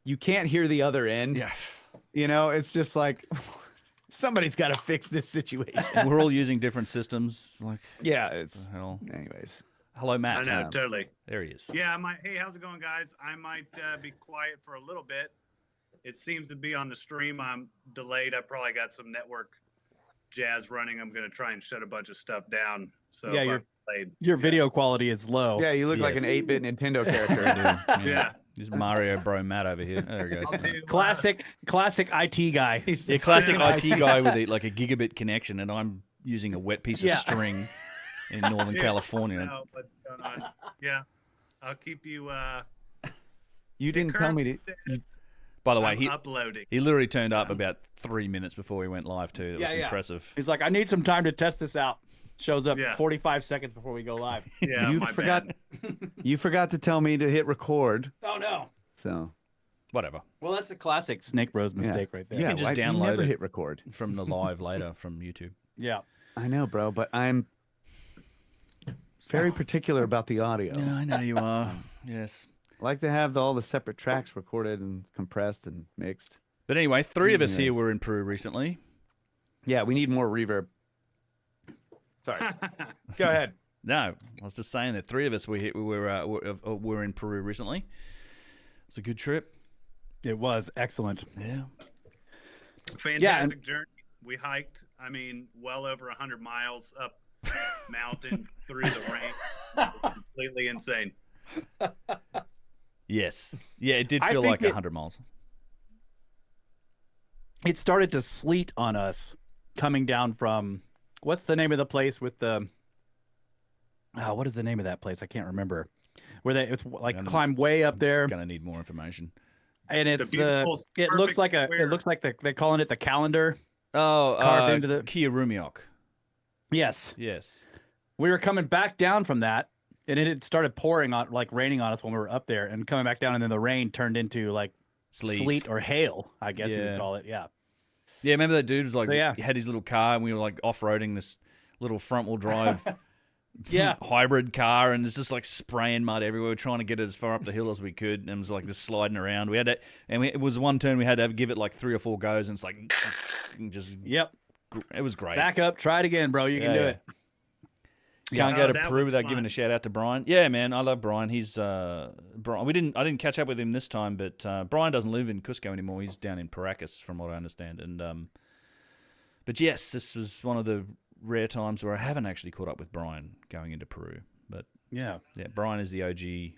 you can't hear the other end. Yeah. You know, it's just like somebody's got to fix this situation. We're all using different systems. Like, Yeah, it's hell. anyways. Hello, Matt. I know, totally. There he is. Yeah, hey, how's it going, guys? I might be quiet for a little bit. It seems to be on the stream. I'm delayed. I probably got some network jazz running. I'm going to try and shut a bunch of stuff down. So Yeah, delayed, your video quality is low. Yeah, you look like an 8-bit Nintendo character. Yeah. He's Mario Bro Matt over here. There he goes. Classic IT guy. He's Yeah, the classic freaking IT guy with like a gigabit connection, and I'm using a wet piece of Yeah. string in Northern California. Know what's going on. Yeah, I'll keep you. You didn't tell me to. By the way, I'm uploading. he literally turned up about 3 minutes before we went live too. That was Yeah. impressive. He's like, I need some time to test this out. Shows up Yeah. 45 seconds before we go live. Yeah, You my forgot. bad. You forgot to tell me to hit record. Oh no. So Whatever. Well, that's a classic Snake Bros mistake right there. yeah, can just why- you download never it. hit record. From the live later from YouTube. Yeah. I know, bro, but I'm very particular about the audio. Yeah, I know you are. Yes. I like to have all the separate tracks recorded and compressed and mixed. But anyway, 3 of us here Yes. were in Peru recently. Yeah, we need more reverb. Sorry. Go ahead. No, I was just saying that 3 of us were in Peru recently. It's a good trip. It was excellent. Yeah. Fantastic journey. We hiked. I mean, well over 100 miles up mountain through the rain. Completely insane. Yes. Yeah, it did I feel think like it- 100 miles. It started to sleet on us coming down from what's the name of the place with the what is the name of that place? I can't remember. Where it's like I'm climb way up there, Gonna need more information. and it's beautiful, it looks like perfect it looks like they're calling it the calendar. Oh, Carved into the- Kia Rumiok. Yes. Yes. We were coming back down from that, and it had started pouring on, like raining on us when we were up there, and coming back down, and then the rain turned into like sleet or hail, I guess you Yeah. would call it. Yeah. Yeah, remember that dude was like, So, yeah. he had his little car, and we were like off-roading this little front-wheel drive Yeah. hybrid car, and it's just like spraying mud everywhere. We were trying to get it as far up the hill as we could, and it was like just sliding around. We had to, and it was one turn we had to give it like 3 or 4 goes, and it's like, and just, Yep. it was great. Back up. Try it again, bro. You can do Yeah. it. Can't Yeah. go Oh, to that Peru was without giving fun. a shout out to Brian. Yeah, man, I love Brian. He's Brian. I didn't catch up with him this time, but Brian doesn't live in Cusco anymore. He's down in Paracas, from what I understand. And but yes, this was one of the rare times where I haven't actually caught up with Brian going into Peru. But Yeah. yeah, Brian is the OG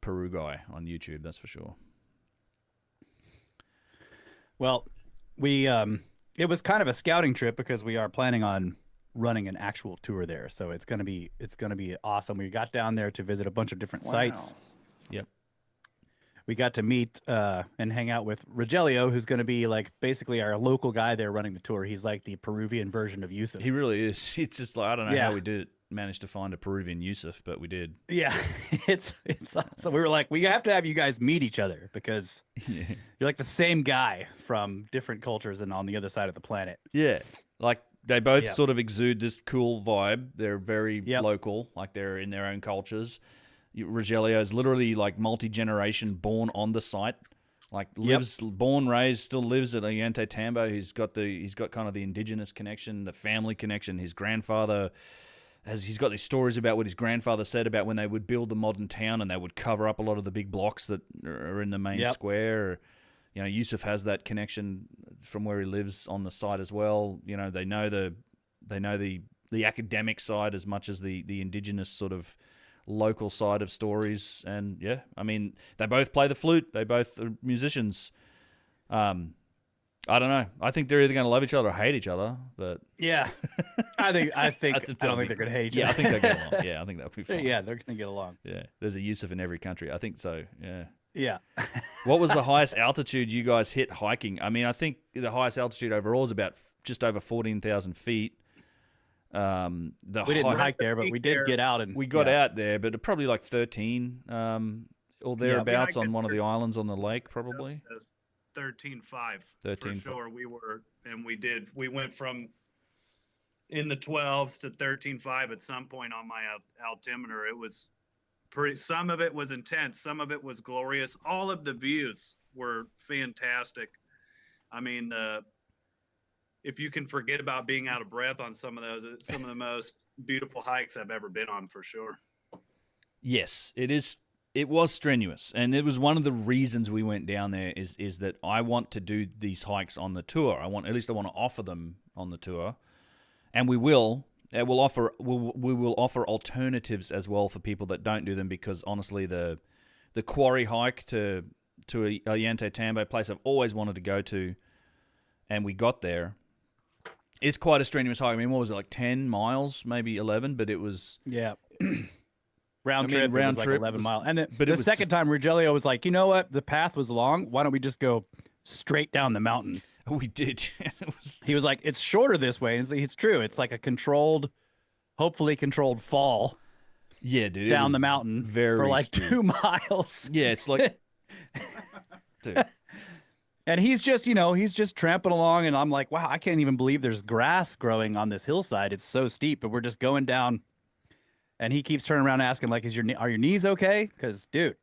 Peru guy on YouTube. That's for sure. Well, we it was kind of a scouting trip because we are planning on running an actual tour there. So it's gonna be awesome. We got down there to visit a bunch of different sites. Yep. We got to meet and hang out with Rogelio, who's going to be like basically our local guy there running the tour. He's like the Peruvian version of Yusuf. He really is. It's just like, I don't know Yeah. how we did it. Managed to find a Peruvian Yusuf, but we did. Yeah, it's so we were like, we have to have you guys meet each other because Yeah. you're like the same guy from different cultures and on the other side of the planet. Yeah. Like they both Yeah. sort of exude this cool vibe. They're very Yep. local, like they're in their own cultures. Rogelio is literally like multi-generation, born on the site. Like lives, born, raised, still lives at Ollanta Tambo. He's got kind of the indigenous connection, the family connection. His grandfather he's got these stories about what his grandfather said about when they would build the modern town and they would cover up a lot of the big blocks that are in the main square. You know, Yusuf has that connection from where he lives on the site as well. You know, they know the academic side as much as the indigenous sort of local side of stories. And yeah, I mean, they both play the flute. They both are musicians. I don't know. I think they're either going to love each other or hate each other. But Yeah, I think I don't That's think they're going to hate each yeah, I other. think they'll get along. Yeah, I think that'll be fine. Yeah, they're going to get along. Yeah, there's a Yusuf in every country. I think so. Yeah. Yeah. What was the highest altitude you guys hit hiking? I mean, I think the highest altitude overall is about just over 14,000 feet. We didn't hike there, but we did get out and We got out there, but probably like 13 or thereabouts Yeah, on one of the islands on the lake, probably. 13.5 13.5. for sure. We went from in the 12s to 13.5 at some point on my altimeter. It was pretty, some of it was intense, some of it was glorious. All of the views were fantastic. I mean, if you can forget about being out of breath on some of those, it's some of the most beautiful hikes I've ever been on, for sure. Yes, it is. It was strenuous, and it was one of the reasons we went down there. Is that I want to do these hikes on the tour. I want to offer them on the tour, and we will. We will offer alternatives as well for people that don't do them, because honestly, the quarry hike to Ollanta Tambo, place I've always wanted to go to, and we got there. It's quite a strenuous hike. I mean, what was it, like 10 miles, maybe 11? But it was round trip. It was like 11 miles. And the second time, Rogelio was like, you know what? The path was long. Why don't we just go straight down the mountain? We did. He was like, it's shorter this way. And it's true. It's like a hopefully controlled fall. Yeah, dude. Down the mountain for like steep. 2 miles. Yeah, it's like, dude. And he's just tramping along, and I'm like, wow, I can't even believe there's grass growing on this hillside. It's so steep, but we're just going down. And he keeps turning around asking, like, are your knees okay? Because, dude,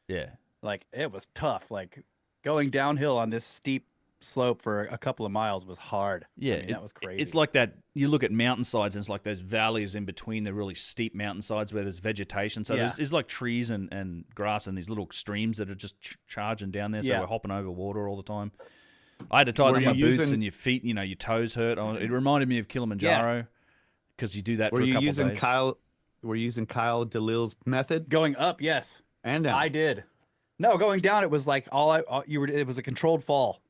yeah, like, it was tough. Like, going downhill on this steep slope for a couple of miles was hard. Yeah, I mean, that was crazy. It's like that. You look at mountainsides, and it's like those valleys in between the really steep mountainsides where there's vegetation. So there's like trees and grass and these little streams that are just charging down there. So we're hopping over water all the time. I had to tighten up my boots, and your feet, your toes hurt. It reminded me of Kilimanjaro, because you do that for a couple of days. Were you using Kyle DeLille's method? Going up, yes. And down. I did. No, going down, it was like it was a controlled fall.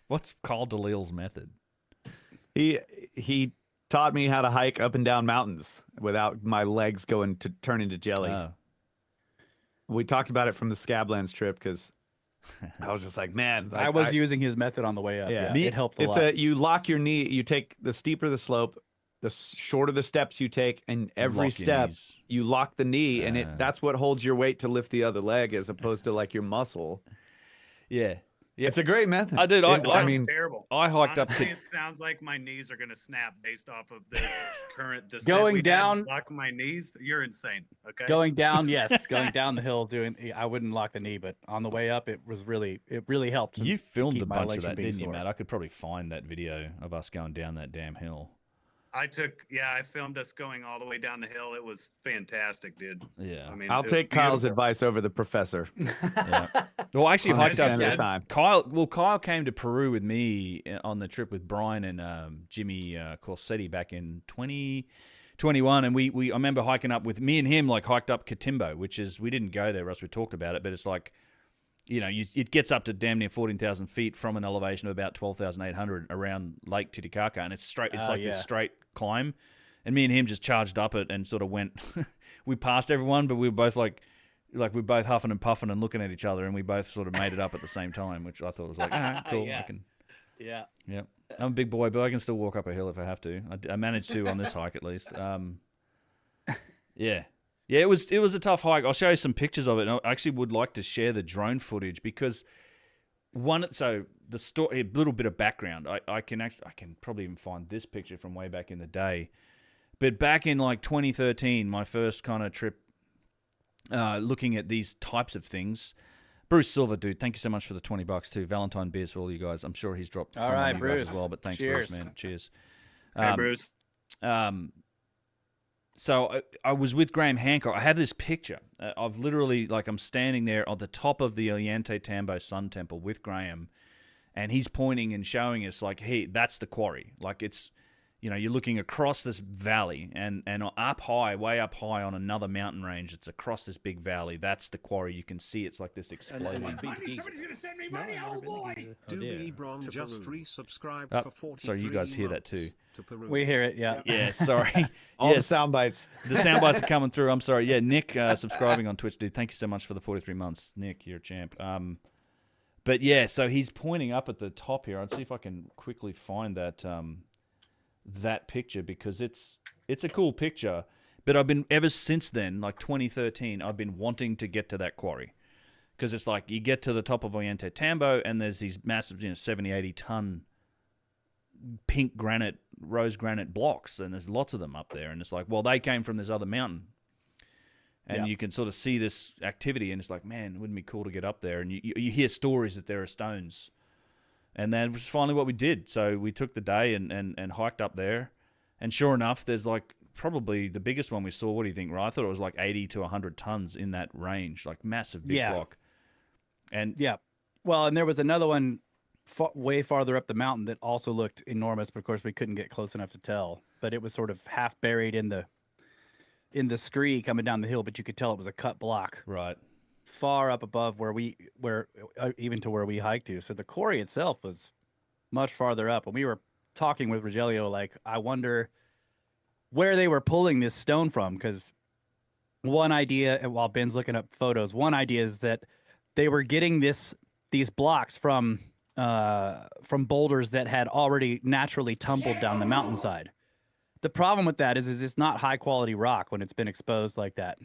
What's Kyle DeLille's method? He taught me how to hike up and down mountains without my legs turn into jelly. Oh. We talked about it from the Scablands trip, because I was just like, man. I was using his method on the way up. Yeah, it helped a lot. You lock your knee. You take the steeper the slope, the shorter the steps you take, and every step you lock the knee, and that's what holds your weight to lift the other leg, as opposed to like your muscle. Yeah. It's a great method. I did. I mean, terrible. I hiked Honestly, up. It sounds like my knees are going to snap based off of this current descent. Going down, lock my knees. You're insane. Okay. Going down, yes. Going down the hill, I wouldn't lock the knee, but on the way up, it really helped. You filmed a bunch of that, didn't you, Matt? I could probably find that video of us going down that damn hill. I filmed us going all the way down the hill. It was fantastic, dude. Yeah. I mean, I'll take Kyle's advice over the professor. Yeah. Well, I actually hiked up at a time. Kyle came to Peru with me on the trip with Brian and Jimmy Corsetti back in 2021, and I remember hiking up with me and him, like hiked up Cotimbo, which is, we didn't go there, Russ, we talked about it, but it's like, it gets up to damn near 14,000 feet from an elevation of about 12,800 around Lake Titicaca, and it's straight. It's this straight climb, and me and him just charged up it and sort of went. We passed everyone, but we were both like we're both huffing and puffing and looking at each other, and we both sort of made it up at the same time, which I thought was like, cool. Yeah. I can. Yeah. Yeah. I'm a big boy, but I can still walk up a hill if I have to. I managed to on this hike at least. Yeah. Yeah, it was a tough hike. I'll show you some pictures of it. And I actually would like to share the drone footage, because the story, a little bit of background. I can probably even find this picture from way back in the day. But back in like 2013, my first kind of trip looking at these types of things. Bruce Silver, dude, thank you so much for the $20 too. Valentine beers for all you guys. I'm sure he's dropped some on you guys as well, but thanks, Cheers. Bruce, man. Cheers. Hey, Bruce. So I was with Graham Hancock. I have this picture of literally, like, I'm standing there on the top of the Ollanta Tambo Sun Temple with Graham, and he's pointing and showing us, like, hey, that's the quarry. Like, it's, you're looking across this valley, and up high, way up high on another mountain range. It's across this big valley. That's the quarry. You can see it's like this exploding. Somebody's gonna send me money, oh boy! Ebron just resubscribed for 43 sorry, you guys hear that too. We hear it, yeah. Yeah, sorry. All the sound bites. The sound bites are coming through. I'm sorry. Yeah, Nick subscribing on Twitch, dude. Thank you so much for the 43 months. Nick, you're a champ. But yeah, so he's pointing up at the top here. I'll see if I can quickly find that that picture, because it's a cool picture. But I've been, ever since then, like 2013, I've been wanting to get to that quarry, because it's like you get to the top of Ollanta Tambo and there's these massive 70, 80 ton pink granite, rose granite blocks, and there's lots of them up there, and it's like, well, they came from this other mountain. And you can sort of see this activity, and it's like, man, wouldn't it be cool to get up there? And you hear stories that there are stones. And that was finally what we did. So we took the day and hiked up there. And sure enough, there's like probably the biggest one we saw. What do you think, Ray? I thought it was like 80 to 100 tons in that range, like massive big block. And well, and there was another one way farther up the mountain that also looked enormous, but of course we couldn't get close enough to tell. But it was sort of half buried in the scree coming down the hill, but you could tell it was a cut block. Right. Far up above where even to where we hiked to. So the quarry itself was much farther up. And we were talking with Rogelio, like, I wonder where they were pulling this stone from. Because one idea, while Ben's looking up photos, one idea is that they were getting these blocks from boulders that had already naturally tumbled down the mountainside. The problem with that is it's not high quality rock when it's been exposed like that.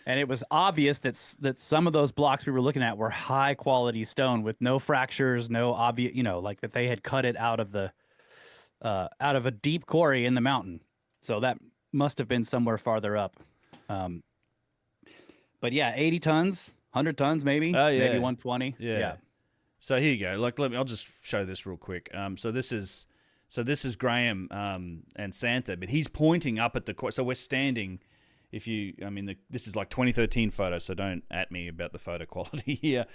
And it was obvious that some of those blocks we were looking at were high quality stone with no fractures, no obvious, like that they had cut it out of a deep quarry in the mountain. So that must have been somewhere farther up. But yeah, 80 tons, 100 tons, maybe, maybe 120. Yeah. So here you go. I'll just show this real quick. So this is Graham and Santa, but he's pointing up at the quarry. So we're standing. This is like 2013 photos, so don't at me about the photo quality here.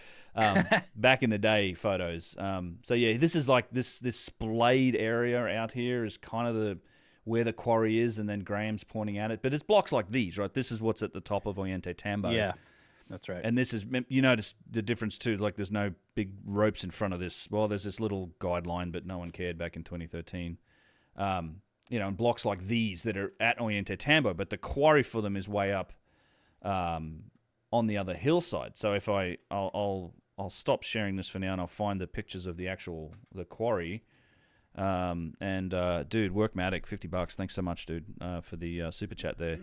Back in the day photos. So yeah, this is like this splayed area out here is kind of where the quarry is, and then Graham's pointing at it. But it's blocks like these, right? This is what's at the top of Oyente Tambo. Yeah, that's right. And this is, you notice the difference too, like there's no big ropes in front of this. Well, there's this little guideline, but no one cared back in 2013. And blocks like these that are at Oyente Tambo, but the quarry for them is way up on the other hillside. So if I'll stop sharing this for now, and I'll find the pictures of the quarry. Dude, Workmatic, $50. Thanks so much, dude, for the super chat there.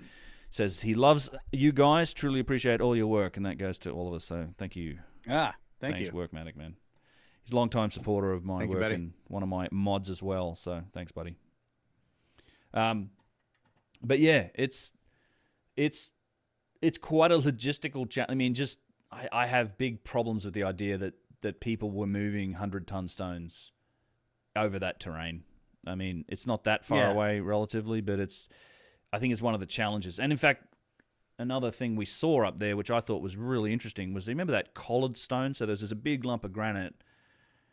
Says he loves you guys. Truly appreciate all your work, and that goes to all of us. So thank you. Thanks, you, Workmatic, man. He's a long-time supporter of my work and one of my mods as well. So thanks, buddy. But yeah, it's quite a logistical challenge. I mean, I have big problems with the idea that people were moving 100-ton stones over that terrain. I mean, it's not that far away relatively, but I think it's one of the challenges. And in fact, another thing we saw up there, which I thought was really interesting, was, remember that collared stone? So there's a big lump of granite.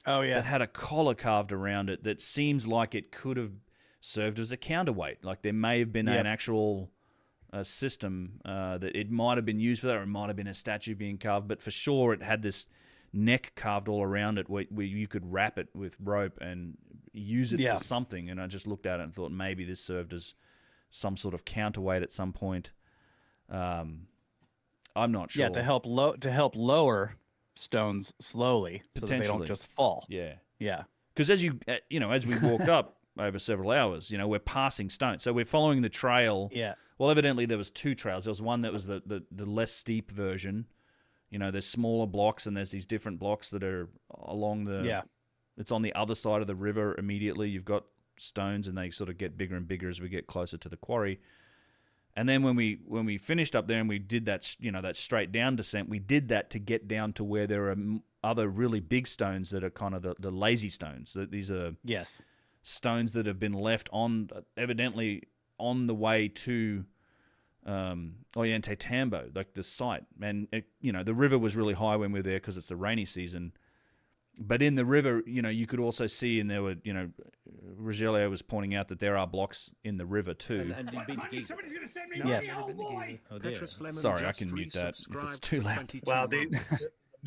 Oh yeah. That had a collar carved around it that seems like it could have served as a counterweight. Like there may have been an actual system that it might have been used for that, or it might have been a statue being carved, but for sure it had this neck carved all around it where you could wrap it with rope and use it for something. And I just looked at it and thought maybe this served as some sort of counterweight at some point. I'm not sure. Yeah, to help lower stones slowly so that they don't just fall. Yeah. Yeah. Because as we walked up over several hours, we're passing stones. So we're following the trail. Yeah. Well, evidently there was two trails. There was one that was the less steep version. There's smaller blocks, and there's these different blocks that are along the... Yeah. It's on the other side of the river immediately. You've got stones, and they sort of get bigger and bigger as we get closer to the quarry. And then when we finished up there and we did that, that straight down descent, we did that to get down to where there are other really big stones that are kind of the lazy stones. These are stones that have been left evidently on the way to Oyente Tambo, like the site. And the river was really high when we were there because it's the rainy season. But in the river, you could also see, and there were, Rogelio was pointing out that there are blocks in the river too. And you've been to Giza. Somebody's going to send me Yes. money, oh boy. Sorry, I can mute that if it's too loud. Wow, they're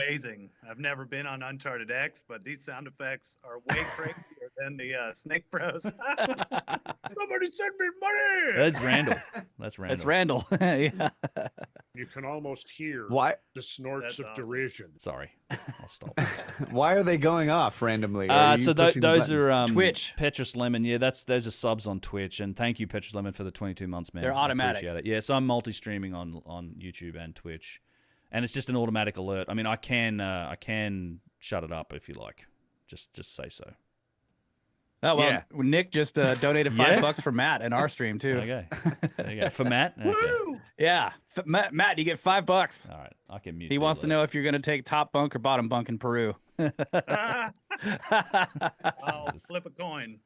amazing. I've never been on Uncharted X, but these sound effects are way crazier than the Snake Bros. Somebody send me money! That's Randall. That's Randall. Yeah. You can almost hear the snorts of derision. Sorry, I'll stop. Why are they going off randomly? So those are Twitch. Petrus Lemon. Yeah, those are subs on Twitch, and thank you, Petrus Lemon, for the 22 months, man. They're automatic. I appreciate it. Yeah, so I'm multi-streaming on YouTube and Twitch, and it's just an automatic alert. I mean, I can shut it up if you like. Just say so. Oh well, Yeah. Nick just donated $5 for Matt in our stream too. Okay. There you go. For Matt? Okay. Yeah, Matt, you get $5. All right. I can mute He wants to Velo. know if you're going to take top bunk or bottom bunk in Peru. I'll flip a coin.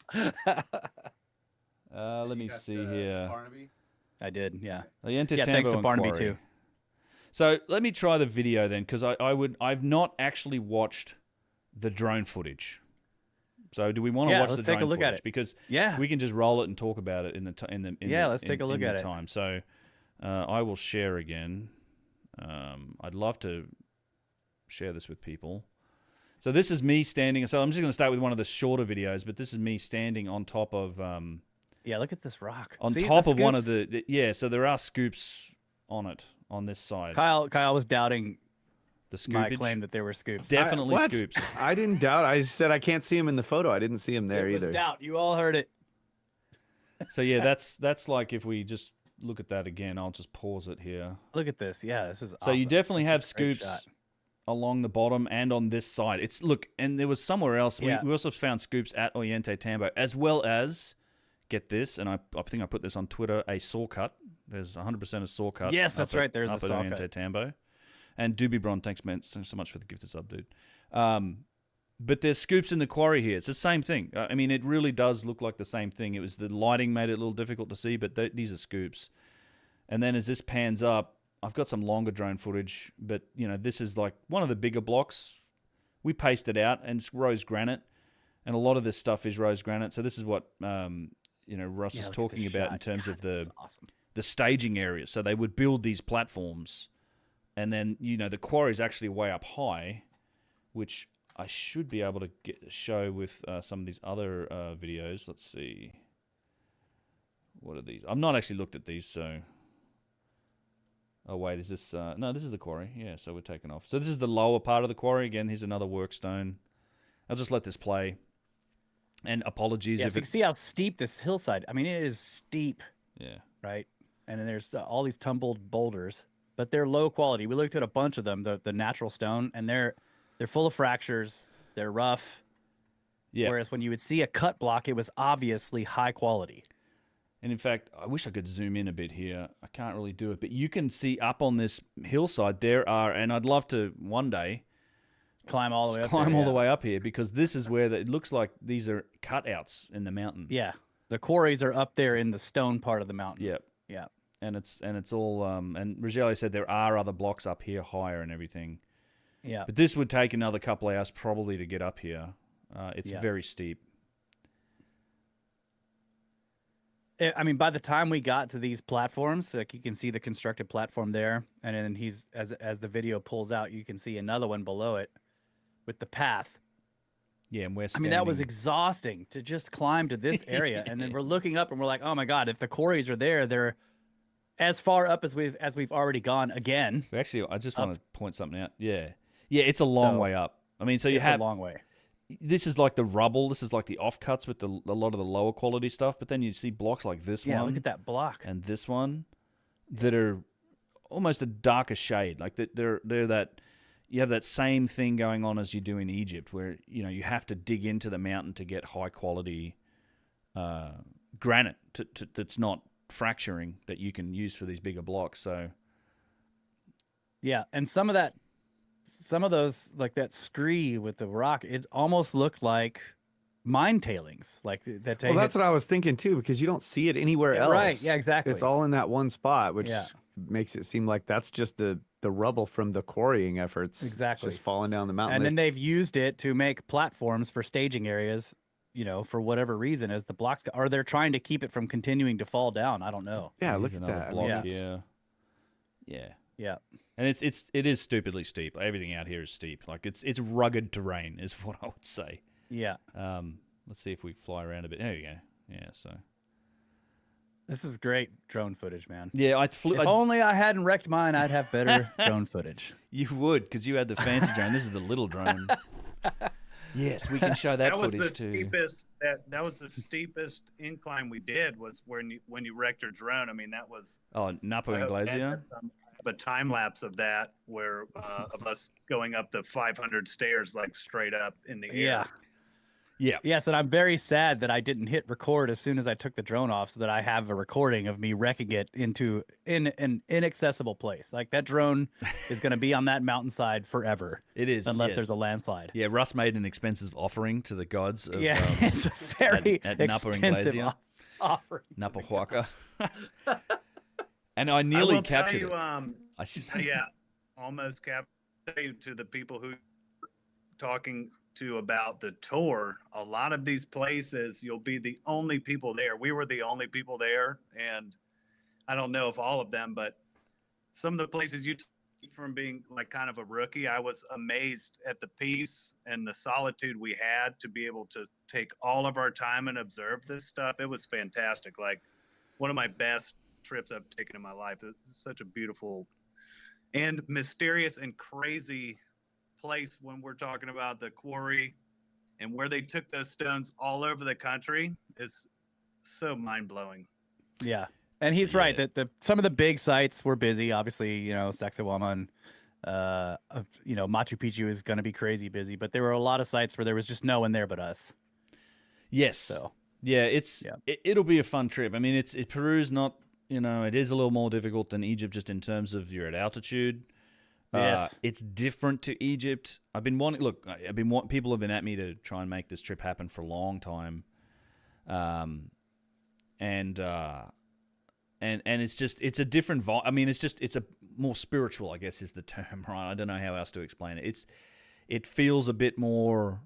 Let me see here. I did, yeah. Oyente Yeah, thanks to Tambo and Barnaby Quarry. too. So let me try the video then, because I've not actually watched the drone footage. So do we want to Yeah, watch let's the drone take a look footage? at it. Because Yeah. we can just roll it and talk about it in the Let's take a look at it. time. So I will share again. I'd love to share this with people. So this is me standing. So I'm just going to start with one of the shorter videos, but this is me standing on top of Yeah, look at this rock. on See, top the of one of scoops? the so there are scoops on it on this side. Kyle was doubting The my scoopage. claim that there were scoops. Definitely What? scoops. I didn't doubt. I said I can't see him in the photo. I didn't see him there It was either. doubt. You all heard it. So yeah, that's like if we just look at that again, I'll just pause it here. Look at this. Yeah, this is So you awesome. definitely This have is a great scoops shot. along the bottom and on this side. It's look, and there was somewhere else. Yeah. We also found scoops at Oyente Tambo, as well as get this, and I think I put this on Twitter, a saw cut. There's 100% a saw cut. Yes, that's right. There's a up at saw Oyente cut. Tambo. And Doobie Bron, thanks man, thanks so much for the gifted sub, dude. But there's scoops in the quarry here. It's the same thing. I mean, it really does look like the same thing. It was the lighting made it a little difficult to see, but these are scoops. And then as this pans up, I've got some longer drone footage, but this is like one of the bigger blocks. We pasted out, and it's rose granite, and a lot of this stuff is rose granite. So this is what Russ Yeah, was look at talking this about in shot. terms God, of this the is awesome. the staging areas. So they would build these platforms, and then the quarry is actually way up high, which I should be able to show with some of these other videos. Let's see. What are these? I've not actually looked at these, so. Oh wait, is this? No, this is the quarry. Yeah, so we're taking off. So this is the lower part of the quarry. Again, here's another work stone. I'll just let this play. And apologies Yeah, if so you it. can see how steep this hillside. I mean, it is steep, Yeah. right? And then there's all these tumbled boulders, but they're low quality. We looked at a bunch of them, the natural stone, and they're full of fractures. They're rough. Yeah. Whereas when you would see a cut block, it was obviously high quality. And in fact, I wish I could zoom in a bit here. I can't really do it, but you can see up on this hillside there are, and I'd love to one day Climb all the way up. climb there, all yeah. the way up here, because this is where it looks like these are cutouts in the mountain. Yeah, the quarries are up there in the stone part of the mountain. Yep. Yeah. And it's all and Rogelio said there are other blocks up here higher and everything. Yeah. But this would take another couple of hours probably to get up here. It's Yeah. very steep. I mean, by the time we got to these platforms, like you can see the constructed platform there, and then as the video pulls out, you can see another one below it with the path. Yeah, and we're I standing. mean, that was exhausting to just climb to this area, and then we're looking up and we're like, oh my god, if the quarries are there, they're as far up as we've already gone again. Actually, I just want to point something out. Yeah, it's a long way up. I mean, so you It's have a long way. this is like the rubble. This is like the offcuts with a lot of the lower quality stuff. But then you see blocks like this Yeah, one look at that block. and this one that are almost a darker shade. Like they're that you have that same thing going on as you do in Egypt, where you have to dig into the mountain to get high quality granite that's not fracturing that you can use for these bigger blocks. So Yeah, and some of those, like that scree with the rock, it almost looked like mine tailings, like that. Well, that's what I was thinking too, because you don't see it anywhere else. Right? Yeah, exactly. It's all in that one spot, which Yeah. makes it seem like that's just the rubble from the quarrying efforts. Exactly. It's just falling down the mountain. And then they've used it to make platforms for staging areas, for whatever reason, as the blocks or they're trying to keep it from continuing to fall down. I don't know. Yeah, here's look at another that. I block mean, here. Yeah. Yeah. And it is stupidly steep. Everything out here is steep. Like it's rugged terrain is what I would say. Yeah. Let's see if we fly around a bit. There you go. Yeah. So. This is great drone footage, man. Yeah, If only I hadn't wrecked mine, I'd have better drone footage. You would, because you had the fancy drone. This is the little drone. Yes, we can show that was footage the too. steepest. That was the steepest incline we did. Was when you wrecked your drone. I mean, that was. Oh, Napo and Glacier. A time lapse of that where of us going up the 500 stairs like straight up in the air. Yeah. Yes, and I'm very sad that I didn't hit record as soon as I took the drone off, so that I have a recording of me wrecking it in an inaccessible place. Like that drone is going to be on that mountainside forever. It is, unless yes. there's a landslide. Yeah, Russ made an expensive offering to the gods. Of, It's a very at Napa and expensive Glacier. offering. Napa Huaca. And I nearly captured it. Yeah, almost captured to the people who talking to about the tour. A lot of these places, you'll be the only people there. We were the only people there, and I don't know if all of them, but some of the places you from being like kind of a rookie, I was amazed at the peace and the solitude we had to be able to take all of our time and observe this stuff. It was fantastic. Like one of my best trips I've taken in my life. It's such a beautiful and mysterious and crazy place when we're talking about the quarry and where they took those stones all over the country is so mind-blowing. Yeah. And he's right that some of the big sites were busy. Obviously, Sacsayhuama and Machu Picchu is going to be crazy busy, but there were a lot of sites where there was just no one there but us. Yes. So yeah, it'll be a fun trip. I mean, Peru's not, it is a little more difficult than Egypt just in terms of you're at altitude. Yes. It's different to Egypt. People have been at me to try and make this trip happen for a long time. And it's a different vibe. I mean, it's a more spiritual, I guess is the term, right? I don't know how else to explain it. It feels a bit more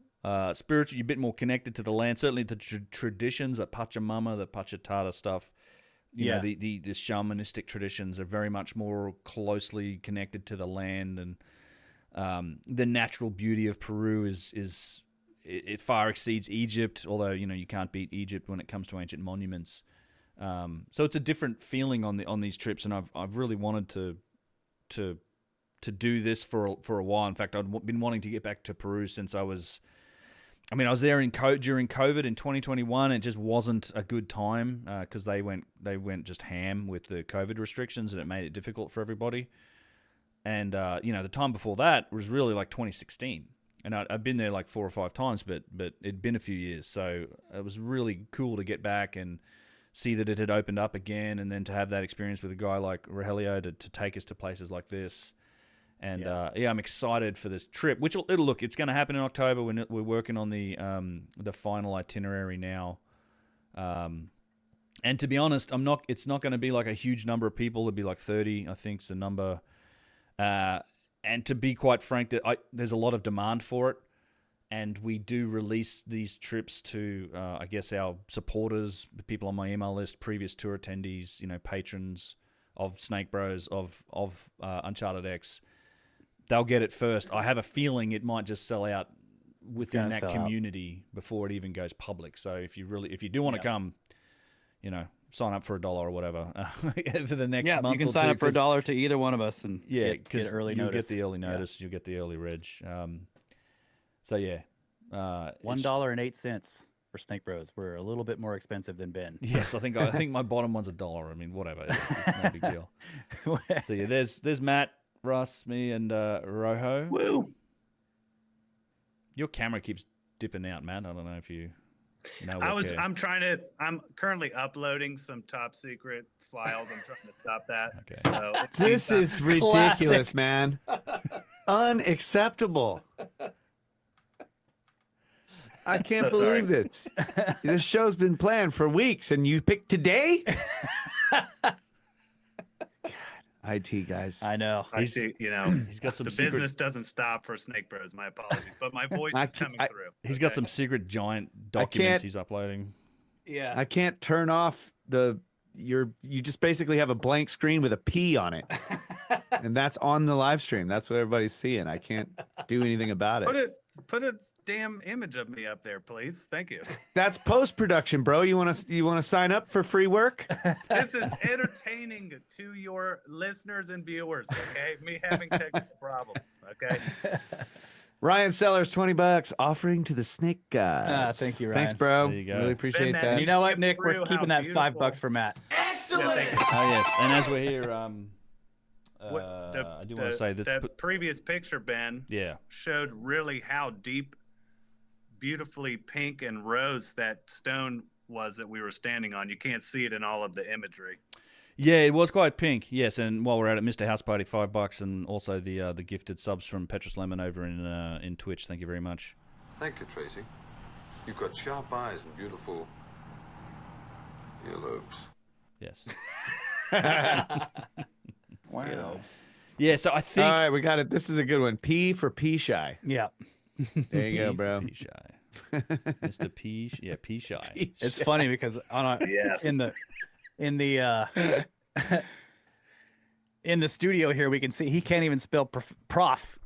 spiritual, you're a bit more connected to the land. Certainly the traditions, the Pachamama, the Pachatara stuff, you know, the shamanistic traditions are very much more closely connected to the land, and the natural beauty of Peru it far exceeds Egypt, although, you can't beat Egypt when it comes to ancient monuments. So it's a different feeling on these trips, and I've really wanted to do this for a while. In fact, I've been wanting to get back to Peru since I was there during COVID in 2021. It just wasn't a good time because they went just ham with the COVID restrictions, and it made it difficult for everybody. And the time before that was really like 2016, and I've been there like 4 or 5 times, but it'd been a few years, so it was really cool to get back and see that it had opened up again, and then to have that experience with a guy like Rogelio to take us to places like this. And I'm excited for this trip, which it's going to happen in October. We're working on the final itinerary now. And to be honest, it's not going to be like a huge number of people. It'll be like 30, I think, is the number. And to be quite frank, there's a lot of demand for it. And we do release these trips to, I guess, our supporters, the people on my email list, previous tour attendees, patrons of Snake Bros, of Uncharted X. They'll get it first. I have a feeling it might just sell out within that community before it even goes public. So if you do want to come, sign up for $1 or whatever for the next month. You can sign up for $1 to either one of us and get early notice. You'll get the early notice. You'll get the early reg. So yeah, $1.08 for Snake Bros. We're a little bit more expensive than Ben. Yes, I think my bottom one's $1. I mean, whatever, it's no big deal. So yeah, there's Matt, Russ, me, and Rojo. Woo! Your camera keeps dipping out, Matt. I don't know if you know. I'm currently uploading some top secret files. I'm trying to stop that. Okay. So This is ridiculous, man. Unacceptable. I can't believe this. This show's been planned for weeks, and you picked today? God, IT guys. I know. He's got some the secret... business doesn't stop for Snake Bros. My apologies, but my voice is coming through. He's got some secret giant documents he's uploading. Yeah. I can't turn off you just basically have a blank screen with a P on it. And that's on the live stream. That's what everybody's seeing. I can't do anything about it. Put a damn image of me up there, please. Thank you. That's post-production, bro. You want to sign up for free work? This is entertaining to your listeners and viewers, okay? Me having technical problems, okay? Ryan Sellers, $20, offering to the Snake Gods. Thank you, Ryan. Thanks, bro. There you go. Really appreciate Ben, that. You know what, Nick? Through We're keeping that $5 for Matt. Excellent. Oh yes, and as we're here, I do want to say this. The previous picture, Ben, Yeah. showed really how deep beautifully pink and rose that stone was that we were standing on. You can't see it in all of the imagery. Yeah, it was quite pink. Yes, and while we're at it, Mr. House Party, $5, and also the gifted subs from Petrus Lemon over in Twitch. Thank you very much. Thank you, Tracy. You've got sharp eyes and beautiful earlobes. Yes. Wow. Yeah, so I think. All right, we got it. This is a good one. P for P shy. Yeah. There you go, bro. P shy. Mr. P. Yeah, P shy. It's funny because Yes. in the in the studio here we can see he can't even spell prof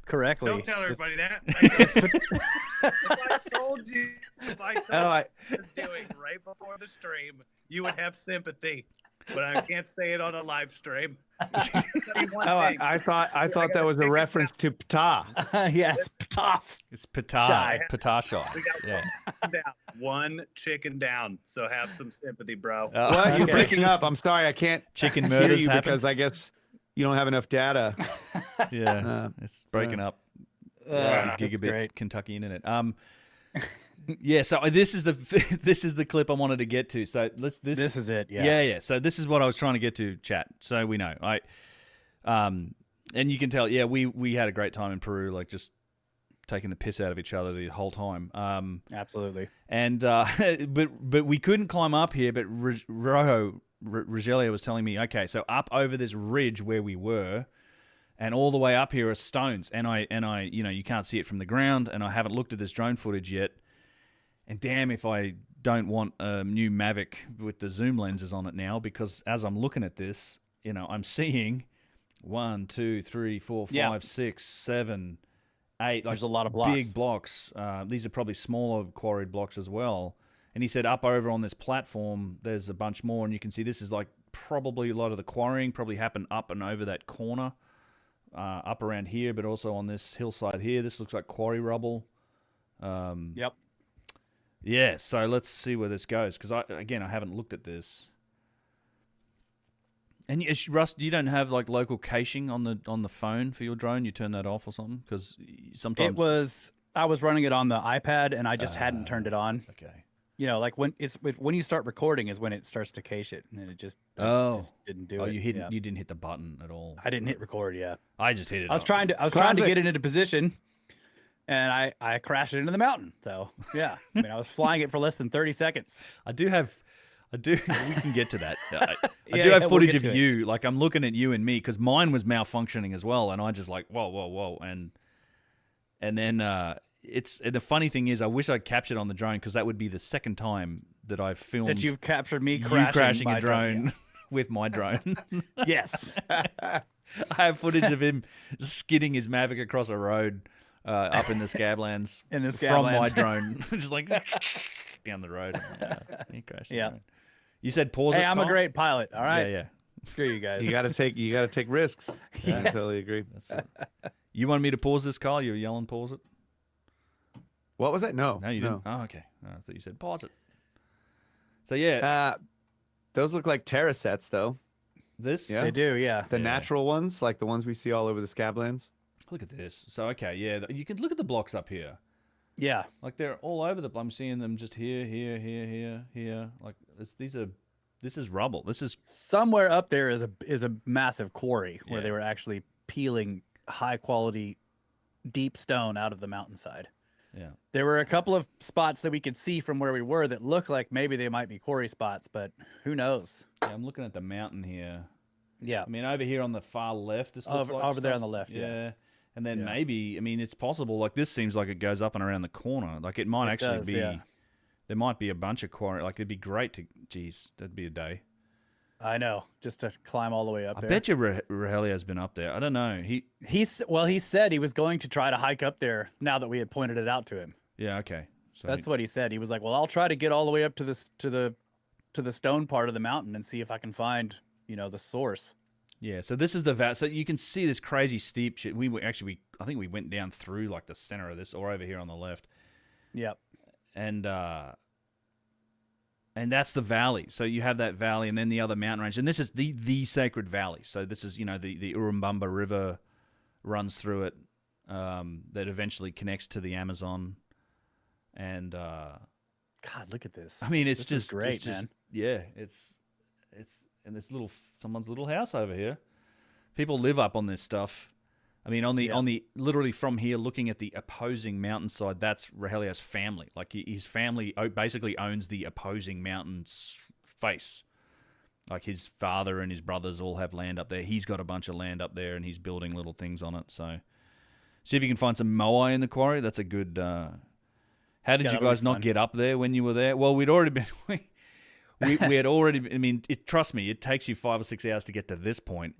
correctly. Don't tell everybody that. If I told you, if I told you I what I was doing right before the stream, you would have sympathy. But I can't say it on a live stream. I thought that was a reference to pta. Yeah, it's tough. It's Pata. Shy. Pata shy. We got Yeah. one chicken down. So have some sympathy, bro. What? You're breaking up. I'm sorry. I can't Chicken hear murders you happen. because I guess you don't have enough data. Yeah, it's breaking up. That's Gigabit great. Kentucky internet. Yeah. So this is the clip I wanted to get to. So this is it. Yeah. Yeah. So this is what I was trying to get to, chat. So we know. And you can tell. Yeah, we had a great time in Peru, like just taking the piss out of each other the whole time. Absolutely. And but we couldn't climb up here. But Rogelio was telling me, okay, so up over this ridge where we were, and all the way up here are stones, and I you can't see it from the ground, and I haven't looked at this drone footage yet. And damn if I don't want a new Mavic with the zoom lenses on it now, because as I'm looking at this, I'm seeing 1, 2, 3, 4, 5, 6, 7, 8. There's a lot of blocks. Big blocks. These are probably smaller quarried blocks as well. And he said up over on this platform, there's a bunch more, and you can see this is like probably a lot of the quarrying probably happened up and over that corner, up around here, but also on this hillside here. This looks like quarry rubble. Yep. Yeah, so let's see where this goes, because I haven't looked at this. And Russ, you don't have like local caching on the phone for your drone? You turn that off or something? Because sometimes I was running it on the iPad and I just hadn't turned it on. Okay. Like when you start recording is when it starts to cache it, and it just didn't do it. You didn't hit the button at all. I didn't hit record. Yeah. I just hit it. I was trying to get it into position, and I crashed it into the mountain. So yeah, I mean I was flying it for less than 30 seconds. We can get to that. I do have footage of you. Like I'm looking at you and me because mine was malfunctioning as well, and I just like whoa, and then the funny thing is I wish I'd captured on the drone because that would be the second time that I've filmed that you've captured me crashing my a drone with my drone. Yes, I have footage of him skidding his Mavic across a road up in the Scablands from my drone, just like down the road. He crashed. Yeah. You said pause. Hey, it, I'm Kyle? a great pilot. All right. Yeah. Screw you guys. You gotta take risks. Yeah, I totally agree. That's it. You want me to pause this, Kyle? You were yelling pause it. What was that? No, No, you didn't. Oh, okay. I thought you said pause it. So yeah, those look like terra sets though. this. Yeah. They do. Yeah. The natural ones, like the ones we see all over the Scablands. Look at this. So okay, yeah, you can look at the blocks up here. Yeah. Like they're all over the. I'm seeing them just here. Like this is rubble. This is Somewhere up there is a massive quarry where Yeah. they were actually peeling high quality deep stone out of the mountainside. yeah. There were a couple of spots that we could see from where we were that looked like maybe they might be quarry spots, but who knows? Yeah, I'm looking at the mountain here. Yeah. I mean, over here on the far left, this looks like Over there on stuff's- the left, yeah. And then Yeah. maybe, I mean, it's possible. Like this seems like it goes up and around the corner. Like it might It actually does, be. yeah. There might be a bunch of quarry. Like it'd be great to. Geez, that'd be a day. I know, just to climb all the way up I there. bet you Rogelio's been up there. I don't know. He said he was going to try to hike up there now that we had pointed it out to him. Yeah. Okay. So That's what he said. He was like, "Well, I'll try to get all the way up to the stone part of the mountain and see if I can find, the source." Yeah, so this is the so you can see this crazy steep shit. I think we went down through like the center of this, or over here on the left, Yep. and that's the valley. So you have that valley, and then the other mountain range, and this is the sacred valley. So this is the Urubamba River runs through it, that eventually connects to the Amazon. And God, look at this. I mean, it's This just is great, it's just, man. Yeah, it's in this someone's little house over here. People live up on this stuff. I mean, on the literally from here, looking at the opposing mountainside, that's Rogelio's family. Like his family basically owns the opposing mountain's face. Like his father and his brothers all have land up there. He's got a bunch of land up there, and he's building little things on it. So, see if you can find some moai in the quarry. That's a good. How did you guys not get up there when you were there? Well, we'd already been. We had already. I mean, trust me, it takes you 5 or 6 hours to get to this point.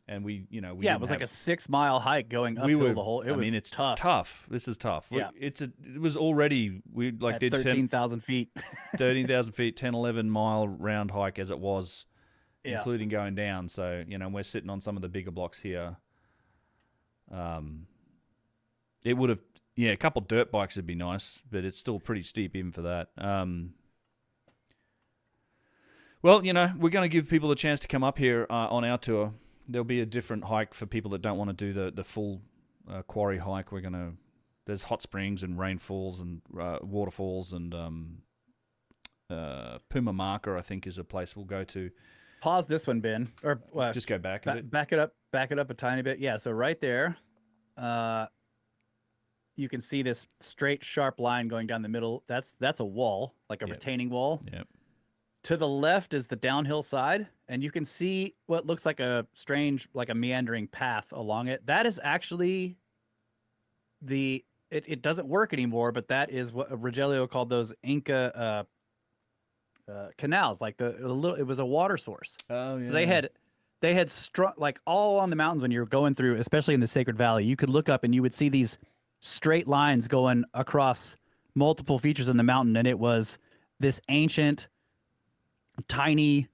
And we it was like a 6-mile hike going uphill the whole. It's tough. Tough. This is tough. Yeah. It was already did 13,000 feet. 13,000 feet, 10, 11 mile round hike as it was, including going down. So we're sitting on some of the bigger blocks here. It would have a couple dirt bikes would be nice, but it's still pretty steep even for that. Well, we're going to give people a chance to come up here on our tour. There'll be a different hike for people that don't want to do the full quarry hike. There's hot springs and rainfalls and waterfalls and Puma Marker, I think, is a place we'll go to. Pause this one, Ben, or just go back a bit. Back it up a tiny bit. Yeah, so right there, you can see this straight, sharp line going down the middle. That's a wall, like a retaining wall. Yep. To the left is the downhill side, and you can see what looks like a strange, like a meandering path along it. That is actually it doesn't work anymore, but that is what Rogelio called those Inca canals. Like it was a water source. Oh yeah. So they had like all on the mountains when you're going through, especially in the Sacred Valley, you could look up and you would see these straight lines going across multiple features in the mountain, and it was this ancient, tiny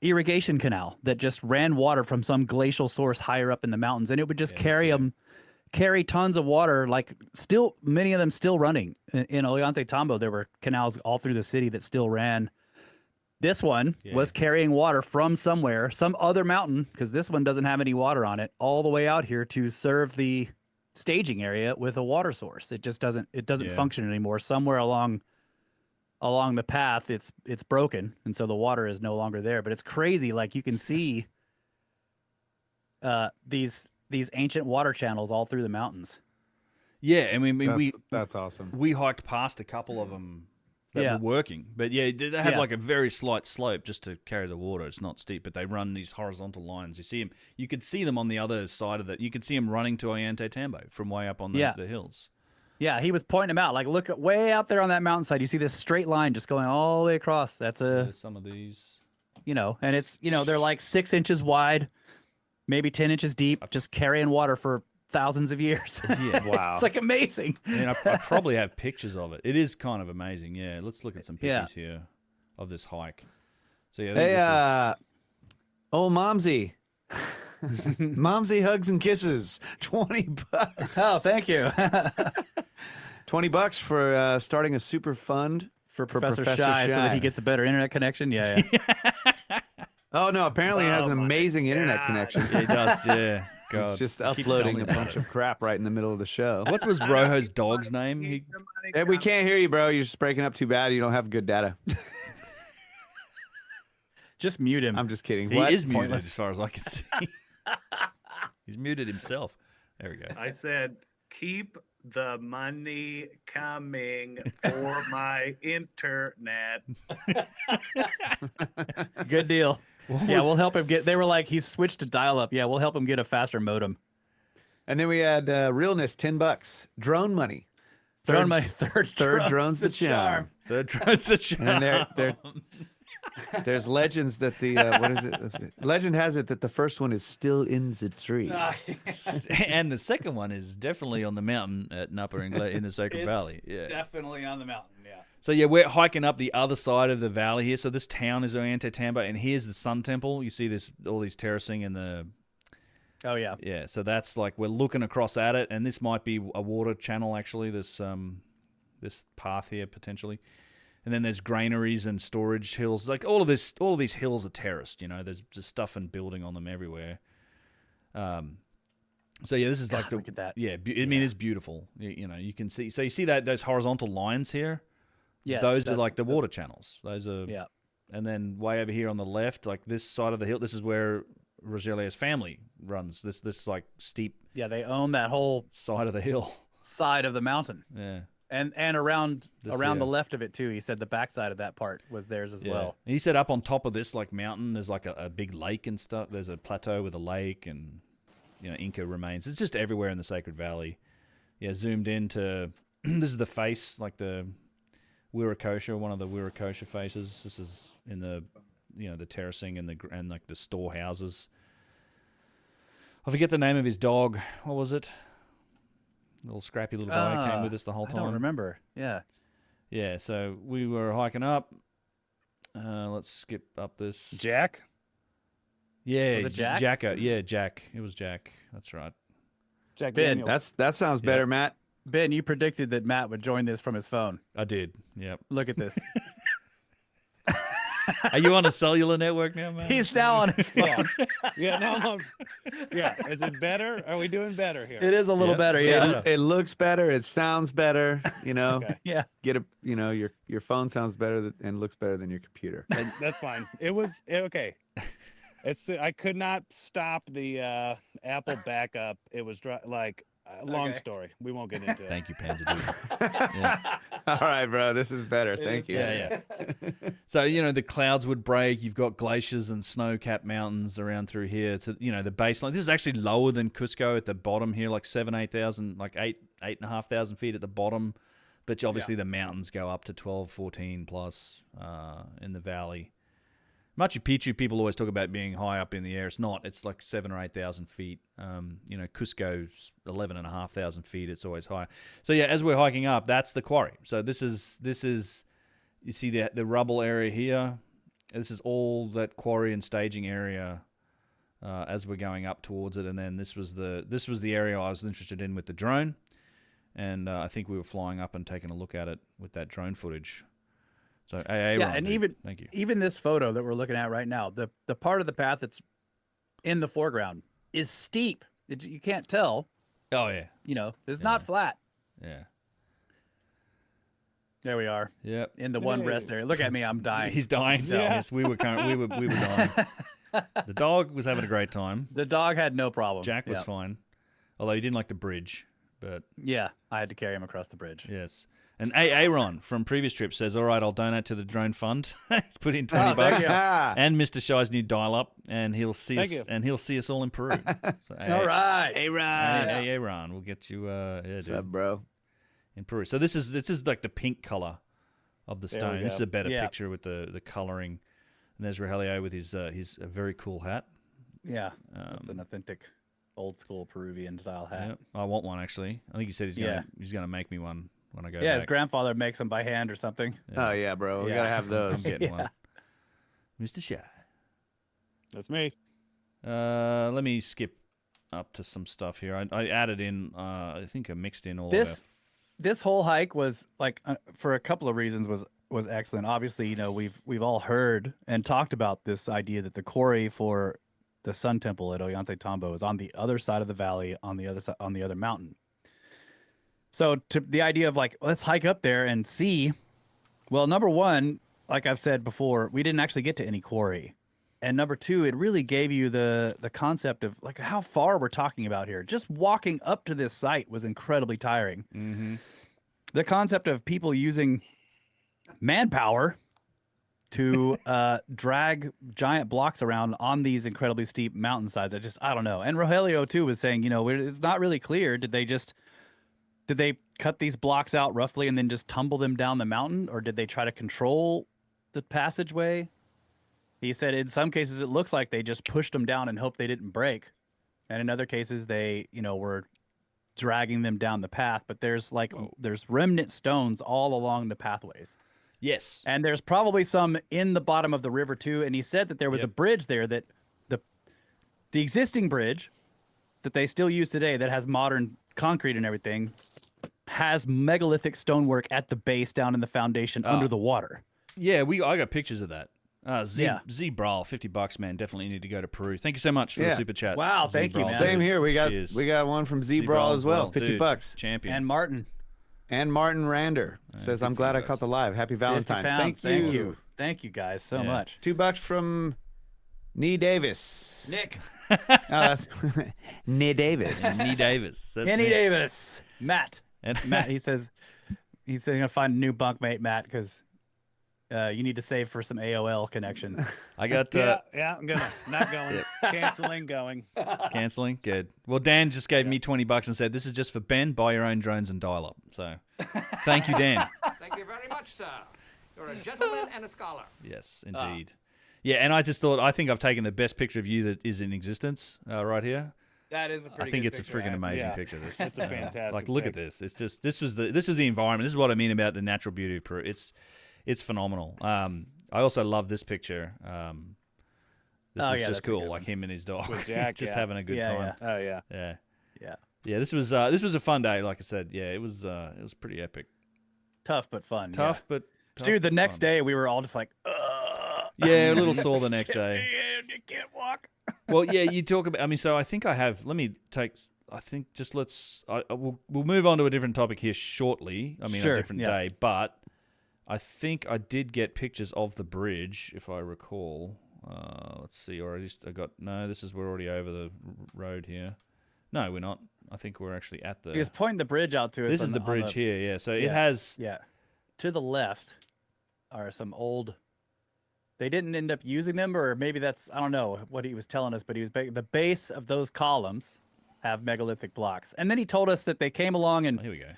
irrigation canal that just ran water from some glacial source higher up in the mountains, and it would just carry tons of water. Like still, many of them still running in Ollantaytambo. There were canals all through the city that still ran. This one was carrying water from somewhere, some other mountain, because this one doesn't have any water on it, all the way out here to serve the staging area with a water source. It just doesn't function anymore. Somewhere along the path, it's broken, and so the water is no longer there. But it's crazy. Like you can see these ancient water channels all through the mountains. Yeah, I mean, that's awesome. We hiked past a couple of them that were working, but they have like a very slight slope just to carry the water. It's not steep, but they run these horizontal lines. You see them. You could see them on the other side of that. You could see them running to Ollantaytambo from way up on the hills. Yeah, he was pointing them out. Like, look way out there on that mountainside. You see this straight line just going all the way across. That's some of these, and it's they're like 6 inches wide, maybe 10 inches deep, just carrying water for thousands of years. Yeah, wow. It's like amazing. I mean, I probably have pictures of it. It is kind of amazing. Yeah, let's look at some pictures here of this hike. So old Momsy. Momsy hugs and kisses. $20. Oh, thank you. $20 for starting a super fund for Professor Shy so that he gets a better internet connection. Yeah. Oh no! Apparently, he has an amazing internet connection. Yeah, he does. Yeah. God. He's just uploading a bunch of crap right in the middle of the show. What was Rojo's dog's name? Hey, we can't hear you, bro. You're just breaking up too bad. You don't have good data. Just mute him. I'm just kidding. He is muted as far as I can see. He's muted himself. There we go. I said, keep the money coming for my internet. Good deal. We'll help him get. They were like, he's switched to dial-up. Yeah, we'll help him get a faster modem. And then we had realness, $10. Drone money. Third drone's the charm. Third drone's the charm. And there's legends that the what is it? Legend has it that the first one is still in the tree, and the second one is definitely on the mountain at Napa in the Sacred Valley. Yeah, definitely on the mountain. Yeah. So we're hiking up the other side of the valley here. So this town is Ollantaytambo, and here's the Sun Temple. You see all these terracing and the. Oh yeah. Yeah. So that's like we're looking across at it, and this might be a water channel actually. This path here potentially. And then there's granaries and storage hills. Like all of these hills are terraced. There's just stuff and building on them everywhere. So yeah, this is like God, the look at that. I mean, it's beautiful. You know, you can see. So you see that those horizontal lines here. Yes, Those are like the water channels. Those are. Yeah. And then way over here on the left, like this side of the hill, this is where Rogelio's family runs. This like steep. Yeah, they own that whole side of the hill, side of the mountain. Yeah. And around This the here. left of it too. He said the backside of that part was theirs as well. And he said up on top of this like mountain, there's like a big lake and stuff. There's a plateau with a lake and Inca remains. It's just everywhere in the Sacred Valley. Yeah, zoomed into this is the face, like the Wiracocha, one of the Wiracocha faces. This is in the the terracing and like the storehouses. I forget the name of his dog. What was it? Little scrappy little guy came with us the whole time. I don't remember. Yeah. Yeah, so we were hiking up. Let's skip up this. Jack? Yeah, Was it Jack? Jacko. Yeah, Jack. It was Jack. That's right. Jack Ben, Daniels. That sounds better, Matt. Ben, you predicted that Matt would join this from his phone. I did. Yep. Look at this. Are you on a cellular network now, man? He's now on his phone. Yeah, no, yeah. Is it better? Are we doing better here? It is a little Yep. better. Yeah. It looks better. It sounds better. Okay. Yeah. Get a your phone sounds better and looks better than your computer. That's fine. Okay. I could not stop the Apple backup. It was long Okay. story. We won't get into it. Thank you, Panzer Dude. All right, bro. This is better. Thank you. Yeah. So, the clouds would break. You've got glaciers and snow-capped mountains around through here. It's, the baseline. This is actually lower than Cusco at the bottom here, like 8,000, like 8,500 feet at the bottom. But obviously the mountains go up to 12, 14 plus in the valley. Machu Picchu, people always talk about being high up in the air. It's not. It's like 7,000 or 8,000 feet. Cusco's 11,500 feet. It's always higher. So yeah, as we're hiking up, that's the quarry. So this is you see the rubble area here. This is all that quarry and staging area as we're going up towards it. And then this was the area I was interested in with the drone. And I think we were flying up and taking a look at it with that drone footage. So thank you. Even this photo that we're looking at right now, the part of the path that's in the foreground is steep. You can't tell. Oh yeah. It's not flat. Yeah. There we are. Yep. In the one rest area. Look at me, I'm dying. He's dying. Yeah. Yes, we were dying. The dog was having a great time. The dog had no problem. Jack was fine, although he didn't like the bridge. But yeah, I had to carry him across the bridge. yes. And Aaron from previous trip says, "All right, I'll donate to the drone fund. Put in $20 and Mr. Shy's new dial-up, and he'll see us. you. And he'll see us all in Peru. So, All right. Aaron. Aaron, we'll get you. What's dude, up, bro? in Peru. So this is like the pink color of the There we stone. This is go. a better Yeah. picture with the coloring. And there's Rogelio with his a very cool hat. Yeah. It's an authentic old school Peruvian style hat. Yeah, I want one actually. I think he said he's gonna make me one when I go Yeah, his back. grandfather makes them by hand or something. Oh yeah, bro. We Yeah. gotta have I'm those. getting one. Mr. Shy. That's me. Let me skip up to some stuff here. I added in. I think I mixed in all of it. This whole hike was like for a couple of reasons was excellent. Obviously, we've all heard and talked about this idea that the quarry for the Sun Temple at Ollantaytambo is on the other side of the valley, on the other mountain. So the idea of like, let's hike up there and see. Well, number one, like I've said before, we didn't actually get to any quarry. And number two, it really gave you the concept of like how far we're talking about here. Just walking up to this site was incredibly tiring. Mm-hmm. The concept of people using manpower to drag giant blocks around on these incredibly steep mountainsides. I don't know. And Rogelio too was saying, it's not really clear. Did they cut these blocks out roughly and then just tumble them down the mountain, or did they try to control the passageway? He said in some cases it looks like they just pushed them down and hoped they didn't break, and in other cases they, were dragging them down the path. But there's remnant stones all along the pathways. Yes. And there's probably some in the bottom of the river too. And he said that there was a bridge there that the existing bridge that they still use today that has modern concrete and everything has megalithic stonework at the base down in the foundation under the water. Yeah, I got pictures of that. Z Brawl, $50, man. Definitely need to go to Peru. Thank you so much for the super chat. Wow, Z thank you, Brawl. man. Same here. We Cheers. got one from Z Z Brawl as well. dude, $50. Champion. And Martin. And Martin Rander says, good "I'm for glad you I guys. caught the live. Happy 50 Valentine. pounds. Thank you. Thank you guys so Yeah. much. $2 from Nee Davis. Nick. That's Nee Davis. Nee Davis. That's Kenny Nick. Davis. Matt. And Matt, he says he's going to find a new bunkmate, Matt, because you need to save for some AOL connection. I got Yeah, I'm gonna not going. Canceling, going. canceling. Good. Well, Dan just gave me $20 and said, "This is just for Ben. Buy your own drones and dial up." So, thank you, Dan. Thank you very much, sir. You're a gentleman and a scholar. Yes, indeed. Yeah, and I just thought I think I've taken the best picture of you that is in existence right here. That is a I think it's a freaking amazing Yeah. picture. This. It's a fantastic Like, look at pic. this. It's just this is the environment. This is what I mean about the natural beauty of Peru. It's phenomenal. I also love this picture. This is yeah, just that's a cool, good like him and his dog, With Jack, just yeah. having a good time. Oh yeah. Yeah, Yeah. yeah. This was a fun day. Like I said, yeah, it was pretty epic. Tough but fun. Tough, but tough, Dude, the but next fun. day we were all just like, ugh. Yeah, a little sore the next day. You can't walk. Well, yeah, you talk about. I mean, so I think I have. Let me take. I think just let's. We'll move on to a different topic here shortly. I mean, Sure, a different yeah. day. But I think I did get pictures of the bridge, if I recall. Let's see. Or at least I got. No, we're already over the road here. No, we're not. I think we're actually at the. He was pointing the bridge out to us. This on is the bridge here. Yeah. So it Yeah. has. Yeah. To the left are some old. They didn't end up using them, or maybe that's, I don't know what he was telling us, but he was the base of those columns have megalithic blocks. And then he told us that they came along and Oh, here we go.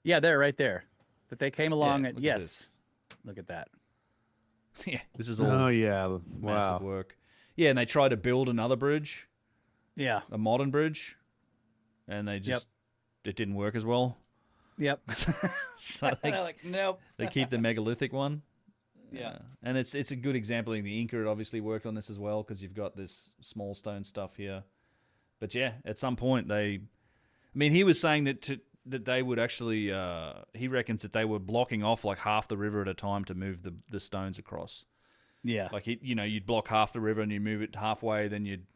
yeah, they're right there. That they came along and look at yes. this. Look at that. Yeah. This is all Oh yeah. massive Wow. work. Yeah, and they tried to build another bridge. Yeah. A modern bridge, and they just it didn't work as well. Yep. So They're like, nope. they keep the megalithic one. Yeah. And it's a good example. The Inca had obviously worked on this as well because you've got this small stone stuff here. But yeah, at some point I mean, he was saying that they would actually he reckons that they were blocking off like half the river at a time to move the stones across. Yeah. Like you'd block half the river and you move it halfway, then you'd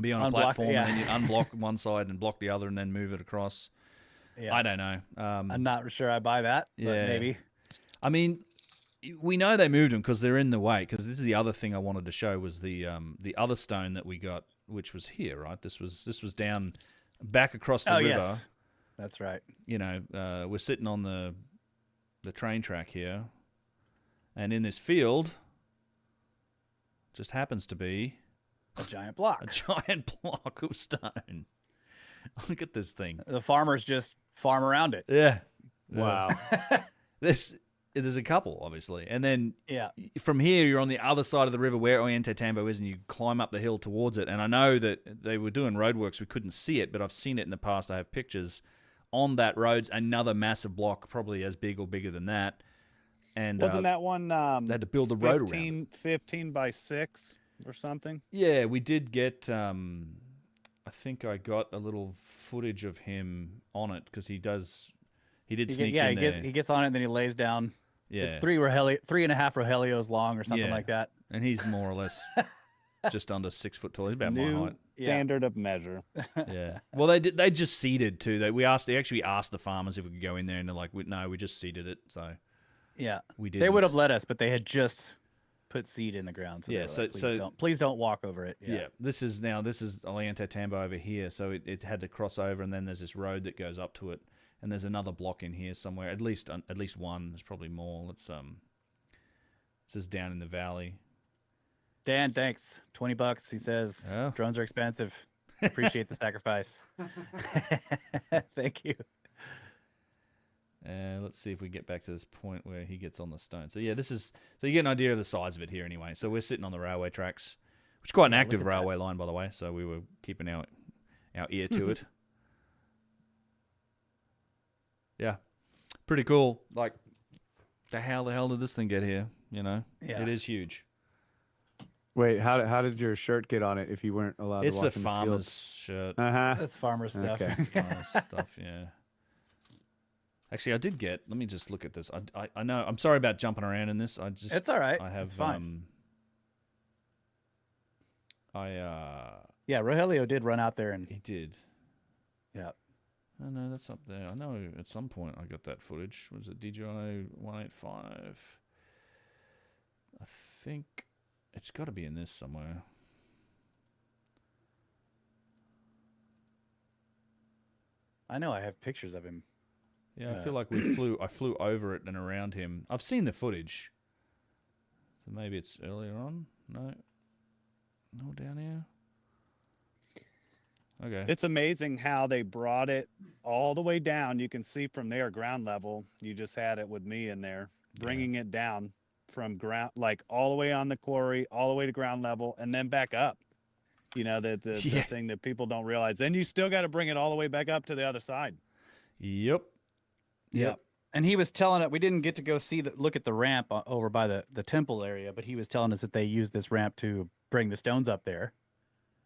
be on a Unblock, platform yeah. and then you'd unblock one side and block the other and then move it across. Yeah. I don't know. I'm not sure I buy that, but yeah. maybe. I mean, we know they moved them because they're in the way. Because this is the other thing I wanted to show was the other stone that we got, which was here, right? This was down back across the river. Yes. That's right. You know, we're sitting on the train track here, and in this field, just happens to be A giant block. a giant block of stone. Look at this thing. The farmers just farm around it. Yeah. Wow. There's a couple, obviously. And then Yeah. from here, you're on the other side of the river where Ollanta Tambo is, and you climb up the hill towards it. And I know that they were doing roadworks. We couldn't see it, but I've seen it in the past. I have pictures on that road's another massive block, probably as big or bigger than that. And Wasn't that one they had to build the road around it. 15 by 6 or something? Yeah, we did get. I think I got a little footage of him on it because he did sneak in there. He gets on it and then he lays down. Yeah, It's 3.5 Rohelios long or something Yeah. like that. and he's more or less just under 6 foot tall. He's about my New height. standard of measure. Yeah. Well, they just seeded too. They actually asked the farmers if we could go in there, and they're like, no, we just seeded it. So Yeah. we did. They would have let us, but they had just put seed in the ground. So they Yeah, were so- like, please don't walk over it. Yeah. This is Ollanta Tambo over here, so it had to cross over, and then there's this road that goes up to it, and there's another block in here somewhere. At least one. There's probably more. This is down in the valley. Dan, thanks. $20. He says Oh. drones are expensive. Appreciate the sacrifice. Thank you. Let's see if we get back to this point where he gets on the stone. So yeah, so you get an idea of the size of it here anyway. So we're sitting on the railway tracks, which is quite an Yeah, active look at that. railway line, by the way. So we were keeping our ear to it. Yeah, pretty cool. Like, the hell did this thing get here? You know, Yeah. it is huge. Wait, how did your shirt get on it if you weren't allowed It's to the walk in farmer's shirt. Uh huh. That's farmer stuff. Okay. Farmer's stuff, yeah. Actually, I did get. Let me just look at this. I know. I'm sorry about jumping around in this. It's all right. I have. It's fine. Yeah, Rogelio did run out there and he did. Yeah. Oh no, that's up there. I know at some point I got that footage. Was it DJI 185? I think it's got to be in this somewhere. I know I have pictures of him. Yeah, I feel like I flew over it and around him. I've seen the footage. So maybe it's earlier on. No, down here. Okay. It's amazing how they brought it all the way down. You can see from there ground level. You just had it with me in there, bringing it down from ground, like all the way on the quarry, all the way to ground level, and then back up. You know, the thing that people don't realize. Then you still got to bring it all the way back up to the other side. Yep. And he was telling it, we didn't get to go look at the ramp over by the temple area, but he was telling us that they used this ramp to bring the stones up there.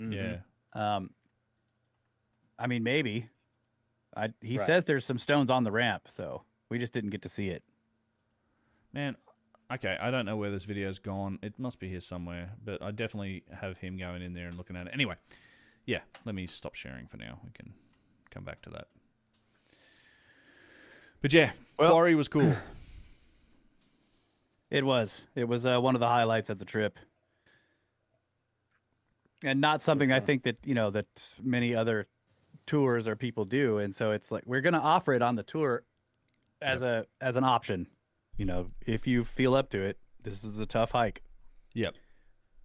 Yeah. I mean, maybe. He says there's some stones on the ramp, so we just didn't get to see it. Man, okay, I don't know where this video's gone. It must be here somewhere, but I definitely have him going in there and looking at it. Anyway, yeah, let me stop sharing for now. We can come back to that. But yeah, quarry was cool. It was. It was one of the highlights of the trip. And not something I think that, that many other tours or people do. And so it's like, we're going to offer it on the tour as an option. If you feel up to it, this is a tough hike. Yep.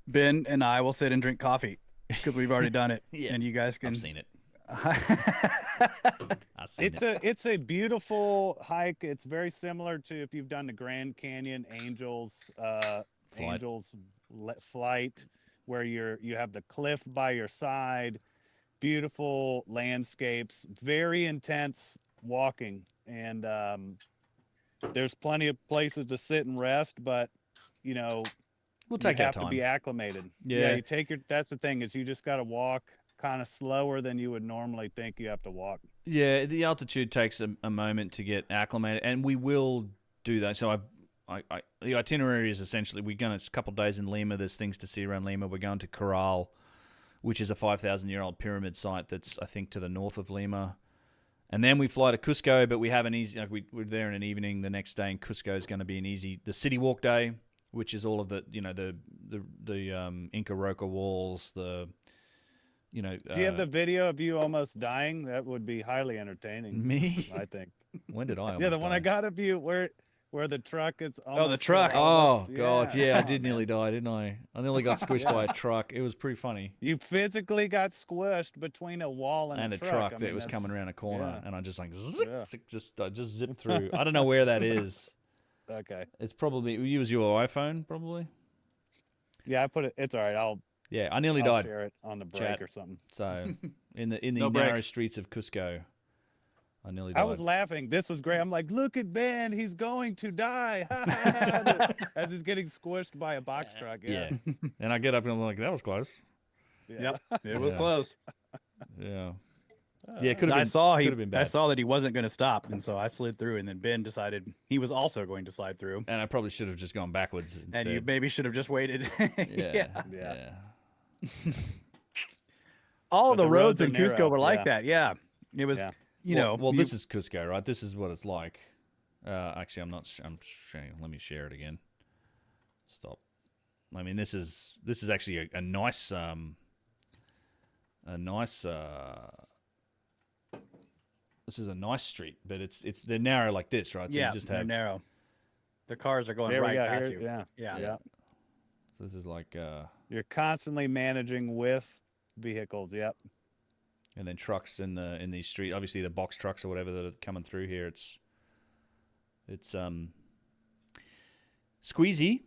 Ben and I will sit and drink coffee because we've already done it. And you guys can. I've seen it. It's a beautiful hike. It's very similar to if you've done the Grand Canyon Angels Flight, where you have the cliff by your side, beautiful landscapes, very intense walking, and there's plenty of places to sit and rest, but we'll take you our have to be acclimated. Yeah, you take that's the thing, is you just got to walk kind of slower than you would normally think you have to walk. Yeah, the altitude takes a moment to get acclimated, and we will do that. So the itinerary is essentially, it's a couple of days in Lima. There's things to see around Lima. We're going to Corral, which is a 5,000-year-old pyramid site that's, I think, to the north of Lima. And then we fly to Cusco, but we have an easy, we're there in an evening. The next day in Cusco is going to be the city walk day, which is all of the Inca Roca walls, do you have the video of you almost dying? That would be highly entertaining. Me? I think. When did I almost Yeah, the one die? I got of you where the truck is almost... Oh, the truck. God, yeah, I did nearly die, didn't I? I nearly got squished by a truck. It was pretty funny. You physically got squished between a wall and a truck. truck that was coming around a corner, and I just just zipped through. I don't know where that is. Okay. It's probably, you use your iPhone, probably? Yeah, I put it, it's all right. Yeah, I nearly I'll died. share it on the break or something. So, in the No narrow breaks. streets of Cusco, I nearly died. I was laughing. This was great. I'm like, look at Ben. He's going to die. As he's getting squished by a box truck. Yeah. And I get up and I'm like, that was close. Yep. It was close. Yeah. Yeah, it could have been. I been bad. I saw that he wasn't going to stop, and so I slid through, and then Ben decided he was also going to slide through. And I probably should have just gone backwards instead. And you maybe should have just waited. Yeah. All But the roads are in Cusco narrow, were like that. Yeah. It was, Well, this is Cusco, right? This is what it's like. Actually, I'm not. I'm sharing. Let me share it again. Stop. I mean, this is actually a nice. This is a nice street, but they're narrow like this, right? So yeah, you just they're have narrow. The cars are going There we right go. past Here, you. yeah. So this is like You're constantly managing with vehicles. Yep. and then trucks in these streets. Obviously, the box trucks or whatever that are coming through here. It's squeezy.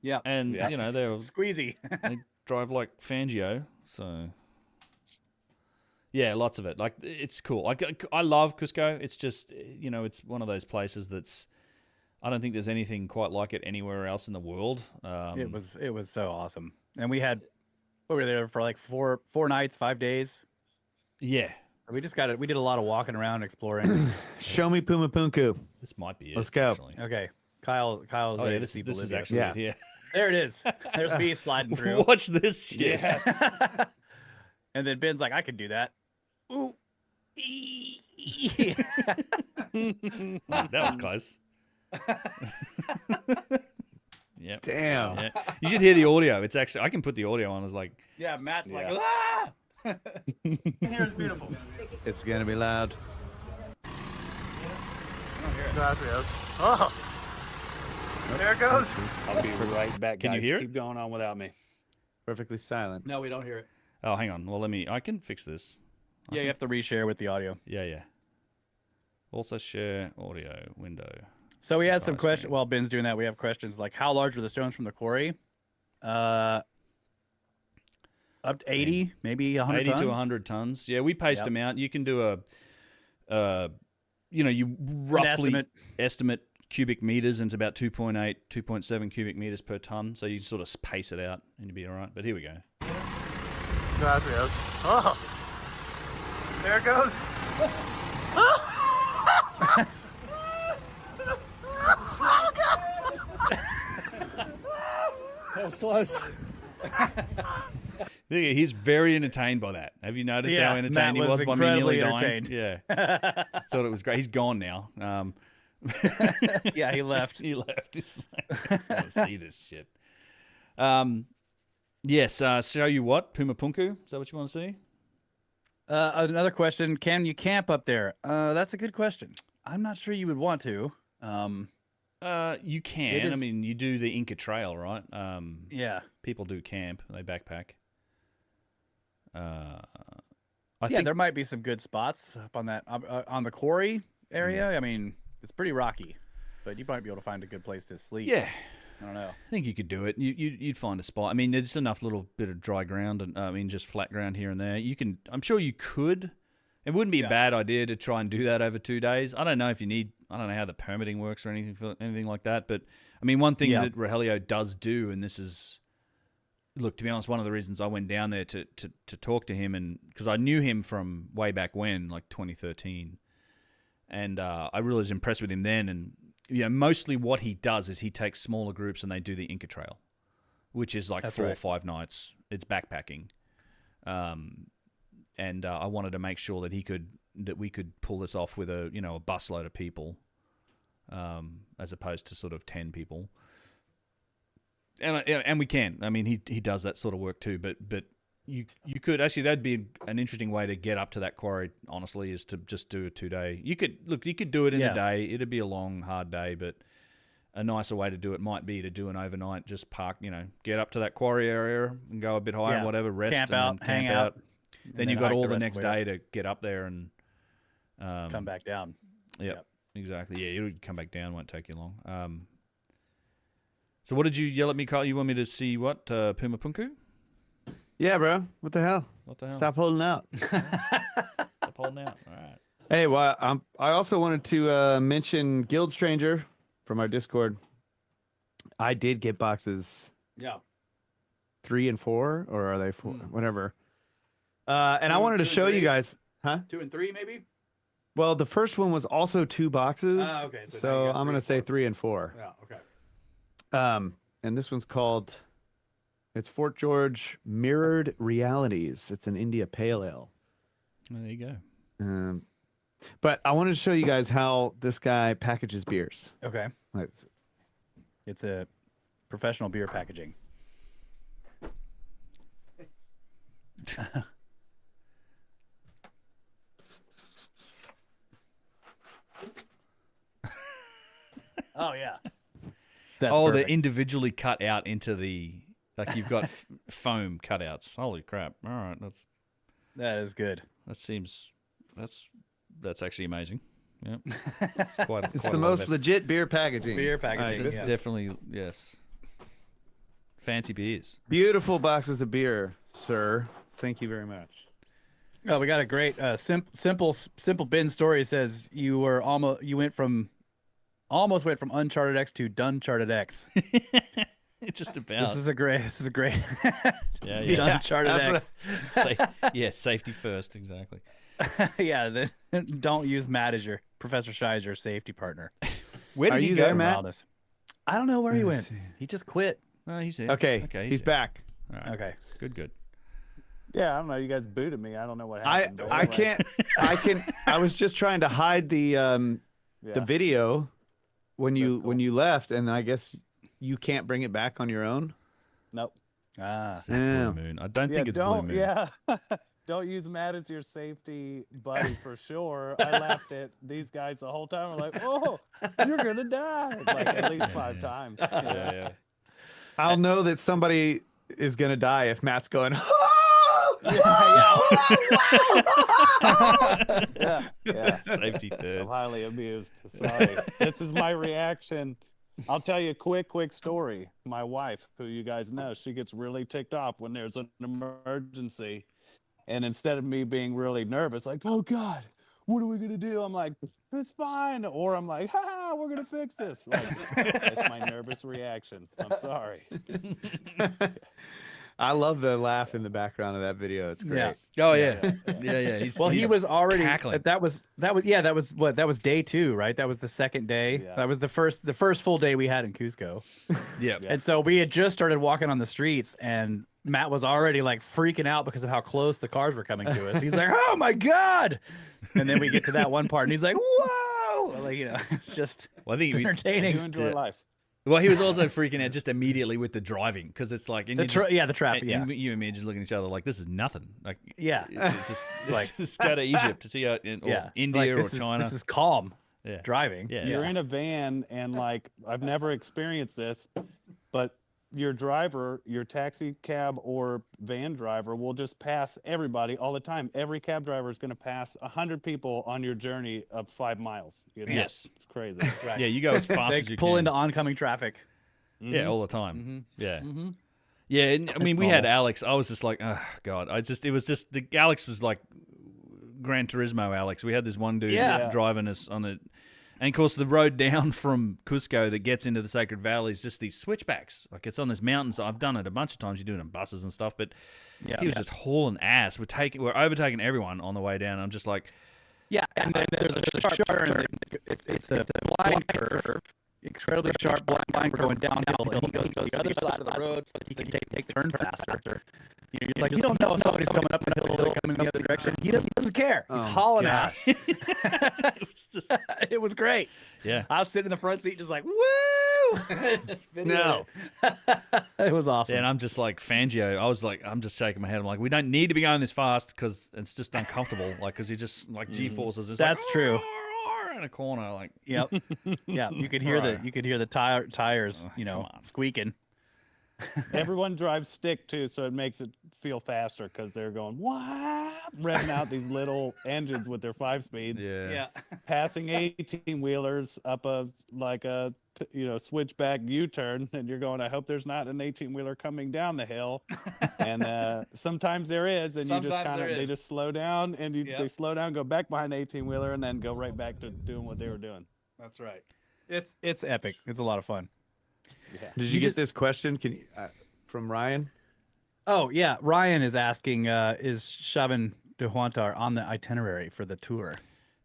Yeah. And they're squeezy. they drive like Fangio, so yeah, lots of it. Like, it's cool. I love Cusco. It's just, it's one of those places that's, I don't think there's anything quite like it anywhere else in the world. It was so awesome, and we were there for like four nights, 5 days. Yeah. We just got it. We did a lot of walking around, exploring. Show me Puma Punku. This might be it. Let's go. Actually. Okay, Kyle's Oh ready yeah, to this see is Bolivia. actually it. Yeah. There it is. There's me sliding through. Watch this shit. Yes. And then Ben's like, I could do that. Ooh. That was close. Yeah. Damn. Yeah. You should hear the audio. It's actually I can put the audio on as like Yeah, Matt's like, Yeah. ah! Here is beautiful. It's gonna be loud. Gracias. Oh. There it goes. I'll be right back, guys. Can you hear it? Keep going on without me. Perfectly silent. No, we don't hear it. oh hang on. Well I can fix this. Yeah, you have to reshare with the audio. Yeah. Also share audio window. So we had some Surprise questions. me. While Ben's doing that, we have questions like, how large were the stones from the quarry? Up to 80, maybe 100 80 tons? to 100 tons. Yeah, we paced Yep. them out. You can do you roughly estimate cubic meters, and it's about 2.8, 2.7 cubic meters per ton. So you sort of pace it out and you'll be all right. But here we go. Gracias. Oh. There it goes. That was close. He's very entertained by that. Have you noticed Yeah, how entertained Matt he was was by me nearly incredibly dying? Yeah. Thought it was great. He's gone now. Yeah, he left. He left. He's like, I want to see this shit. Yes, show you what? Puma Punku? Is that what you want to see? Another question. Can you camp up there? That's a good question. I'm not sure you would want to. You can. It I is- mean, you do the Inca Trail, right? Yeah. People do camp. They backpack. I Yeah, think there might be some good spots up on that on the quarry area. I mean, it's pretty rocky, but you might be able to find a good place to sleep. yeah, I don't know. I think you could do it. You'd find a spot. I mean, there's enough little bit of dry ground, and I mean, just flat ground here and there. You can. I'm sure you could. It wouldn't be a bad idea to try and do that over 2 days. I don't know if you need. I don't know how the permitting works or anything like that. But I mean, one thing that Rogelio does do, and this is, look, to be honest, one of the reasons I went down there to talk to him, and because I knew him from way back when, like 2013, and I really was impressed with him then. And mostly what he does is he takes smaller groups and they do the Inca Trail, which is like 4 or 5 nights. It's backpacking. And I wanted to make sure that we could pull this off with a busload of people, as opposed to sort of 10 people. And we can. I mean, he does that sort of work too. But you could actually, that'd be an interesting way to get up to that quarry. Honestly, is to just do a 2-day. You could do it in a day. It'd be a long, hard day, but a nicer way to do it might be to do an overnight. Just park, get up to that quarry area and go a bit higher, and whatever, rest, camp and out, then hang camp out. out. Then you've got hike all the rest next of the way day to get up there and come back down. Yep, exactly. Yeah, you would come back down. Won't take you long. So what did you yell at me, Kyle? You want me to see what Puma Punku? Yeah, bro. What the hell? What the hell? Stop holding out. Stop holding out. All right. Hey, well, I also wanted to mention Guild Stranger from our Discord. I did get boxes. Yeah. 3 and 4, or are they 4? Whatever. And I wanted to show you guys. Huh? 2 and 3, maybe? Well, the first one was also 2 boxes. Okay. So now So you got I'm 3 going to and say 4. 3 and 4. Yeah, okay. And this one's called, it's Fort George Mirrored Realities. It's an India Pale Ale. Well, there you go. But I wanted to show you guys how this guy packages beers. Okay. Let's- It's a professional beer packaging. Oh, yeah. That's they're perfect. individually cut out into the, like you've got foam cutouts. Holy crap. All right. That is good. That's actually amazing. Yep. It's quite It's quite the a lot of most effort. legit beer packaging. Beer packaging. That's Yeah. definitely, yes. Fancy beers. Beautiful boxes of beer, sir. Thank you very much. Oh, we got a great simple Ben story. Says you went from Uncharted X to Duncharted X. It's just about. This is a great. Yeah, yeah. Uncharted that's X. Safety first, exactly. Yeah, don't use Matt as your Professor Shy as your safety partner. Where did Are he you go? there, Matt? Wildness. I don't know where he Let me went. see. He just quit. Oh, he's here. Okay, Okay, he's here. back. All right. Okay. Good. Yeah, I don't know. You guys booted me. I don't know what I happened. but I anyway. can't. I was just trying to hide the Yeah. video when That's cool. you left, and I guess you can't bring it back on your own. Nope. Ah. Damn. Blue Moon. I don't think it's don't, Blue Moon. Yeah. Don't use Matt as your safety buddy for sure. I laughed at these guys the whole time. I'm like, oh, you're going to die. Like at least 5 times. Yeah. I'll know that somebody is gonna die if Matt's going. Yeah. Safety third. I'm highly amused. Sorry. This is my reaction. I'll tell you a quick story. My wife, who you guys know, she gets really ticked off when there's an emergency. And instead of me being really nervous, like, oh God, what are we going to do? I'm like, it's fine. Or I'm like, ha, we're going to fix this. Like, that's my nervous reaction. I'm sorry. I love the laugh in the background of that video. It's great. Yeah. Oh yeah. Yeah. He was already cackling. that was day 2, right? That was the second day. Yeah. That was the first full day we had in Cusco. Yeah. And so we had just started walking on the streets, and Matt was already like freaking out because of how close the cars were coming to us. He's like, "Oh my God!" And then we get to that one part, and he's like, "Whoa!" Like, it's just Well, I think it's entertaining. You enjoy life. Well, he was also freaking out just immediately with the driving because it's like The traffic. Yeah, you and me just looking at each other like this is nothing. Like yeah. it's just It's like just go to Egypt to see how or India like, or this China. This is calm Yeah. driving. Yeah. You're in a van, and like, I've never experienced this, but your driver, your taxi cab or van driver will just pass everybody all the time. Every cab driver is going to pass 100 people on your journey of 5 miles. You know? Yes. It's crazy. Right. Yeah, you go as fast They as you pull can. into oncoming traffic. Yeah, all the time. Mm-hmm. Yeah. Mm-hmm. Yeah, and, I mean, we had Alex. I was just like, oh God. Alex was like Gran Turismo Alex. We had this one dude driving us on it. And of course, the road down from Cusco that gets into the Sacred Valley is just these switchbacks. Like it's on this mountain. So I've done it a bunch of times. You do it in buses and stuff. But he was just hauling ass. We're overtaking everyone on the way down. I'm just like, Yeah, and then there's a sharp turn. It's a blind curve, incredibly sharp blind curve going downhill, and he goes to the other side of the road so that he can take the turn faster. You're just like, you don't know if somebody's coming up the hill or coming the other direction. He doesn't care. He's hauling ass. it was just, It was great. yeah. I was sitting in the front seat just like, woo! No. It was awesome. Yeah, and I'm just like Fangio. I was like, I'm just shaking my head. I'm like, we don't need to be going this fast because it's just uncomfortable. Like, because you just like G-forces. It's That's like, true. In a corner, like, Yep. Yeah, you could hear the tires, squeaking. Everyone drives stick too, so it makes it feel faster because they're going revving out these little engines with their 5 speeds. yeah. Passing 18-wheelers up a switchback U-turn, and you're going, I hope there's not an 18-wheeler coming down the hill. And sometimes there is, and you just they just slow down, and they slow down, go back behind the 18-wheeler, and then go right back to doing what they were doing. That's right. It's epic. It's a lot of fun. Yeah. Did you get this question? Can you, from Ryan? Oh yeah, Ryan is asking, is Chauvin de Huantar on the itinerary for the tour?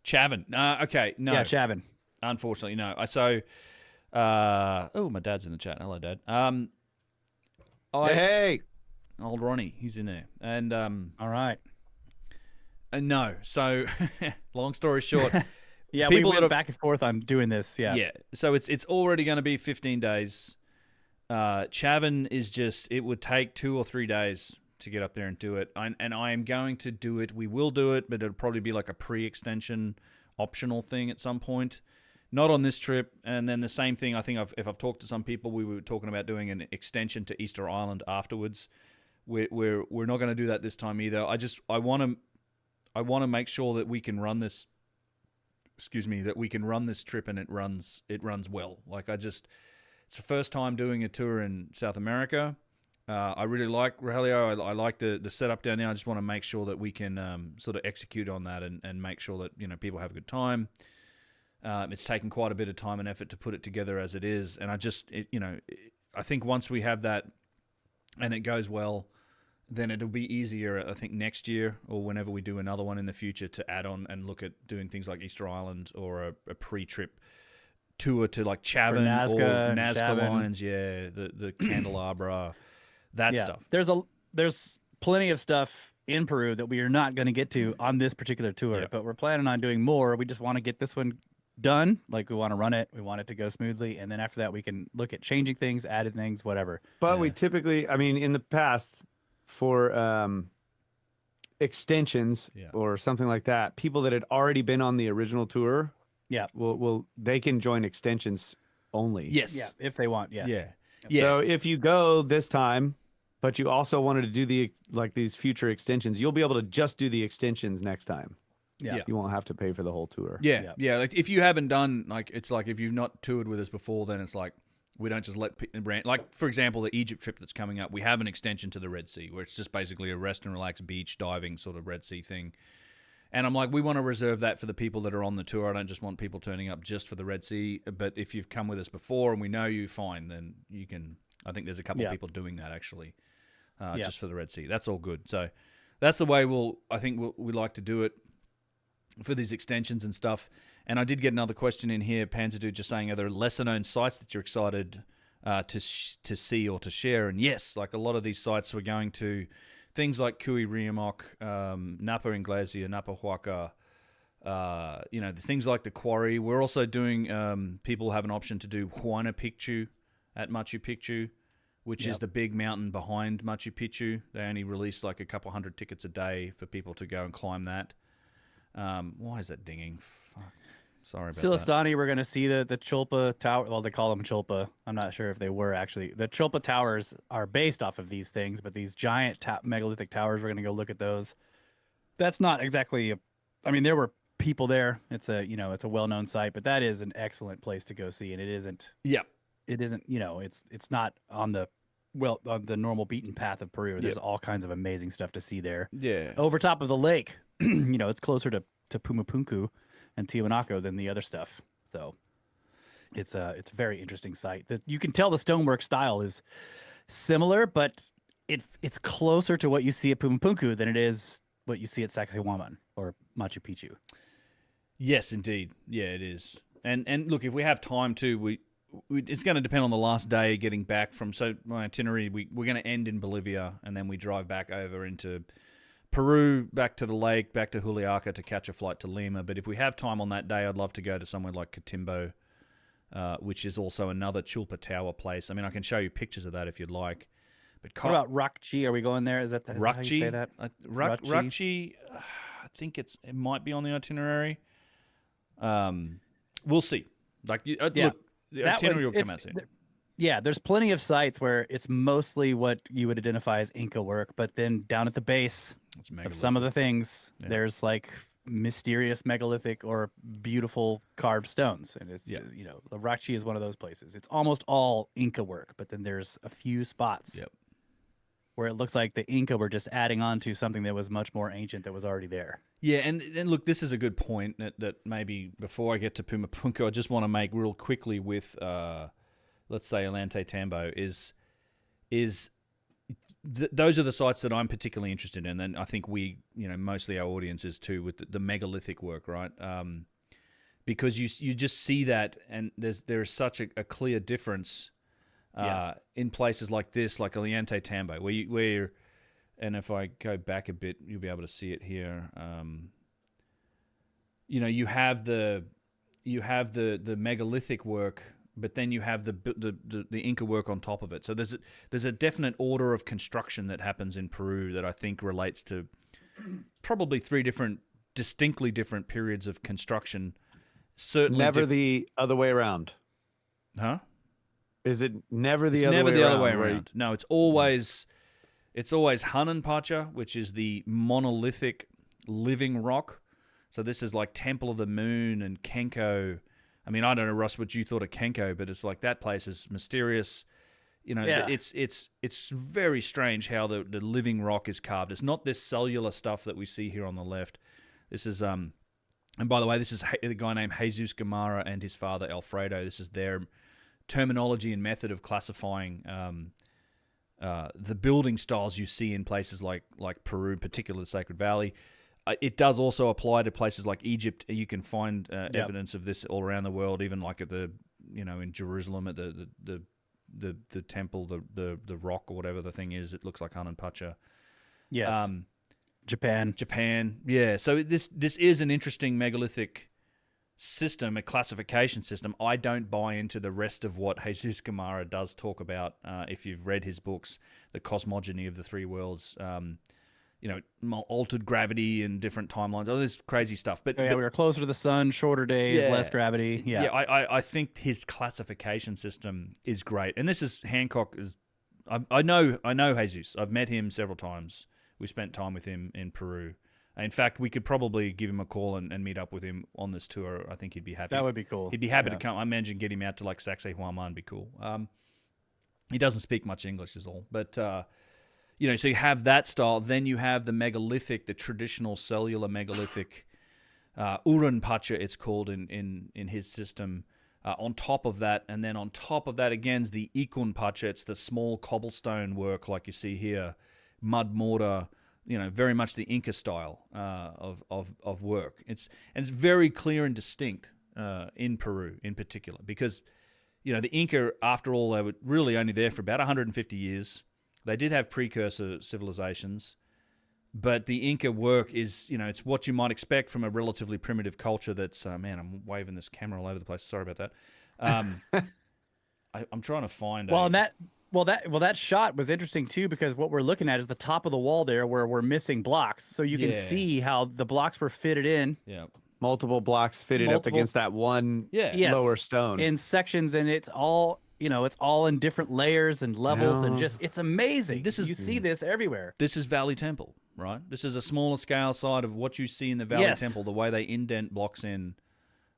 Chavin. Okay, no. Yeah, Chauvin. Unfortunately, no. So, my dad's in the chat. Hello, Dad. Hey. Old Ronnie, he's in there, and All right. no. So, long story short, Yeah, people we that went have- back and forth on doing this. Yeah. yeah. So it's already going to be 15 days. Chavin is just, it would take 2 or 3 days to get up there and do it. And I am going to do it. We will do it, but it'll probably be like a pre-extension optional thing at some point. Not on this trip. And then the same thing, I think if I've talked to some people, we were talking about doing an extension to Easter Island afterwards. We're not going to do that this time either. I want to make sure that we can run this. Excuse me, that we can run this trip and it runs well. Like it's the first time doing a tour in South America. I really like Rogelio. I like the setup down there. I just want to make sure that we can sort of execute on that and make sure that people have a good time. It's taken quite a bit of time and effort to put it together as it is, and I think once we have that and it goes well, then it'll be easier, I think, next year or whenever we do another one in the future to add on and look at doing things like Easter Island or a pre-trip tour to like Chavin Nazca or and Nazca Chavin. Lines, the Candelabra, that stuff. There's plenty of stuff in Peru that we are not going to get to on this particular tour, but we're planning on doing more. We just want to get this one done. Like, we want to run it. We want it to go smoothly. And then after that, we can look at changing things, added things, whatever. But we typically, I mean, in the past, for extensions or something like that, people that had already been on the original tour, they can join extensions only. Yes. Yeah, if they want, Yeah. So if you go this time, but you also wanted to do these future extensions, you'll be able to just do the extensions next time. Yeah. You won't have to pay for the whole tour. Yeah. Like if you haven't done, like, it's like if you've not toured with us before, then it's like we don't just let like, for example, the Egypt trip that's coming up, we have an extension to the Red Sea where it's just basically a rest and relax beach diving sort of Red Sea thing. And I'm like, we want to reserve that for the people that are on the tour. I don't just want people turning up just for the Red Sea. But if you've come with us before and we know you, fine, then you can. I think there's a couple of people doing that actually, just for the Red Sea. That's all good. So that's the way we like to do it for these extensions and stuff. And I did get another question in here, Panzer Dude, just saying, are there lesser known sites that you're excited to see or to share? And yes, like a lot of these sites we're going to. Things like Kui Riamok, Napa Inglesia, Napa Huaca, things like the Quarry. We're also doing, people have an option to do Huayna Picchu at Machu Picchu, which is the big mountain behind Machu Picchu. They only release like a couple hundred tickets a day for people to go and climb that. Why is that dinging? Fuck. Sorry about that. Silistani, we're going to see the Chulpa Tower. Well, they call them Chulpa. I'm not sure if they were actually. The Chulpa Towers are based off of these things, but these giant megalithic towers, we're going to go look at those. That's not exactly there were people there. It's a well-known site, but that is an excellent place to go see, and it isn't. Yeah. It isn't, it's not on the normal beaten path of Peru. There's all kinds of amazing stuff to see there. Yeah. Over top of the lake, it's closer to Pumapunku and Tiwanaku than the other stuff. So it's a very interesting site. That you can tell the stonework style is similar, but it's closer to what you see at Pumapunku than it is what you see at Sacsayhuaman or Machu Picchu. Yes, indeed. Yeah, it is. And look, if we have time too, it's going to depend on the last day getting back from. So my itinerary, we're going to end in Bolivia, and then we drive back over into Peru, back to the lake, back to Juliaca to catch a flight to Lima. But if we have time on that day, I'd love to go to somewhere like Cotimbo, which is also another Chulpa Tower place. I mean, I can show you pictures of that if you'd like. But what about Rakchi? Are we going there? Is that how you say that? Rakchi, I think it might be on the itinerary. We'll see. Look, the itinerary will come out soon. Yeah, there's plenty of sites where it's mostly what you would identify as Inca work, but then down at the base of some of the things, there's like mysterious megalithic or beautiful carved stones. And it's, Rakchi is one of those places. It's almost all Inca work, but then there's a few spots where it looks like the Inca were just adding on to something that was much more ancient that was already there. Yeah, and look, this is a good point that maybe before I get to Pumapunku, I just want to make real quickly with... let's say Ollantay Tambo those are the sites that I'm particularly interested in, and I think we, mostly our audience is too, with the megalithic work, right? Because you just see that, and there is such a clear difference in places like this, like Ollantay Tambo, where and if I go back a bit, you'll be able to see it here. You have the megalithic work, but then you have the Inca work on top of it. So there's a definite order of construction that happens in Peru that I think relates to probably three distinctly different periods of construction. Certainly never the other way around. Huh? Is it never the it's other never way the around? Other way around. No, it's always Hanan Pacha, which is the monolithic living rock. So this is like Temple of the Moon and Kenko. I mean, I don't know, Russ, what you thought of Kenko, but it's like that place is mysterious. It's very strange how the living rock is carved. It's not this cellular stuff that we see here on the left. This is, and by the way, this is a guy named Jesus Gamara and his father Alfredo. This is their terminology and method of classifying the building styles you see in places like Peru, particularly the Sacred Valley. It does also apply to places like Egypt. You can find evidence of this all around the world, even like at the, in Jerusalem at the temple, the rock or whatever the thing is. It looks like Hanan Pacha. Yes. Japan. Yeah. So this is an interesting megalithic system, a classification system. I don't buy into the rest of what Jesus Gamara does talk about. If you've read his books, the cosmogony of the three worlds, altered gravity and different timelines, all this crazy stuff. But we were closer to the sun, shorter days, less gravity. Yeah. I think his classification system is great. And this is Hancock. I know Jesus. I've met him several times. We spent time with him in Peru. In fact, we could probably give him a call and meet up with him on this tour. I think he'd be happy. That would be cool. He'd be happy to come. I imagine get him out to like Sacsayhuaman would be cool. He doesn't speak much English is all. But, so you have that style. Then you have the megalithic, the traditional cellular megalithic, Uran Pacha it's called in his system. On top of that, and then on top of that again is the Ikun Pacha. It's the small cobblestone work like you see here, mud mortar, very much the Inca style of work. It's very clear and distinct in Peru in particular because, the Inca, after all, they were really only there for about 150 years. They did have precursor civilizations, but the Inca work is, it's what you might expect from a relatively primitive culture that's, man, I'm waving this camera all over the place. Sorry about that. I'm trying to find that shot was interesting too, because what we're looking at is the top of the wall there where we're missing blocks. So you can see how the blocks were fitted in. Yeah. Multiple blocks fitted up against that one lower stone. In sections, and it's all, it's all in different layers and levels, and just, it's amazing. You see this everywhere. This is Valley Temple, right? This is a smaller scale side of what you see in the Valley Temple, the way they indent blocks in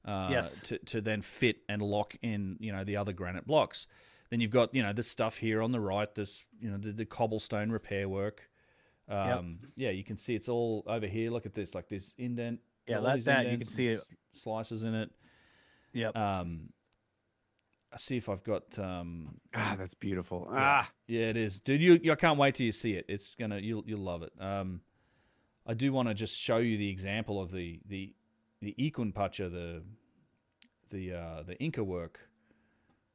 to then fit and lock in, the other granite blocks. Then you've got, this stuff here on the right, this, the cobblestone repair work. You can see it's all over here. Look at this, like this indent. Yeah, you can see it. Slices in it. Yep. I see if I've got. That's beautiful. Yeah, it is, dude. I can't wait till you see it. It's you'll love it. I do want to just show you the example of the Ikun Pacha, the Inca work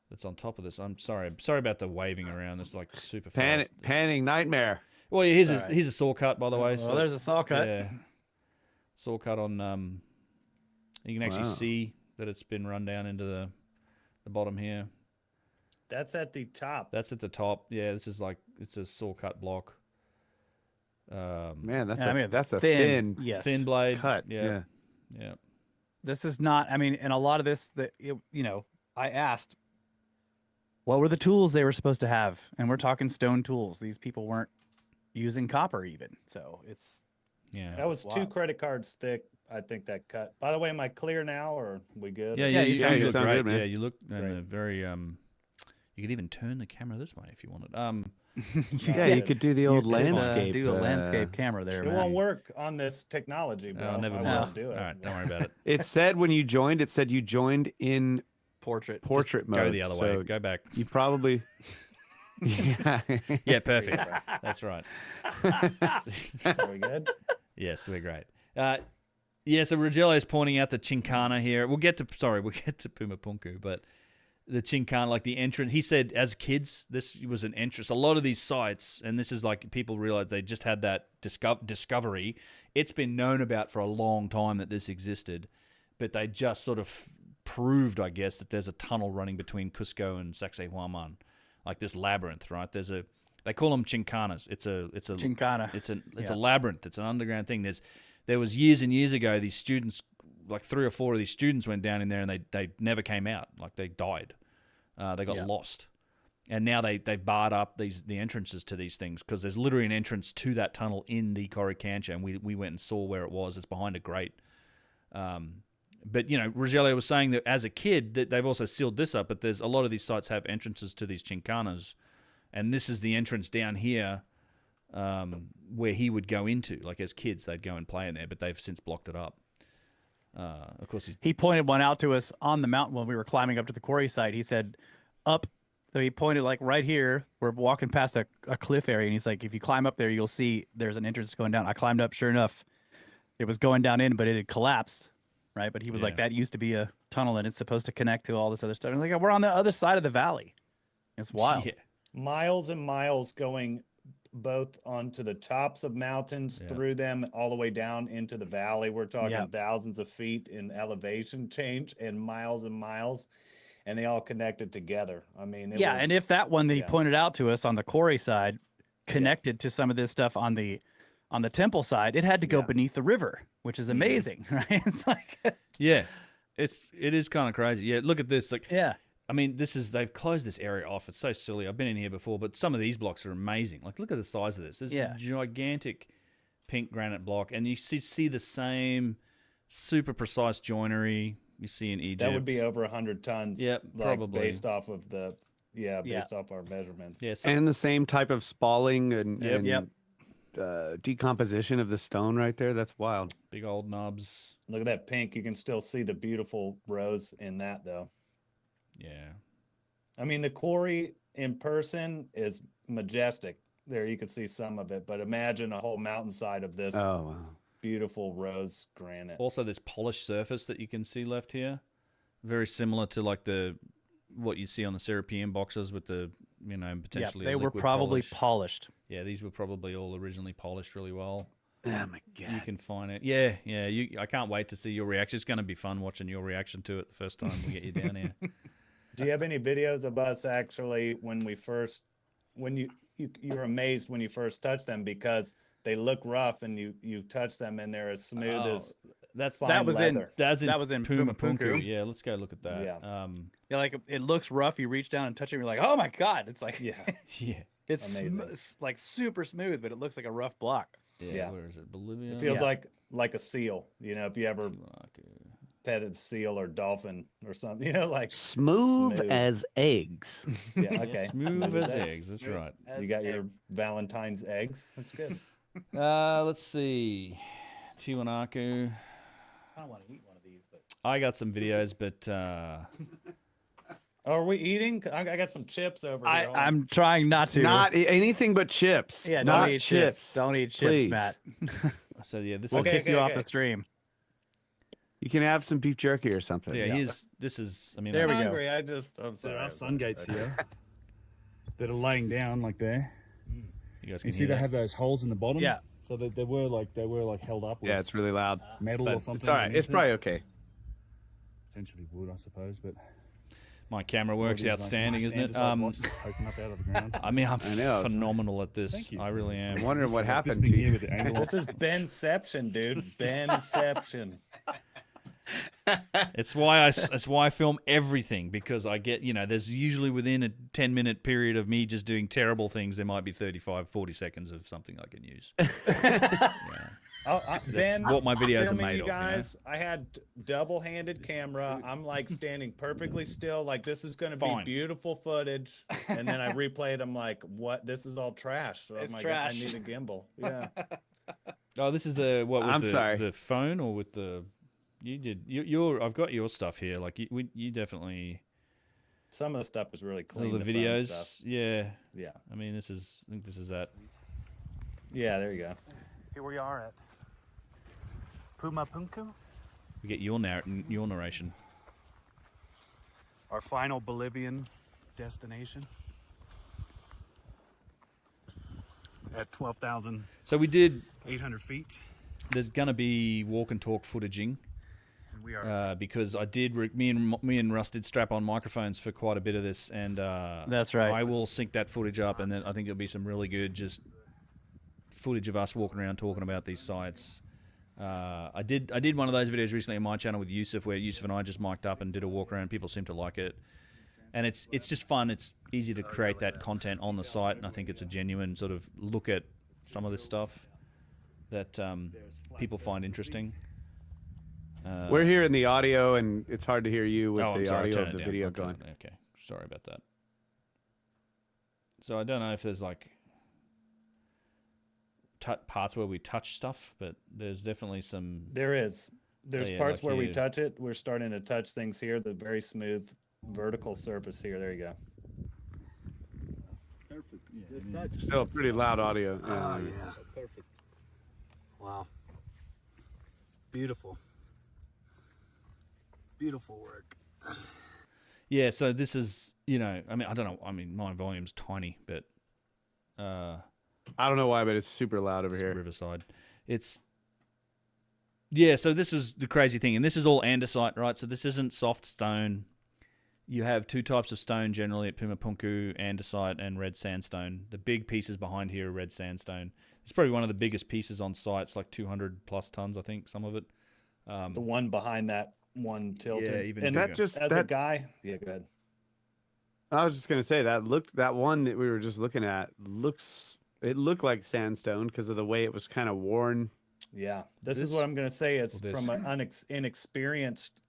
that's on top of this. I'm sorry about the waving around. It's like super fast. Panning nightmare. Well, here's a saw cut, by the way. So there's a saw cut. Yeah, saw cut on. You can actually see that it's been run down into the bottom here. That's at the top. That's at the top. Yeah, this is like it's a saw cut block. Man, that's a thin thin blade cut. Yeah. This is not. I mean, and a lot of this I asked, what were the tools they were supposed to have, and we're talking stone tools. These people weren't using copper even, so it's. Yeah, that was 2 credit cards thick. I think that cut. By the way, am I clear now, or are we good? Yeah, you sound great, good, man. Yeah, you look very. You could even turn the camera this way if you wanted. You could do the old landscape. Do a landscape camera there. It won't work on this technology, bro. Never mind. Do it. All right, don't worry about it. It said when you joined, you joined in portrait mode. Go the other way. Go back. You probably. Yeah, perfect. That's right. Are we good? Yes, we're great. So Rogelio is pointing out the Chincana here. We'll get to Pumapunku, but the Chincana, like the entrance, he said as kids, this was an entrance. A lot of these sites, and this is like people realize they just had that discovery. It's been known about for a long time that this existed, but they just sort of proved, I guess, that there's a tunnel running between Cusco and Sacsayhuaman, like this labyrinth, right? They call them Chincanas. It's a Chincana. It's a labyrinth. It's an underground thing. There was years and years ago, these students, like 3 or 4 of these students went down in there and they never came out. Like they died. They got lost. And now they've barred up the entrances to these things because there's literally an entrance to that tunnel in the Coricancha, and we went and saw where it was. It's behind a grate. But, Rogelio was saying that as a kid, that they've also sealed this up, but there's a lot of these sites have entrances to these Chincanas, and this is the entrance down here where he would go into. Like as kids, they'd go and play in there, but they've since blocked it up. Of course, he pointed one out to us on the mountain when we were climbing up to the quarry site. He said, up So he pointed like right here. We're walking past a cliff area, and he's like, if you climb up there, you'll see there's an entrance going down. I climbed up. Sure enough, it was going down in, but it had collapsed, right? But he was like, that used to be a tunnel, and it's supposed to connect to all this other stuff. And like, we're on the other side of the valley. It's wild. Yeah. Miles and miles going both onto the tops of mountains, through them, all the way down into the valley. We're talking thousands of feet in elevation change and miles, and they all connected together. I mean, it was, and if that one that he pointed out to us on the quarry side connected to some of this stuff on the temple side, it had to go beneath the river, which is amazing, right? It's like it is kind of crazy. Yeah, look at this. Like, I mean, they've closed this area off. It's so silly. I've been in here before, but some of these blocks are amazing. Like, look at the size of this. This is a gigantic pink granite block, and you see the same super precise joinery you see in Egypt. That would be over 100 tons. Yeah, probably based off of based off our measurements. Yeah, and the same type of spalling and decomposition of the stone right there. That's wild. Big old nubs. Look at that pink. You can still see the beautiful rose in that, though. Yeah. I mean, the quarry in person is majestic. There you can see some of it, but imagine a whole mountainside of this beautiful rose granite. Also, this polished surface that you can see left here, very similar to like what you see on the Serapeum boxes with the, potentially they were probably polished. Yeah, these were probably all originally polished really well. Oh my god! You can find it. Yeah. I can't wait to see your reaction. It's going to be fun watching your reaction to it the first time we get you down here. Do you have any videos of us actually when you're amazed when you first touch them because they look rough and you touch them and they're as smooth as that was leather. That was in Puma Punku. Yeah, let's go look at that. Yeah. Like it looks rough. You reach down and touch it, and you're like, oh my god! It's like it's amazing. like super smooth, but it looks like a rough block. Yeah. Where is it? Bolivia. It feels like a seal. If you ever petted a seal or dolphin or something, like smooth as eggs. Yeah, okay. Smooth as eggs. That's right. You got your Valentine's eggs. That's good. Let's see. Tiwanaku. I don't want to eat one of these, but I got some videos, but are we eting? I got some chips over here. I'm trying not to. Not anything but chips. Yeah, not don't eat chips. Don't eat chips, Please. Matt. So this We'll is kick you off the stream. You can have some beef jerky or something. So this is. I mean, there we hungry. go. I'm sorry. There are sun gates here that are laying down like there. You guys can see they have those holes in the bottom. Yeah. So they were held up with Yeah, it's really loud. metal But or something. it's all right. It's probably okay. Potentially wood, I suppose, but my camera works outstanding, isn't it? Poking up out of the ground. I mean, I'm I know. phenomenal at this. Thank you. I really am. I'm wondering what happened This to thing here you. with the angle on. This is Benception, dude. Benception. It's why I film everything, because I get, there's usually within a 10-minute period of me just doing terrible things, there might be 35, 40 seconds of something I can use. Ben, what my videos are filming made you of. guys, I had double-handed camera. I'm like standing perfectly still, like this is going to be Fine. beautiful footage. And then I replayed. I'm like, what? This is all trash. So I'm It's like, trash. I need a gimbal. Yeah. Oh, this is the what? With I'm the, sorry. The phone or with the? You did your. I've got your stuff here. Like you definitely. Some of the stuff is really The clean. The phone videos. stuff. Yeah. Yeah. I mean, I think this is that. Yeah. There you go. Here we are at Puma Punku, We get your narration. our final Bolivian destination at 12,800 So we did. feet. There's gonna be walk and talk footaging. We are. Because I did. Me and Russ did strap on microphones for quite a bit of this, and That's right. I will sync that footage up, and then I think it'll be some really good just footage of us walking around talking about these sites. I did one of those videos recently on my channel with Yusuf, where Yusuf and I just mic'd up and did a walk around. People seem to like it, and it's just fun. It's easy to create that content on the site, and I think it's a genuine sort of look at some of this stuff that people find interesting. We're hearing the audio, and it's hard to hear you with I'm the sorry, audio turn of it the down. video I'll turn going. it down. Okay, sorry about that. So I don't know if there's like parts where we touch stuff, but there's definitely some. There is. There's yeah, parts like where we here. touch it. We're starting to touch things here. The very smooth vertical surface here. There you go. Perfect. Yeah, Just I mean, touch. Still pretty loud audio. Oh, yeah. Perfect. Wow. Beautiful. Beautiful work. Yeah, so this is, I mean, I don't know. I mean, my volume's tiny, but I don't know why, but it's super loud over it's here. Riverside. Yeah, so this is the crazy thing, and this is all andesite, right? So this isn't soft stone. You have two types of stone generally at Pumapunku, andesite and red sandstone. The big pieces behind here are red sandstone. It's probably one of the biggest pieces on site. It's like 200 plus tons, I think, some of it. The one behind that one tilted. Yeah, even and bigger. a guy, yeah, go ahead. I was just gonna say that one that we were just looking at looked like sandstone because of the way it was kind of worn. Yeah, this is what I'm going to say is Well, from an inexperienced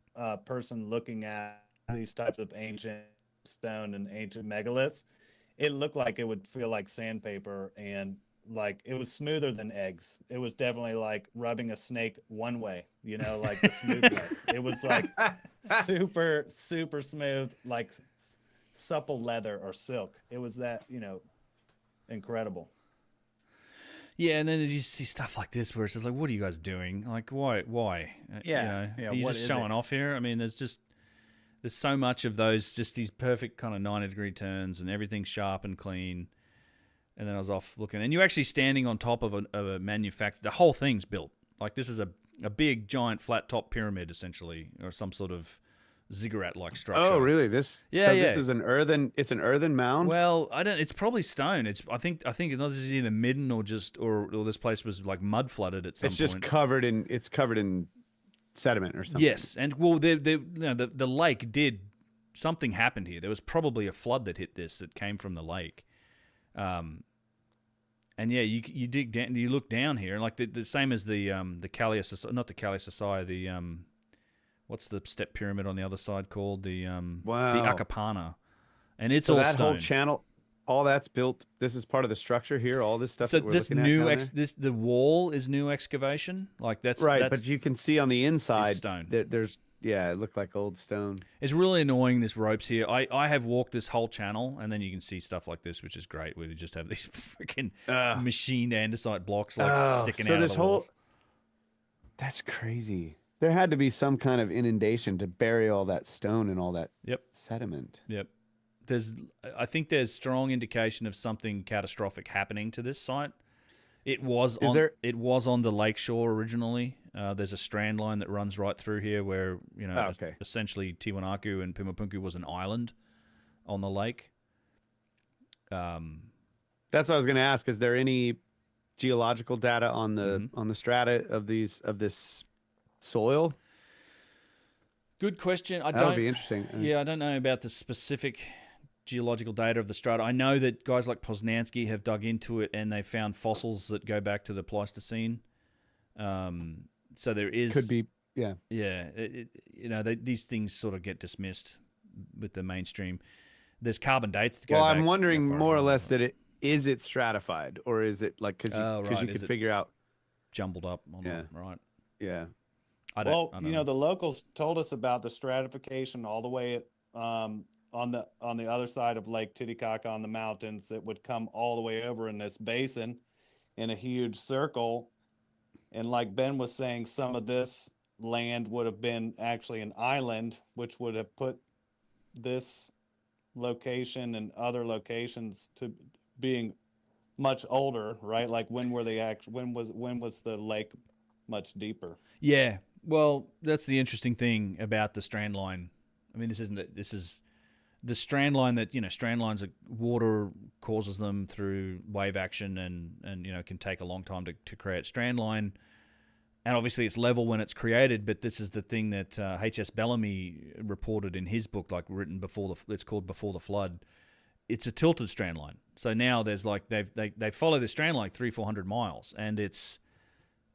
person looking at these types of ancient stone and ancient megaliths, it looked like it would feel like sandpaper, and like it was smoother than eggs. It was definitely like rubbing a snake one way, like the smooth way. It was like super, super smooth, like supple leather or silk. It was that, incredible. Yeah, and then you see stuff like this where it's just like, what are you guys doing? Like, why? Yeah, Are you just showing off here? I mean, there's so much of those, just these perfect kind of 90-degree turns, and everything's sharp and clean. And then I was off looking, and you're actually standing on top of a manufactured. The whole thing's built. Like, this is a big, giant, flat top pyramid essentially, or some sort of ziggurat-like structure. Oh, really? This is an earthen. It's an earthen mound. Well, I don't. It's probably stone. I think this is either midden or this place was like mud flooded at some point. It's just covered in sediment or something. Yes, and well, the lake did something happened here. There was probably a flood that hit this that came from the lake. And yeah, you dig down, you look down here, and like the same as the Callias, not the Callias, the what's the step pyramid on the other side called? The Akapana. And it's all that stone. whole channel, all that's built. This is part of the structure here. All this stuff. So that we're this looking new at the wall is new excavation. Like that's right, but you can see on the inside stone. There's it looked like old stone. It's really annoying, this ropes here. I have walked this whole channel, and then you can see stuff like this, which is great, where you just have these freaking machined andesite blocks sticking out of the wall. That's crazy. There had to be some kind of inundation to bury all that stone and all that sediment. Yep. I think there's strong indication of something catastrophic happening to this site. It was on the lakeshore originally. There's a strand line that runs right through here where, essentially Tiwanaku and Pumapunku was an island on the lake. That's what I was going to ask. Is there any geological data on the strata of this soil? Good question. That would be interesting. Yeah, I don't know about the specific geological data of the strata. I know that guys like Poznansky have dug into it, and they found fossils that go back to the Pleistocene. So there is could be these things sort of get dismissed with the mainstream. There's carbon dates that go well, back. I'm wondering more or less that is it stratified, or is it like because you could figure out jumbled up on it, right? Yeah. I don't know. The locals told us about the stratification all the way on the other side of Lake Titicaca on the mountains. It would come all the way over in this basin in a huge circle. And like Ben was saying, some of this land would have been actually an island, which would have put this location and other locations to being much older, right? Like when was the lake much deeper? Yeah. Well, that's the interesting thing about the strand line. I mean, this is the strand line that, strand lines, water causes them through wave action and can take a long time to create strand line. And obviously it's level when it's created, but this is the thing that H.S. Bellamy reported in his book, like written it's called Before the Flood. It's a tilted strand line. So now there's like, they follow the strand line 300-400 miles,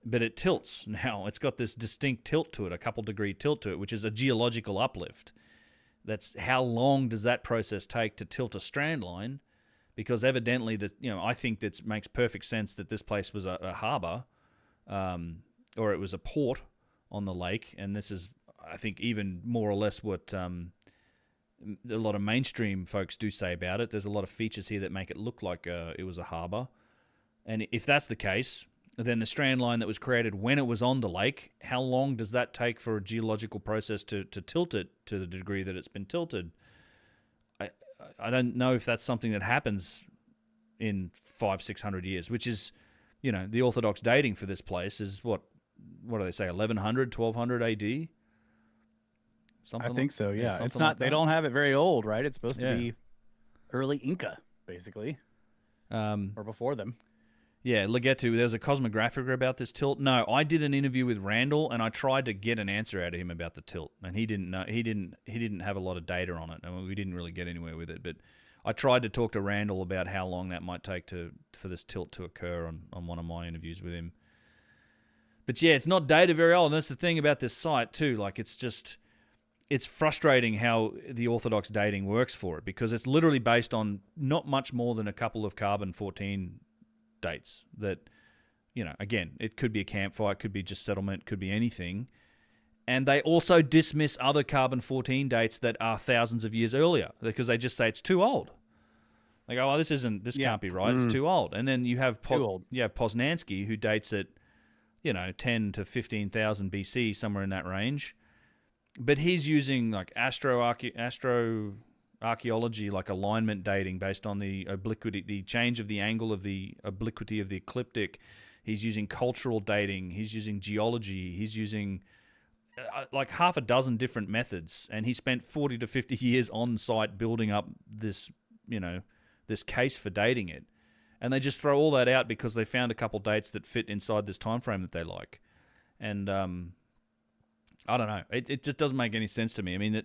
but it tilts now. It's got this distinct tilt to it, a couple degree tilt to it, which is a geological uplift. That's how long does that process take to tilt a strand line? Because evidently I think that makes perfect sense that this place was a harbor, or it was a port on the lake, and this is, I think, even more or less what a lot of mainstream folks do say about it. There's a lot of features here that make it look like it was a harbour. And if that's the case, then the strand line that was created when it was on the lake, how long does that take for a geological process to tilt it to the degree that it's been tilted? I don't know if that's something that happens in 500-600 years, which is, the orthodox dating for this place is what do they say, 1100, 1200 AD? Something I think so, yeah. It's something not, like they that. don't have it very old, right? It's supposed to be early Inca, basically, or before them. Yeah, Legetu, there's a cosmographer about this tilt. No, I did an interview with Randall, and I tried to get an answer out of him about the tilt, and he didn't know. He didn't have a lot of data on it, and we didn't really get anywhere with it. But I tried to talk to Randall about how long that might take for this tilt to occur on one of my interviews with him. But yeah, it's not dated very old, and that's the thing about this site too. Like, it's frustrating how the orthodox dating works for it, because it's literally based on not much more than a couple of carbon-14 dates that, again, it could be a campfire, it could be just settlement, could be anything. And they also dismiss other carbon-14 dates that are thousands of years earlier because they just say it's too old. They go, this can't be right, it's too old. And then you have Poznansky, who dates it, 10 to 15,000 BC, somewhere in that range. But he's using like archaeology, like alignment dating based on the obliquity, the change of the angle of the obliquity of the ecliptic. He's using cultural dating. He's using geology. He's using like half a dozen different methods. And he spent 40 to 50 years on site building up this, this case for dating it. And they just throw all that out because they found a couple dates that fit inside this time frame that they like. And I don't know. It just doesn't make any sense to me. I mean,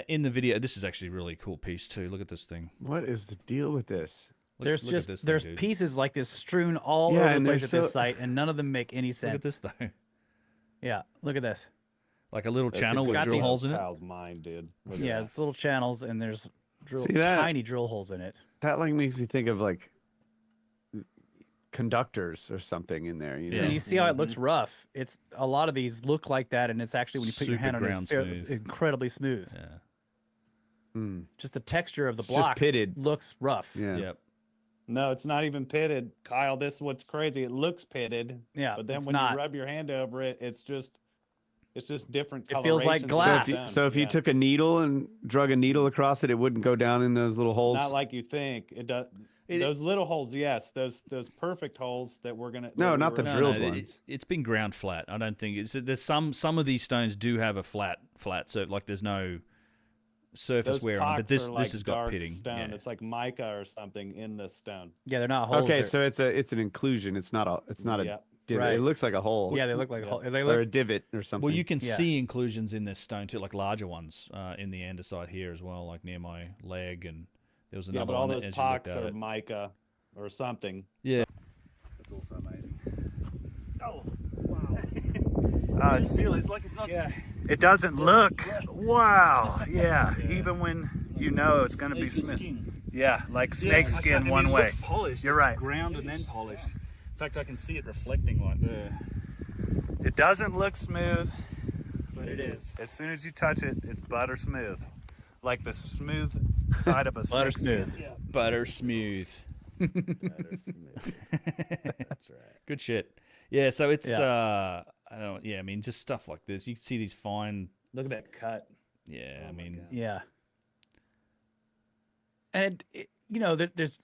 in the video, this is actually a really cool piece too. Look at this thing. What is the deal with this? There's look at this thing, there's dude. pieces like this strewn all over the place at this site, and none of them make any sense. Look at this though. Yeah, look at this. Like a little channel with got drill these holes in it. Kyle's mind, dude. Look at Yeah, that. it's little channels, and there's See that? tiny drill holes in it. That like makes me think of like conductors or something in there. Yeah. And you see how it looks rough. It's a lot of these look like that, and it's actually when you put your Super hand on it, ground it's smooth. incredibly smooth. Yeah. Just the texture of the It's block just pitted. looks rough. Yeah. Yep. No, it's not even pitted, Kyle. This is what's crazy. It looks pitted, Yeah, but then it's when not. you rub your hand over it, it's just different. It feels like colorations of glass. stone. So if you Yeah. took a needle and drug a needle across it, it wouldn't go down in those little holes. Not like you think. It does. Those little holes, yes. Those perfect holes that we're gonna. No, that we not were the gonna- drilled no, ones. It's been ground flat. I don't think there's some of these stones do have a flat, so like there's no surface Those wear on, but pocks this are like has got dark pitting. stone. Yeah. It's like mica or something in the stone. Yeah, they're not holes. Okay, they're- so it's an inclusion. It's not a Yeah. divot. Right. It looks like a hole. yeah, they look like a hole. They or a look. divot or something. Well, you can Yeah. see inclusions in this stone too, like larger ones in the andesite here as well, like near my leg, and there was Yeah, another but all one those as you looked pocks at are it. mica or something. Yeah. That's also amazing. Oh, It's like it's not. yeah. It doesn't look. Wow. Yeah. Even when you know it's gonna be smooth. Yeah, like snake skin one way. Polished. You're it's right. Ground and then polished. In fact, I can see it reflecting like there. It doesn't look smooth. But it is. As soon as you touch it, it's butter smooth, like the smooth side of a Butter snake skin. smooth. Butter smooth. Butter smooth. That's right. Good shit. Yeah, so it's Yeah. I don't. Yeah, I mean, just stuff like this. You can see these fine. Look at that cut. Yeah, Oh I my mean, God. Yeah. And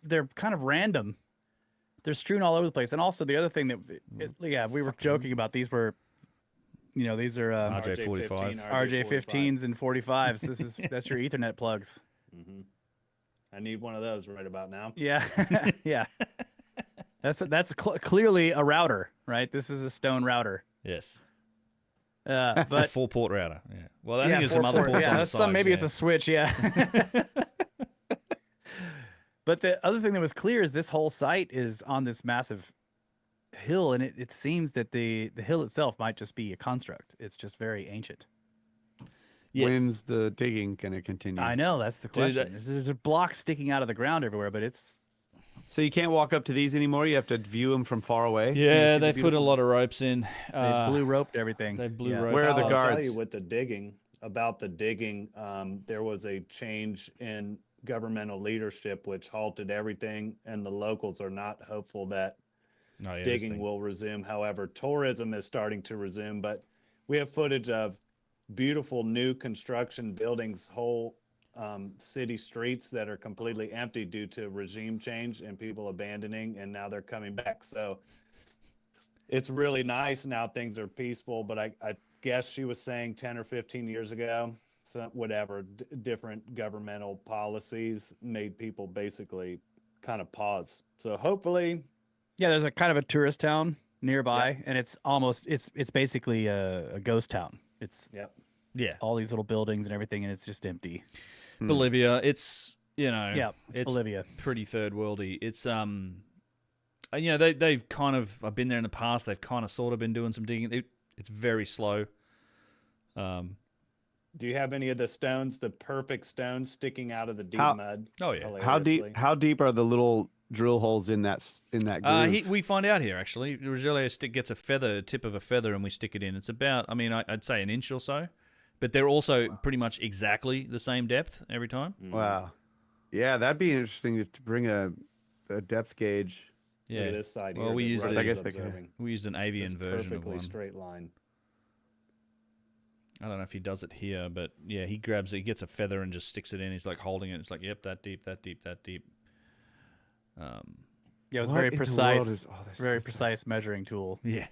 they're kind of random. They're strewn all over the place. And also the other thing that we were joking about, these were, these are RJ45. RJ15s and 45s. That's your Ethernet plugs. Mm-hmm. I need one of those right about now. Yeah, yeah. That's clearly a router, right? This is a stone router. yes. But It's a 4-port router. Yeah. Well, I think yeah, there's some other 4-port. ports Yeah, on the that's side. maybe it's a switch. Yeah. But the other thing that was clear is this whole site is on this massive hill, and it seems that the hill itself might just be a construct. It's just very ancient. Yes. When's the digging going to continue? I know, that's the Dude, question. There's a block sticking out of the ground everywhere, but it's So you can't walk up to these anymore? You have to view them from far away? Yeah, see the they put a beautiful- lot of ropes in. they blue roped everything. They blue Yeah. roped. Where are the I'll guards? tell you with the digging, about the digging. There was a change in governmental leadership which halted everything, and the locals are not hopeful that digging will resume. However, tourism is starting to resume, but we have footage of beautiful new construction buildings, whole city streets that are completely empty due to regime change and people abandoning, and now they're coming back. So it's really nice now. Things are peaceful, but I guess she was saying 10 or 15 years ago, so whatever, different governmental policies made people basically kind of pause. So hopefully, yeah, there's a kind of a tourist town nearby, and it's basically a ghost town. It's all these little buildings and everything, and it's just empty. Bolivia, it's it's Bolivia, pretty third worldy. It's they've kind of, I've been there in the past. They've kind of sort of been doing some digging. It's very slow. Do you have any of the stones, the perfect stones sticking out of the deep mud? Oh yeah. How deep are the little drill holes in that groove? We find out here actually. Rogelio gets a tip of a feather, and we stick it in. It's about, I'd say an inch or so, but they're also pretty much exactly the same depth every time. Wow. Yeah, that'd be interesting to bring a depth gauge. Yeah. Look at this side well, here. we used Observing. we used an avian It's version of perfectly one. straight line. I don't know if he does it here, but yeah, he grabs it, he gets a feather and just sticks it in. He's like holding it. It's like, yep, that deep, that deep, that deep. Yeah, it was very precise. Very precise measuring tool. Yeah.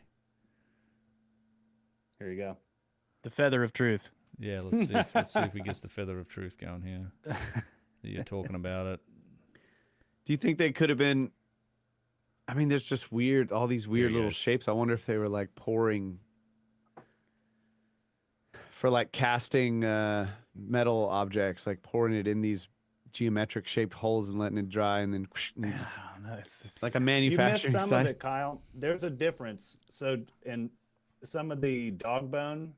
Here you go. The feather of truth. Yeah, let's see if he gets the feather of truth going here. You're talking about it. Do you think they could have been? There's just all these weird little shapes. I wonder if they were like pouring for like casting metal objects, like pouring it in these geometric shaped holes and letting it dry, and then it's like a manufacturing You missed some site. of it, Kyle. There's a difference. So in some of the dog bone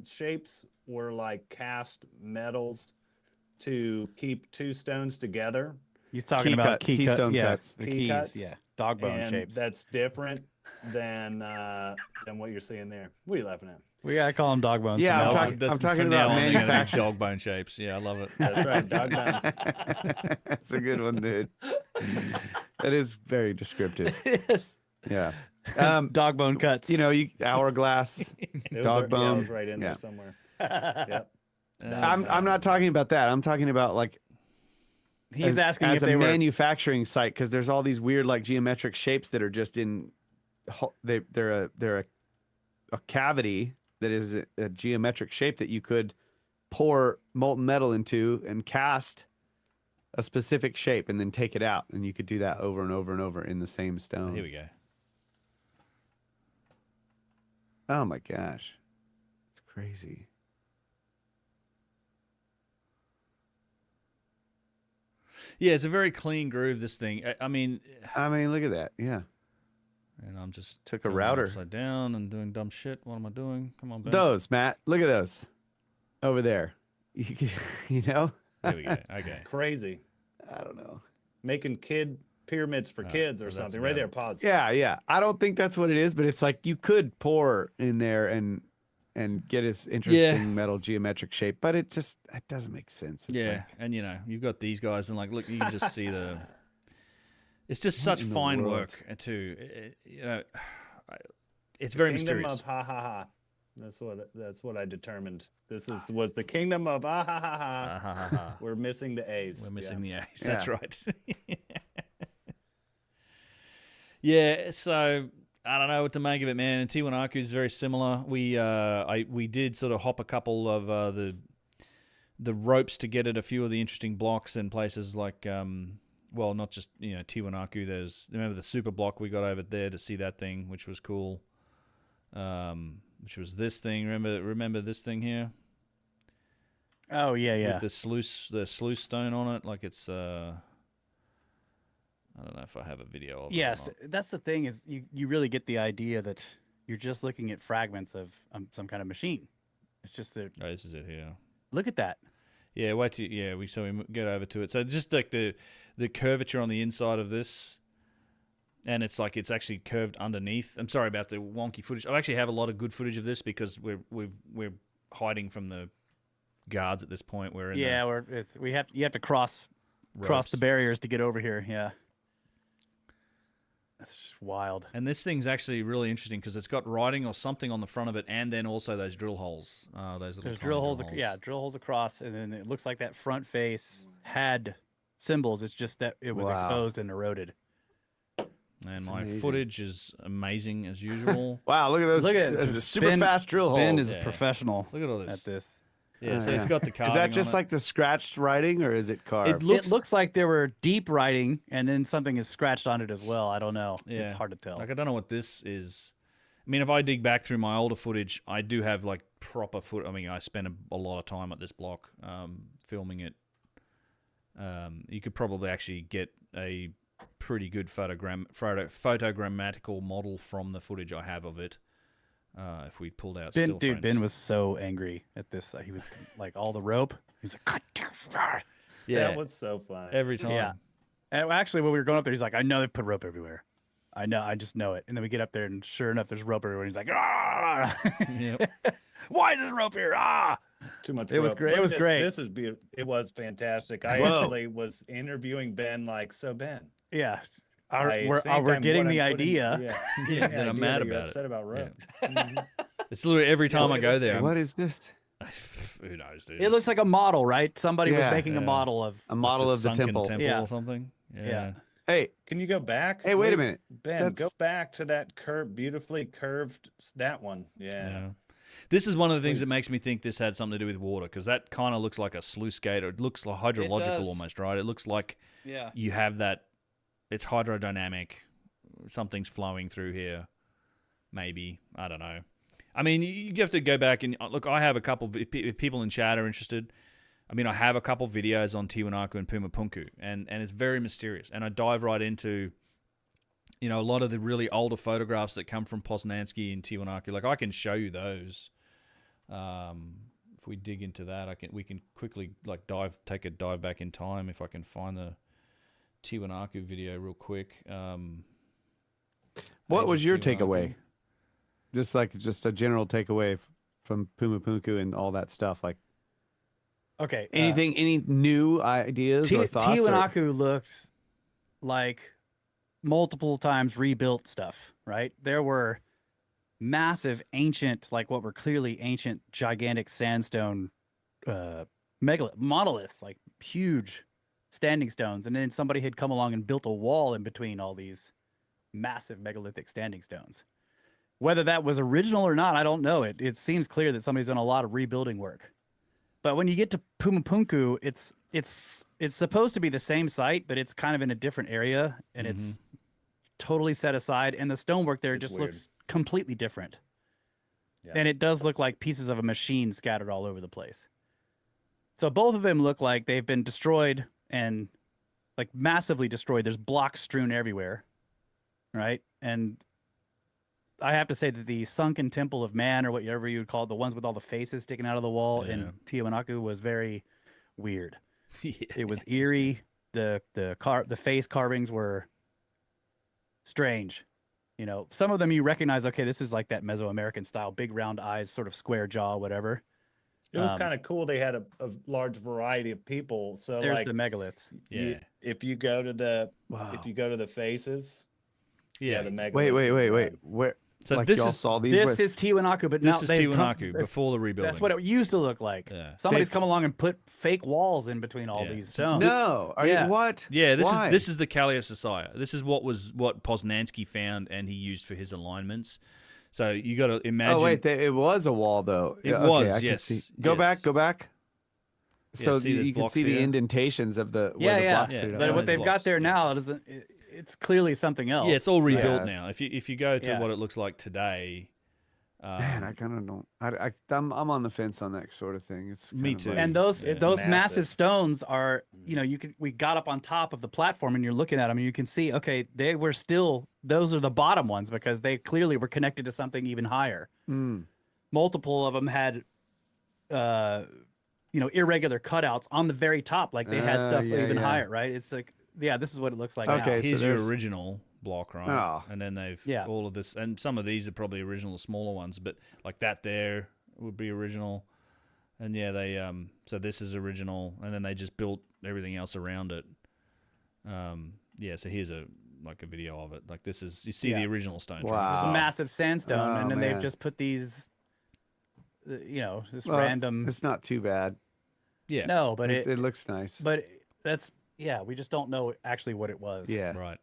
shapes were like cast metals to keep two stones together. He's talking about keystone cuts. The Key keys, cuts. yeah, dog bone And shapes. that's different than what you're seeing there. What are you laughing at? We gotta call them dog bones. Yeah, from now I'm on. talking about manufacturing. Dog bone shapes. Yeah, I love it. That's right, dog bone. That's a good one, dude. That is very descriptive. Yes. Yeah. Dog bone cuts. Hourglass, dog bone. Yeah, it was right in there somewhere. Yep. I'm not talking about that. I'm talking about like he's asking as if a they were manufacturing site, because there's all these weird like geometric shapes that are just in. They're a cavity that is a geometric shape that you could pour molten metal into and cast a specific shape and then take it out, and you could do that over and over and over in the same stone. Here we go. Oh my gosh, it's crazy. Yeah, it's a very clean groove, this thing. I mean, look at that. Yeah. And I'm just took a router upside down and doing dumb shit. What am I doing? Come on, Ben. Those, Matt. Look at those over there. You know? There we go. Okay. Crazy. I don't know. Making pyramids for kids or something. Right there, pause. Yeah. I don't think that's what it is, but it's like you could pour in there and get this interesting metal geometric shape, but it doesn't make sense. It's like, and you've got these guys, and like, look, you can just see the. It's just such fine work too. It's very mysterious. Kingdom of ha ha ha. That's what I determined. This was the kingdom of ah ha ha ha. Ha, ha, ha. We're missing the A's. We're missing the A's. That's right. Yeah. So I don't know what to make of it, man. And Tiwanaku is very similar. We did sort of hop a couple of the ropes to get at a few of the interesting blocks and places like. Well, not just Tiwanaku. Remember the super block we got over there to see that thing, which was cool. Which was this thing. Remember this thing here? Oh yeah. With the sluice stone on it, like it's. I don't know if I have a video of it. Yes, that's the thing is you really get the idea that you're just looking at fragments of some kind of machine. It's just that. Oh, this is it here. Look at that. Yeah, we get over to it. So just like the curvature on the inside of this, and it's like it's actually curved underneath. I'm sorry about the wonky footage. I actually have a lot of good footage of this because we're hiding from the guards at this point. We're in Yeah, you have to cross the barriers to get over here. Yeah, that's just wild. And this thing's actually really interesting because it's got writing or something on the front of it, and then also those drill holes. Those little There's tiny drill holes. Yeah, drill holes across, and then it looks like that front face had symbols. It's just that it was exposed and eroded. And my footage is amazing as usual. Wow, look at those. Look at those it. are super fast drill holes. Ben is a professional. Look at all this. At this. Yeah, so it's got the carving Is that just on it. like the scratched writing, or is it carved? It looks like there were deep writing, and then something is scratched on it as well. I don't know. Yeah. It's hard to tell. Like, I don't know what this is. I mean, if I dig back through my older footage, I do have like proper foot. I mean, I spent a lot of time at this block filming it. You could probably actually get a pretty good photogrammatical model from the footage I have of it. If we pulled out still frames. Ben was so angry at this. He was like, all the rope. He was like, cut. Yeah, That was so fun. every time. Yeah. And actually, when we were going up there, he's like, I know they've put rope everywhere. I know. I just know it. And then we get up there, and sure enough, there's rope everywhere. And he's like, ah! Yep. Why is there rope here? Ah! Too much. It was rope. great. Look It was at great. This is beautiful. It was fantastic. I Whoa. actually was interviewing Ben. Like, so Ben, Yeah. I We're think getting what the I'm putting- idea. Yeah, That I'm idea mad that you're about it. upset about rope. It's literally every time I go there. What is this? Who knows, dude? It looks like a model, right? Somebody was Yeah. making a model of. A model of the sunken temple. Yeah. or something. Yeah. Hey, Can you go back? hey, wait a minute. Ben. Go That's- back to that beautifully curved. That one. Yeah. This is one of the things that Please. makes me think this had something to do with water, because that kind of looks like a sluice gate, or it looks like hydrological does. almost, right? It looks like Yeah. you have that. It's hydrodynamic. Something's flowing through here. Maybe. I don't know. I mean, you have to go back and look. I have a couple. If people in chat are interested, I mean, I have a couple videos on Tiwanaku and Pumapunku, and it's very mysterious. And I dive right into, a lot of the really older photographs that come from Poznansky and Tiwanaku. Like, I can show you those. If we dig into that, we can quickly take a dive back in time if I can find the Tiwanaku video real quick. What Age was of your Tiwanaku. takeaway? Just a general takeaway from Pumapunku and all that stuff. Like Okay. any new ideas or thoughts? Tiwanaku looked like multiple times rebuilt stuff, right? There were massive ancient, like what were clearly ancient, gigantic sandstone monoliths, like huge standing stones. And then somebody had come along and built a wall in between all these massive megalithic standing stones. Whether that was original or not, I don't know. It seems clear that somebody's done a lot of rebuilding work. But when you get to Pumapunku, it's supposed to be the same site, but it's kind of in a different area, and it's totally set aside. And the stonework there It's just weird. looks completely different. Yeah. And it does look like pieces of a machine scattered all over the place. So both of them look like they've been destroyed, and like massively destroyed. There's blocks strewn everywhere, right? And I have to say that the sunken temple of man, or whatever you would call it, the ones with all the faces sticking out of the wall in Tiwanaku, was very weird. It was eerie. The face carvings were strange. Some of them you recognize. Okay, this is like that Mesoamerican style, big round eyes, sort of square jaw, whatever. It was kind of cool. They had a large variety of people. So There's like the megaliths. if you go to the Wow. faces, Yeah. the megaliths. Wait. Where? So like this y'all is saw these? This is Tiwanaku, but this now is they've Tiwanaku come, before the rebuilding. that's what it used to look like. Yeah. Somebody's They've- come along and put fake walls in between all Yeah. these stones. No. Are Yeah. you what? Yeah, Why? this is the Kalia Society. This is what Poznansky found and he used for his alignments. So you got to imagine. Oh wait, it was a wall though. It Yeah, okay, was, I can yes, see. Go yes. back. So see this you can blocks see the here? indentations of the where the blocks Yeah, fit yeah. up. But Yeah, what those they've got blocks, there yeah. now it's clearly something else. Yeah, it's all rebuilt Yeah. now. If you go to Yeah. what it looks like today, Man, I kind of don't. I'm on the fence on that sort of thing. It's Me kind of too. like- And those It's massive massive. stones are, we got up on top of the platform and you're looking at them and you can see, okay, those are the bottom ones because they clearly were connected to something even higher. Mm. Multiple of them had, irregular cutouts on the very top, like they had stuff yeah, even yeah. higher, right? It's like, yeah, this is what it looks like Okay, now. so here's your there's- original block, right? Oh. And then they've Yeah. all of this, and some of these are probably original, smaller ones, but like that there would be original. And yeah, they so this is original, and then they just built everything else around it. Yeah, so here's a video of it. Like this is, you see the original stone. Wow. This is a massive sandstone, Oh, and then man. they've just put these, this Well, random. It's not too bad. Yeah. No, but It looks nice. But that's we just don't know actually what it was. Yeah. Right.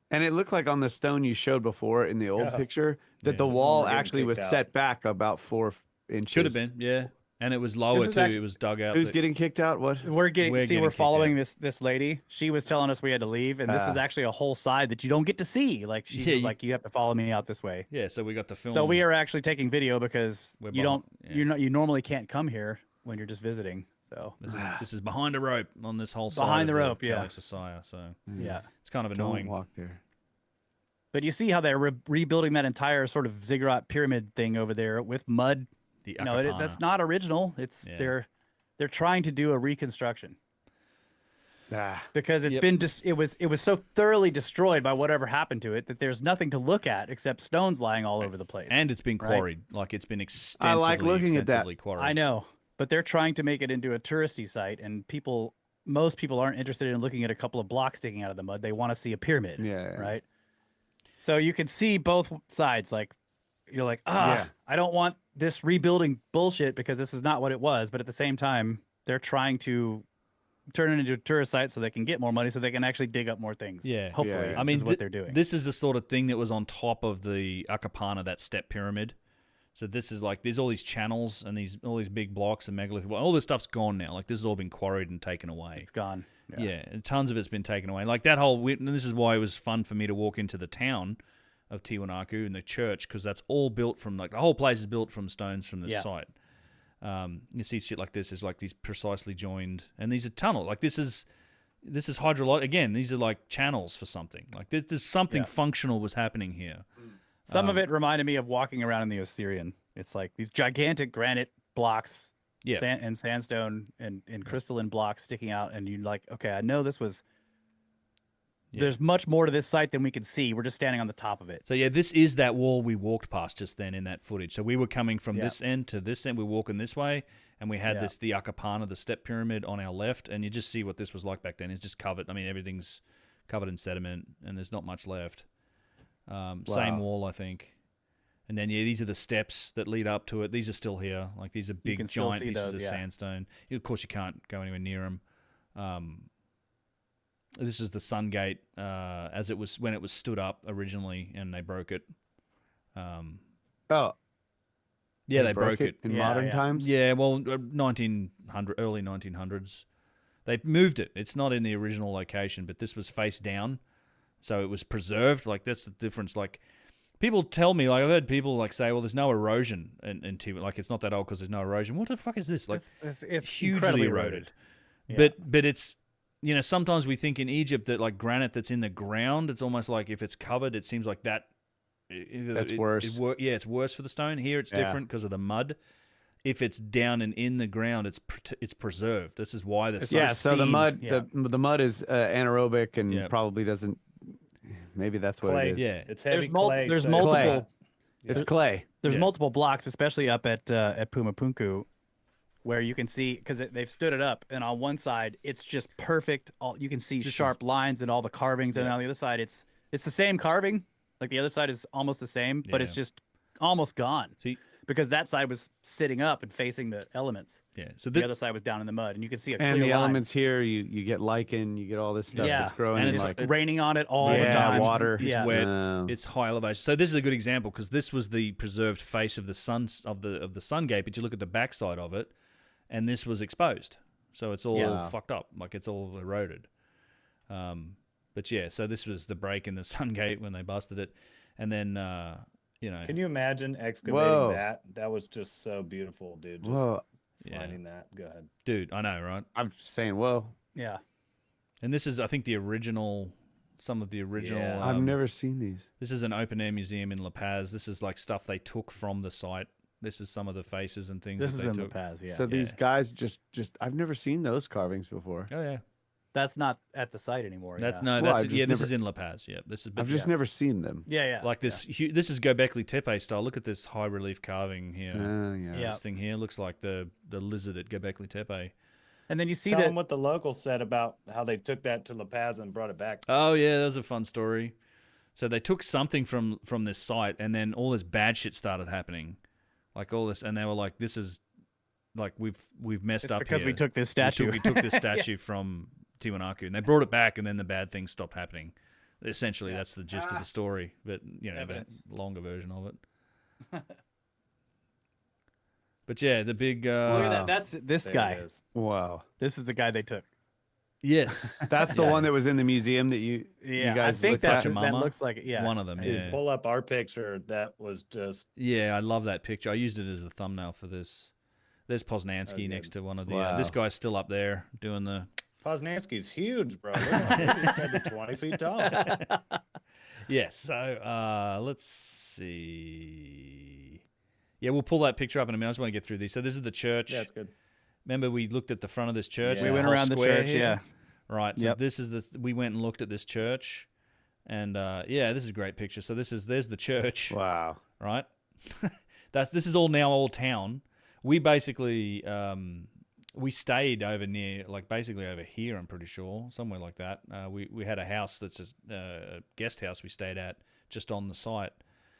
And it looked like on the stone you showed before in the old picture that the This one wall we're getting actually was kicked out. set back about 4 inches. Could have been, yeah. And it was lower is too. actually- It was dug out. Who's getting kicked out? What? We're getting We're getting we're kicked following out. this lady. She was telling us we had to leave, and this is actually a whole side that you don't get to see. Like she Yeah, was you- like, you have to follow me out this way. Yeah, so we got the film. So we are actually taking video because We're you don't behind- you normally can't come here when you're just visiting. So This is behind a rope on this whole side. Behind of the rope, yeah. Calyx Society, so yeah. it's kind of Don't annoying. walk there. But you see how they're rebuilding that entire sort of ziggurat pyramid thing over there with mud. The No, Akapana. that's not original. It's Yeah. they're trying to do a reconstruction Ah. because it's been just it was so thoroughly destroyed by whatever happened to it that there's nothing to look at except stones lying all over the place. And it's been right? quarried. Like it's been extensively, I like looking at that. extensively quarried. I know, but they're trying to make it into a touristy site, and most people aren't interested in looking at a couple of blocks sticking out of the mud. They want to see a pyramid. Yeah. Right. So you can see both sides. Like you're like, Yeah. I don't want this rebuilding bullshit because this is not what it was. But at the same time, they're trying to turn it into a tourist site so they can get more money, so they can actually dig up more things. Yeah. Hopefully, Yeah. I mean, is what they're doing. This is the sort of thing that was on top of the Akapana, that step pyramid. So this is like, there's all these channels and all these big blocks and megalith. Well, all this stuff's gone now. Like this has all been quarried and taken away. It's gone. Yeah, and tons of it's been taken away. Like that whole, and this is why it was fun for me to walk into the town of Tiwanaku and the church, because that's all built from, like, the whole place is built from stones from this site. You see shit like this is like these precisely joined, and these are tunnel. Like this is hydrologic. Again, these are like channels for something. Like there's something functional was happening here. Some of it reminded me of walking around in the Osirian. It's like these gigantic granite blocks, and sandstone and crystalline blocks sticking out, and you're like, okay, I know this was. There's much more to this site than we can see. We're just standing on the top of it. So yeah, this is that wall we walked past just then in that footage. So we were coming from this end to this end. We're walking this way, and we had the Akapana, the step pyramid, on our left, and you just see what this was like back then. It's just covered. I mean, everything's covered in sediment, and there's not much left. Same wall, I think. And then these are the steps that lead up to it. These are still here. Like these are big, can still giant see pieces those, of sandstone. Of course, you can't go anywhere near them. This is the Sun Gate as it was when it was stood up originally, and they broke it. Oh. Yeah, they broke it in modern times. Yeah, well, early 1900s. They moved it. It's not in the original location, but this was face down, so it was preserved. Like that's the difference. Like people tell me, like I've heard people like say, "Well, there's no erosion in Tibet. Like it's not that old because there's no erosion." What the fuck is this? Like it's hugely incredibly eroded. Yeah. But it's, you know, sometimes we think in Egypt that like granite that's in the ground, it's almost like if it's covered, it seems like that. That's worse. It's worse for the stone. Here it's different because of the mud. If it's down and in the ground, it's preserved. This is why the So the mud the mud is anaerobic and probably doesn't. Maybe that's what Clay. it is. Yeah, It's heavy There's clay. there's so- multiple. It's clay. There's multiple blocks, especially up at Pumapunku, where you can see because they've stood it up, and on one side it's just perfect. You can see sharp lines and all the carvings, and on the other side it's the same carving. Like the other side is almost the same, but it's just almost gone. See, because that side was sitting up and facing the elements. yeah. So The this, other side was down in the mud, and you can see a clear And the line. elements here, you get lichen, you get all this stuff that's growing. And And it's like raining on it all the Yeah, time. water. it's Yeah. wet. It's high elevation. So this is a good example because this was the preserved face of the sun sun gate. But you look at the backside of it, and this was exposed. So it's all fucked up. Like it's all eroded. But yeah, so this was the break in the sun gate when they busted it, and then Can you imagine excavating Whoa. that? That was just so beautiful, dude. Just Whoa. finding that. Go ahead. dude, I know, right? I'm just saying, whoa. Yeah. And this is, I think, some of the original. Yeah. I've never seen these. This is an open air museum in La Paz. This is like stuff they took from the site. This is some of the faces and things This that is they in La took. Paz, yeah. So these guys just I've never seen those carvings before. Oh yeah. That's not at the site anymore. That's yeah. no, Well, that's I've just this never- is in La Paz. Yeah, this is. I've just never seen them. Yeah. Like this. This is Göbekli Tepe style. Look at this high relief carving here. Yeah. Yeah. This thing here looks like the lizard at Göbekli Tepe. And then you see Tell that them what the locals said about how they took that to La Paz and brought it back. Oh yeah, that was a fun story. So they took something from this site, and then all this bad shit started happening, like all this, and they were like, "This is like we've messed it's up because here. we took this statue. We took this statue from Tiwanaku, and they brought it back, and then the bad things stopped happening. Essentially, that's the gist of the story, but the Evidence. longer version of it. But yeah, the big Look at that. That's this There guy. it is. Wow. This is the guy they took. yes, That's the one that was in the museum that you guys I think looked that's at? that looks like yeah. one of them. If you Yeah, pull up our picture, that was just yeah, I love that picture. I used it as the thumbnail for this. There's Poznansky good. next to one of the. Wow. This guy's still up there doing the. Poznansky's huge, bro. Look at him. He's got to be 20 feet tall. Yes. So let's see. Yeah, we'll pull that picture up in a minute. I just want to get through these. So this is the church. Yeah, it's good. Remember, we looked at the front of this church. Yeah. We There's a went whole around the square church, here. yeah. Right. So Yep. this is the. We went and looked at this church, and yeah, this is a great picture. So there's the church. Wow. Right. This is all now old town. We basically we stayed over near, like basically over here. I'm pretty sure somewhere like that. We had a house that's a guest house we stayed at just on the site.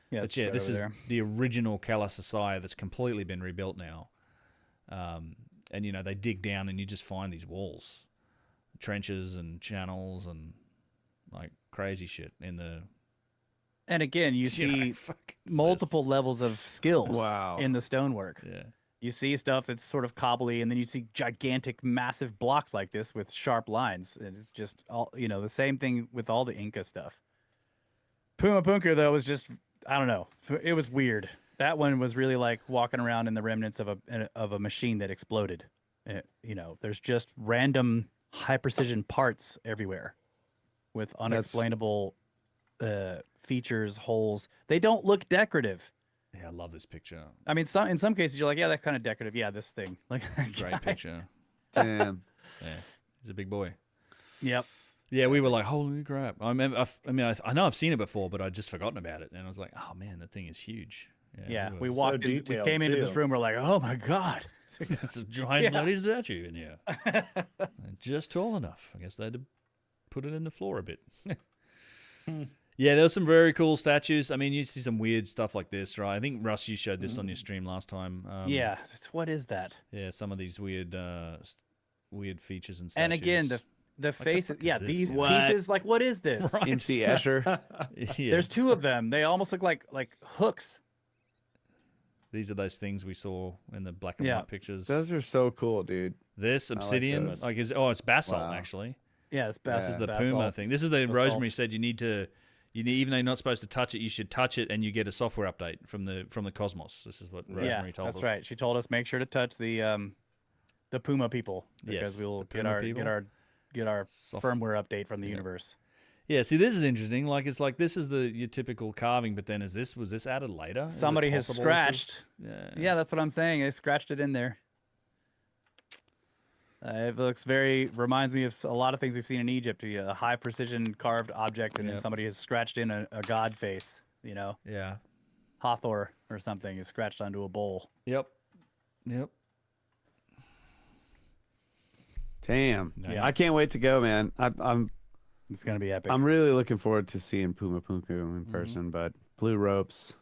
Yeah, But it's yeah, right this over is there. the original Kala Society that's completely been rebuilt now. And they dig down and you just find these walls, trenches and channels and like crazy shit in the. And again, you see multiple levels of skill Wow. in the stonework. Yeah. You see stuff that's sort of cobbly, and then you see gigantic, massive blocks like this with sharp lines. And it's just all the same thing with all the Inca stuff. Puma Punka though was just I don't know. It was weird. That one was really like walking around in the remnants of a machine that exploded. There's just random high precision parts everywhere with unexplainable features, holes. They don't look decorative. Yeah, I love this picture. I mean, in some cases you're like, yeah, that's kind of decorative. Yeah, this thing, like Great picture. Damn. Yeah, he's a big boy. Yep. Yeah, we were like, holy crap! I remember. I know I've seen it before, but I'd just forgotten about it, and I was like, oh man, that thing is huge. Yeah, we was- walked in, we detailed, came into this too. room, we're like, oh my god. It's a giant bloody statue in here. Just tall enough. I guess they had to put it in the floor a bit. Yeah, there was some very cool statues. I mean, you see some weird stuff like this, right? I think, Russ, you showed this on your stream last time. Yeah, what is that? Yeah, some of these weird features and statues. And again, the faces, fuck is yeah, this? these What? pieces, like, what is this? Right. MC Escher. Yeah. There's two of them. They almost look like hooks. These are those things we saw in the black and Yeah. white pictures. Those are so cool, dude. This obsidian, those. it's basalt Wow. actually. Yeah, it's This is the basalt. Puma thing. This is the Basalt. Rosemary said you need, even though you're not supposed to touch it, you should touch it, and you get a software update from the Cosmos. This is what Rosemary told us. That's right. She told us make sure to touch the Puma people because Yes, we will the get Puma our people. get our Soft- firmware update from the universe. Yeah, see, this is interesting. Like, it's like this is your typical carving, but then was this added later? Is it Somebody has possible this is- scratched. Yeah, that's what I'm saying. They scratched it in there. It reminds me of a lot of things we've seen in Egypt. A high precision carved object, and then Yep. somebody has scratched in a god face. Yeah. Hathor or something is scratched onto a bowl. Yep. Damn. Yeah. I can't wait to go, man. I'm It's gonna be epic. I'm really looking forward to seeing Puma Punku in person, but blue ropes.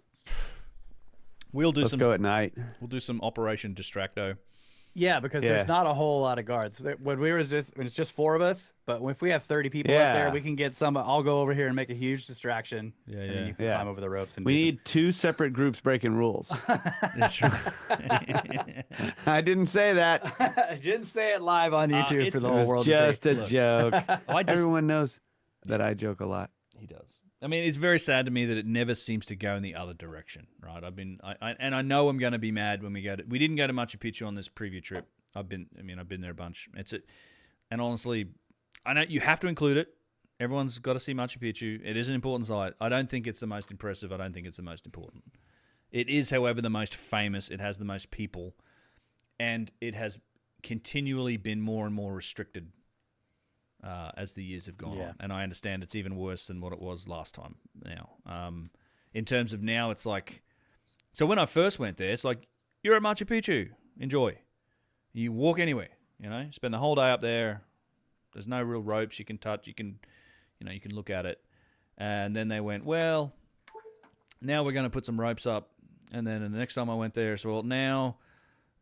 We'll do Let's some. go at night. We'll do some Operation Distracto. Yeah, because Yeah. there's not a whole lot of guards. When it's just 4 of us, but if we have 30 people up there, Yeah. we can get some. I'll go over here and make a huge distraction. Yeah, And then you can Yeah. climb over the ropes and We do some- need 2 separate groups breaking rules. That's right. I didn't say that. I didn't say it live on YouTube for it's the It whole was world just to a joke. I just Everyone knows that I joke a lot. He does. I mean, it's very sad to me that it never seems to go in the other direction, right? I know I'm going to be mad when we go to. We didn't go to Machu Picchu on this preview trip. I've been there a bunch. And honestly, I know you have to include it. Everyone's got to see Machu Picchu. It is an important site. I don't think it's the most impressive. I don't think it's the most important. It is, however, the most famous. It has the most people, and it has continually been more and more restricted. as the years have gone Yeah. on. And I understand it's even worse than what it was last time now. In terms of now, it's like, so when I first went there, it's like, you're at Machu Picchu, enjoy. You walk anywhere, spend the whole day up there. There's no real ropes you can touch. You can look at it. And then they went, well, now we're going to put some ropes up. And then the next time I went there, so well, now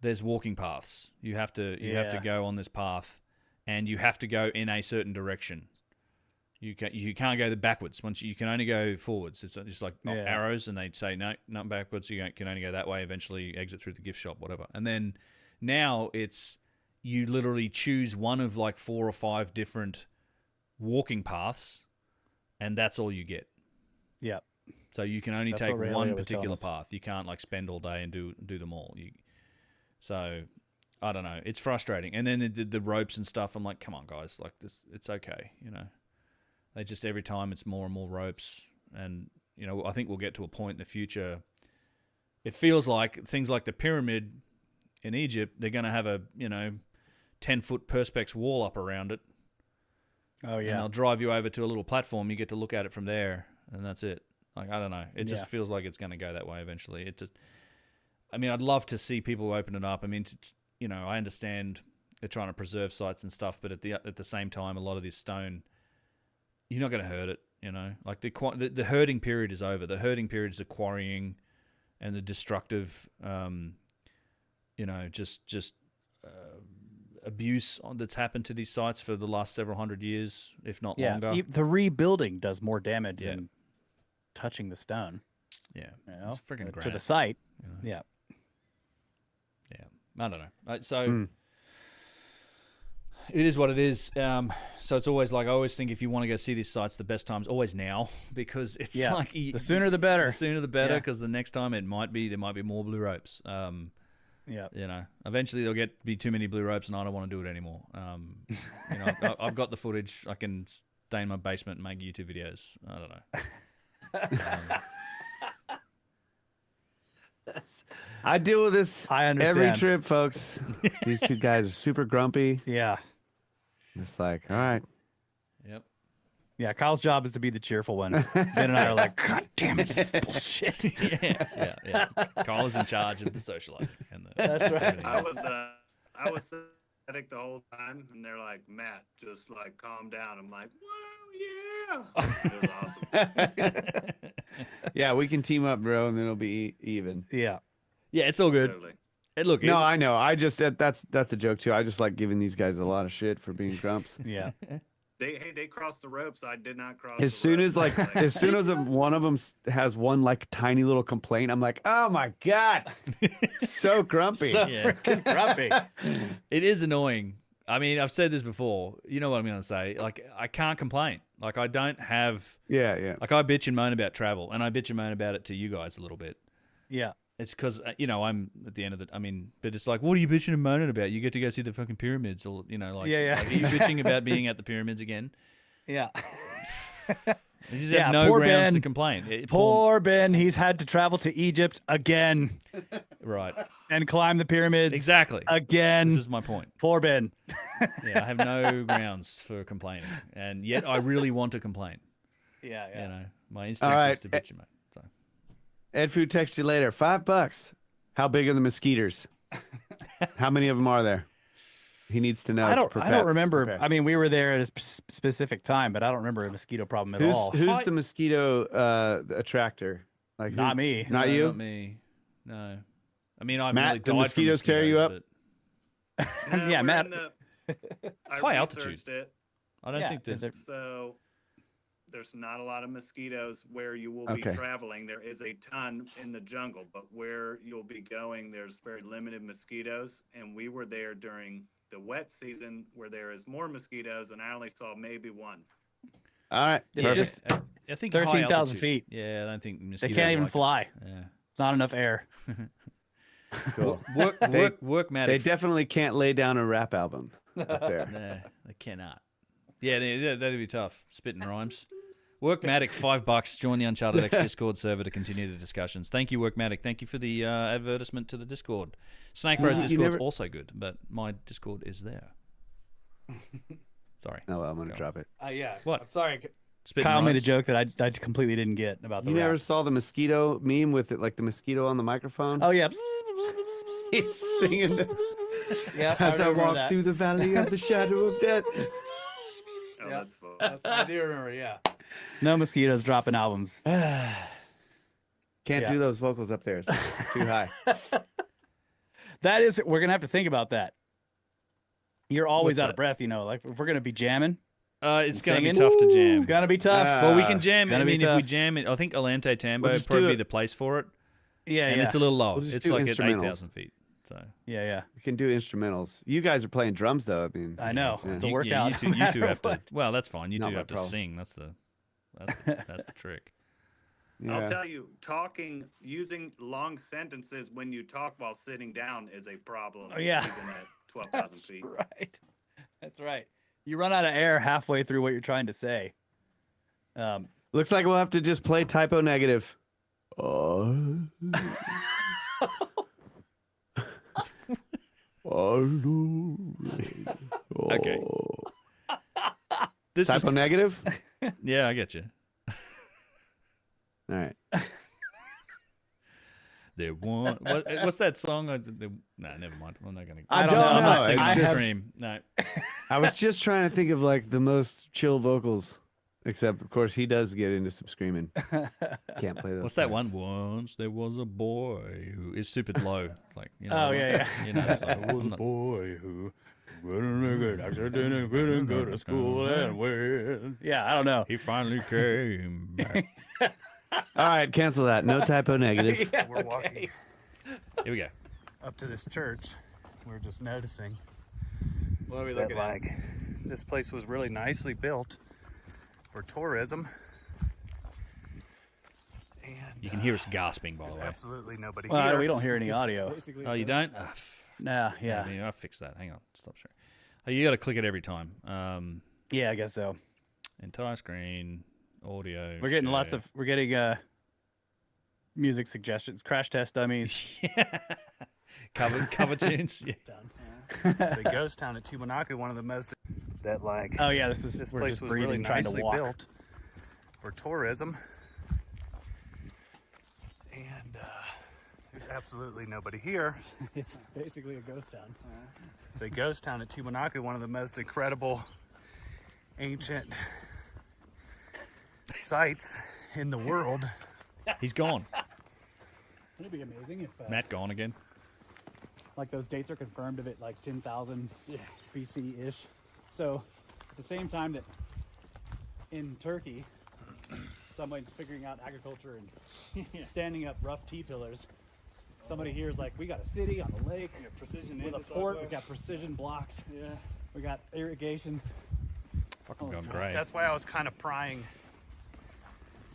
there's walking paths. You have to go on this path, and you have to go in a certain direction. You can't go backwards. Once you can only go forwards. It's just like arrows, and they say no, not backwards. You can only go that way. Eventually, exit through the gift shop, whatever. And then now it's you literally choose one of like 4 or 5 different walking paths, and that's all you get. Yeah. So you can only That's take what Rayleigh one was telling particular us. path. You can't like spend all day and do them all. So I don't know. It's frustrating. And then the ropes and stuff. I'm like, come on, guys. Like this, it's okay. They just every time it's more and more ropes. And I think we'll get to a point in the future. It feels like things like the pyramid in Egypt, they're going to have a 10-foot perspex wall up around it. Oh yeah. And they'll drive you over to a little platform. You get to look at it from there, and that's it. Like, I don't know. It just feels like it's going to go that way eventually. I'd love to see people open it up. I mean, I understand they're trying to preserve sites and stuff, but at the same time, a lot of this stone, you're not going to hurt it. Like the herding period is over. The herding period is the quarrying and the destructive, abuse that's happened to these sites for the last several hundred years, if not longer. The rebuilding does more damage than touching the stone. Yeah, it's freaking to granite. the site. Yeah. I don't know. So it is what it is. So it's always like I always think if you want to go see these sites, the best time's always now because it's like the sooner the better. The sooner the better because the next time there might be more blue ropes. Eventually there'll be too many blue ropes, and I don't want to do it anymore. I've got the footage. I can stay in my basement and make YouTube videos. I don't know. I deal with this I understand. every trip, folks. These two guys are super grumpy. Yeah. It's like, all right. Yep. Yeah, Kyle's job is to be the cheerful one. Ben and I are like, God damn it, this is bullshit. yeah. Kyle is in charge of the socializing. And That's right. I was pathetic the whole time, and they're like, Matt, just like calm down. I'm like, whoa, yeah. It was awesome. Yeah, we can team up, bro, and then it'll be even. Yeah. Yeah, it's all good. Totally. Hey, look, No, I know. I just said that's a joke too. I just like giving these guys a lot of shit for being grumps. Yeah. They crossed the ropes. I did not cross. As soon as one of them has one like tiny little complaint, I'm like, oh my god, so grumpy. Freaking grumpy. It is annoying. I mean, I've said this before. You know what I'm going to say. Like, I can't complain. Like, I don't have... Yeah. Like, I bitch and moan about travel, and I bitch and moan about it to you guys a little bit. Yeah. It's because, I'm at the end of the... I mean, but it's like, what are you bitching and moaning about? You get to go see the fucking pyramids, or, like... Like, are you bitching about being at the pyramids again? Yeah. He's had no poor grounds Ben. to complain. Poor Ben. He's had to travel to Egypt again. Right. And climb the pyramids. Exactly. Again. This is my point. Poor Ben. Yeah, I have no grounds for complaining, and yet I really want to complain. Yeah. My instinct is to bitch and moan. So. Ed Food texts you later. $5. How big are the mosquitoes? How many of them are there? He needs to know. I don't remember. Okay. I mean, we were there at a specific time, but I don't remember a mosquito problem at all. Who's the mosquito attractor? Like Not me. Not No, you. Not me. No. I mean, I Matt, really do died mosquitoes from tear you up? but Yeah, we're Matt. in I High altitude. researched it. I don't think there's. So there's not a lot of mosquitoes where you will be Okay. traveling. There is a ton in the jungle, but where you'll be going, there's very limited mosquitoes. And we were there during the wet season where there is more mosquitoes, and I only saw maybe one. All right. It's just I think 13,000 high altitude. feet. Yeah, I don't think They mosquitoes can't even like it. fly. Yeah. Not enough air. Cool. Work, Matt. They definitely can't lay down a rap album up there. Nah, they cannot. Yeah, that'd be tough. Spitting rhymes. Workmatic, $5. Join the Uncharted X Discord server to continue the discussions. Thank you, Workmatic. Thank you for the advertisement to the Discord. Snake Rose Discord's also good, but my Discord is there. Sorry. Oh, well, I'm going to Go drop it. Yeah. What? I'm sorry. Spitting Kyle made a rights? joke that I completely didn't get about the You never rap. saw the mosquito meme with it, like the mosquito on the microphone? Oh yeah. He's singing. Yeah. As I remember walk that. through the valley of the shadow of death. Oh, that's fun. I do remember. Yeah. No mosquitoes dropping albums. Can't Yeah. do those vocals up there. It's too high. That is. We're gonna have to think about that. You're always What's out of that? breath. You know, like if we're gonna be jamming, It's going to be singing? tough to jam. it's gonna be tough. Ah. Well, we can jam. it's gonna I be mean, if we tough. jam it, I think Alante Tambo We'll would just probably do be it. the place for it. Yeah. And yeah. it's a little low. We'll just It's do like at instrumentals. 8,000 feet. So yeah. Yeah. We can do instrumentals. You guys are playing drums, though. I mean, I know. Yeah. It's a you workout. two, no you two matter have to. what. Well, that's fine. You Not two my have to problem. sing. That's the trick. I'll Yeah. tell you, using long sentences when you talk while sitting down is a problem. Oh, yeah. Even at 12,000 feet. Right. That's right. You run out of air halfway through what you're trying to say. Looks like we'll have to just play typo negative. Oh. Okay. This is Typo negative? yeah, I get you. All right. What's that song? Nah, never mind. I'm not gonna. I don't don't know. I'm not know. singing It's on just- stream. No. I was just trying to think of like the most chill vocals, except of course he does get into some screaming. Can't play those. What's that parts. one? Once there was a boy who is stupid low. Like you know. Oh, yeah, You know. It's like, I'm not- boy who couldn't go to school and win. Yeah, I don't know. he finally came back. All right, cancel that. No typo negative. We're walking Here we go. up to this church. We're just noticing What are we that like this place was really nicely built for tourism. And You can hear us gasping, by the there's way. absolutely nobody Well, here. we don't hear any audio. Oh, you don't? Nah, I yeah. mean, I fixed that. Hang on. Stop sharing. Oh, you got to click it every time. Yeah, I guess so. Entire screen, audio. We're getting lots share. of music suggestions. Crash Test Dummies. cover tunes. Yeah. It's a ghost town at Tiwanaku, one of the most that like Oh yeah, this we're place just was breathing, really trying to nicely walk. built for tourism. And there's absolutely nobody here. It's basically a ghost town. It's a ghost town at Tiwanaku, one of the most incredible ancient sites in the world. He's gone. It'd be amazing if Matt gone again. like those dates are confirmed of it like 10,000 BC ish. So at the same time that in Turkey someone's figuring out agriculture and standing up rough T-pillars, somebody here is like, we got a city on the lake Precision with a port, we got precision blocks, we got irrigation. Fucking Oh, gone God. great. That's why I was kind of prying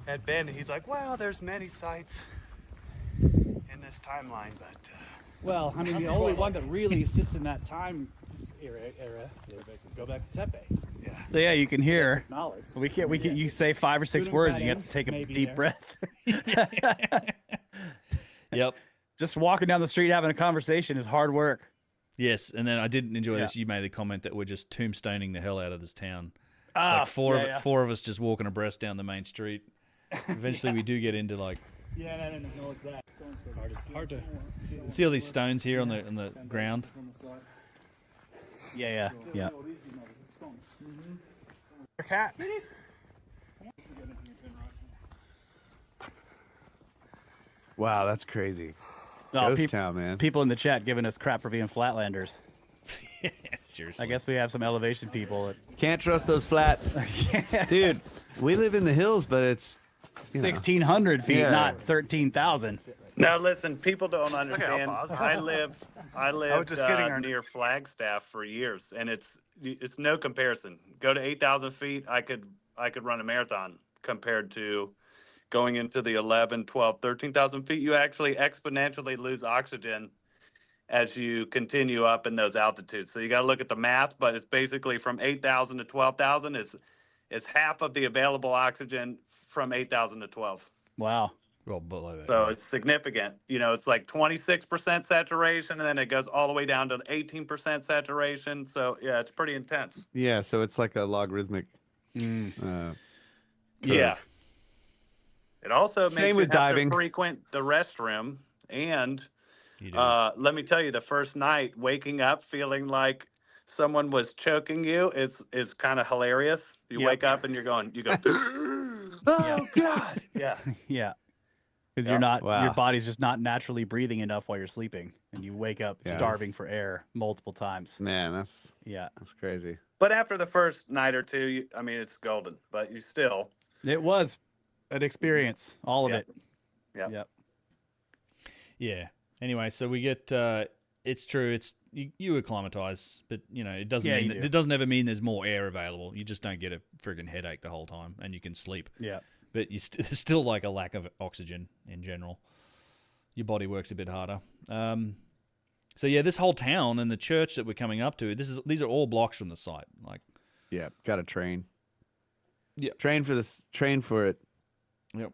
at Ben. He's like, well, there's many sites in this timeline, but Well, I mean, the only one that really sits in that time era is go back to Tepe. yeah. So yeah, you can hear. Knowledge. We can. You say 5 or 6 words, and you have to take a Maybe deep there. breath. Yep. Just walking down the street having a conversation is hard work. Yes, and then I did enjoy Yeah. this. You made the comment that we're just tombstoning the hell out of this town. It's Ah, like four yeah, yeah. of us just walking abreast down the main street. Eventually, we do get into like Yeah, I didn't know it's that. Hard to see all these stones here on the ground. Yeah, yeah. Cat. Wow, that's crazy. No, Ghost peop- town, man. people in the chat giving us crap for being flatlanders. Seriously. I guess we have some elevation people. At Can't trust those flats. Dude, we live in the hills, but it's you know. 1,600 feet, Yeah. not 13,000. Now listen, people don't I'll understand. pause. I lived just getting our- near Flagstaff for years, and it's no comparison. Go to 8,000 feet, I could run a marathon compared to going into the 11, 12, 13,000 feet. You actually exponentially lose oxygen as you continue up in those altitudes. So you got to look at the math, but it's basically from 8,000 to 12,000 is half of the available oxygen from 8,000 to 12. Wow. Well, below that. So yeah. it's significant. It's like 26% saturation, and then it goes all the way down to 18% saturation. So yeah, it's pretty intense. Yeah, so it's like a logarithmic. Yeah. It also Same makes you with have diving. to frequent the restroom. And You do. let me tell you, the first night waking up feeling like someone was choking you is kind of hilarious. You Yep. wake up and you go, oh God. Yeah. Yeah. Because Yeah. your body's just not naturally breathing enough while you're sleeping, and you wake up Yeah, starving for air multiple times. Man, that's crazy. But after the first night or two, it's golden. But you still. It was an experience, all of Yep. it. Yep. Yep. Yeah. Anyway, so we get. It's true. It's you acclimatize, but it doesn't Yeah, mean you do. it doesn't ever mean there's more air available. You just don't get a friggin' headache the whole time, and you can sleep. Yeah. But there's still like a lack of oxygen in general. Your body works a bit harder. So yeah, this whole town and the church that we're coming up to, these are all blocks from the site. Like, Yeah, got to train. Yeah. Train for this. Train for it. yep.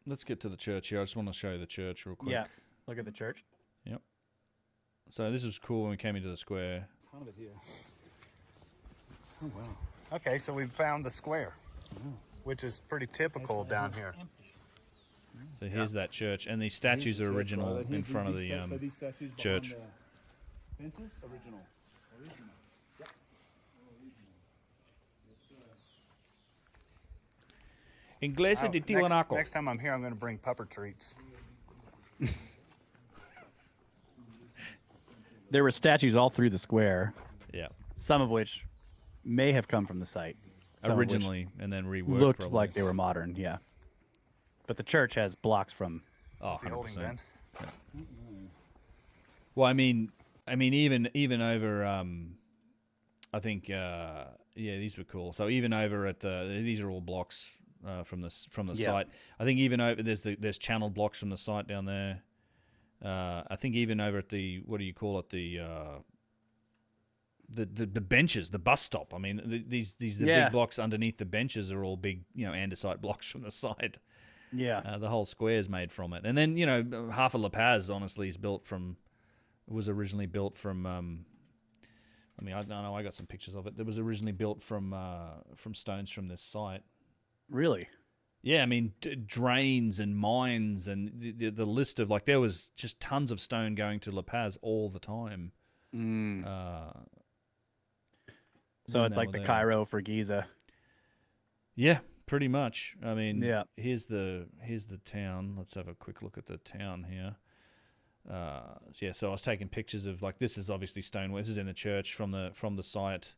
Let's get to the church here. I just want to show you the church real quick. Yeah. Look at the church. Yep. So this was cool when we came into the square. Ton of it here. Oh wow. Okay, so we've found the square, which is pretty typical down here. So here's that church, and these statues are original in front of the church. Fences, original. Iglesia de Tiwanaku. Next time I'm here, I'm going to bring pupper treats. There were statues all through the square, Yeah. some of which may have come from the site. Some of which Originally, and then reworked. looked probably. like they were modern, yeah. But the church has blocks from. Oh, Is he holding 100%. Ben? Well, I mean, even over, I think, these were cool. So even over at these are all blocks from the Yeah. site. I think even over there's channel blocks from the site down there. I think even over at the what do you call it the benches, the bus stop. I mean, these Yeah. big blocks underneath the benches are all big andesite blocks from the site. Yeah. The whole square is made from it, and then half of La Paz honestly is was originally built from. I mean, I don't know. I got some pictures of it. It was originally built from stones from this site. Really? Yeah, I mean, drains and mines and the list of there was just tons of stone going to La Paz all the time. So it's like the Cairo for Giza. Yeah, pretty much. I mean, Yeah. Here's the town. Let's have a quick look at the town here. So I was taking pictures of this is obviously stoneware. This is in the church from the site.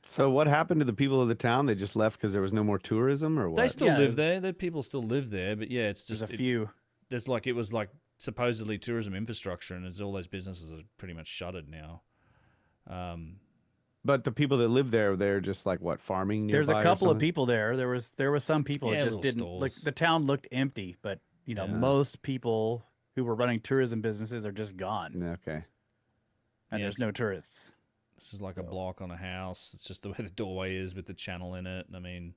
So what happened to the people of the town? They just left because there was no more tourism, or what? They still Yeah, live it's- there. The people still live there, but yeah, it's There's just a few. there's it was supposedly tourism infrastructure, and all those businesses are pretty much shuttered now. But the people that live there, they're just what, farming? There's a nearby or couple of something? people there. There was some people Yeah, that just little didn't like stalls. the town looked empty, but Yeah. most people who were running tourism businesses are just gone, Yeah, okay. and Yeah, there's no tourists. This is like a block on a house. It's just the way the doorway is with the channel in it. And I mean,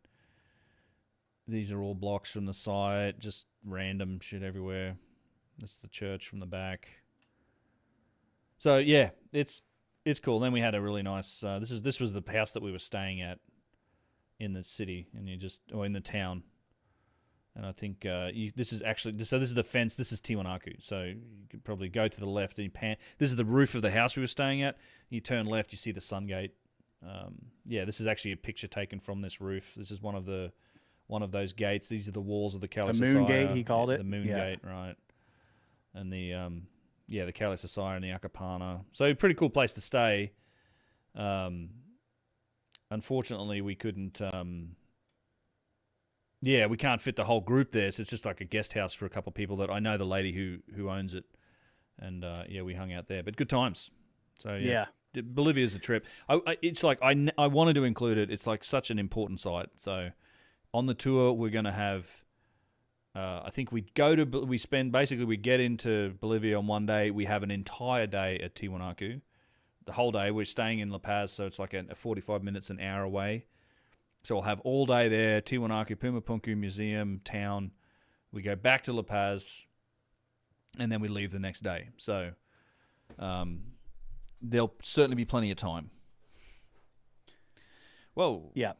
these are all blocks from the site, just random shit everywhere. This is the church from the back. So yeah, it's cool. Then we had a really nice. This was the house that we were staying at in the city, and in the town. And I think this is actually this is the fence. This is Tiwanaku. So you could probably go to the left and you pan. This is the roof of the house we were staying at. You turn left, you see the sun gate. This is actually a picture taken from this roof. This is one of those gates. These are the walls of the Kali The moon gate, he called it. The moon Yeah. gate, right? And the Kali and the Akapana. So pretty cool place to stay. Unfortunately, we couldn't. We can't fit the whole group there. So it's just like a guest house for a couple of people that I know the lady who owns it, and we hung out there. But good times. So Yeah. Bolivia's a trip. It's like I wanted to include it. It's like such an important site. So on the tour we're gonna have. I think we get into Bolivia on one day. We have an entire day at Tiwanaku. The whole day we're staying in La Paz, so it's like a 45 minutes, an hour away. So we'll have all day there, Tiwanaku, Pumapunku Museum, town. We go back to La Paz, and then we leave the next day. So there'll certainly be plenty of time. Whoa. Yeah.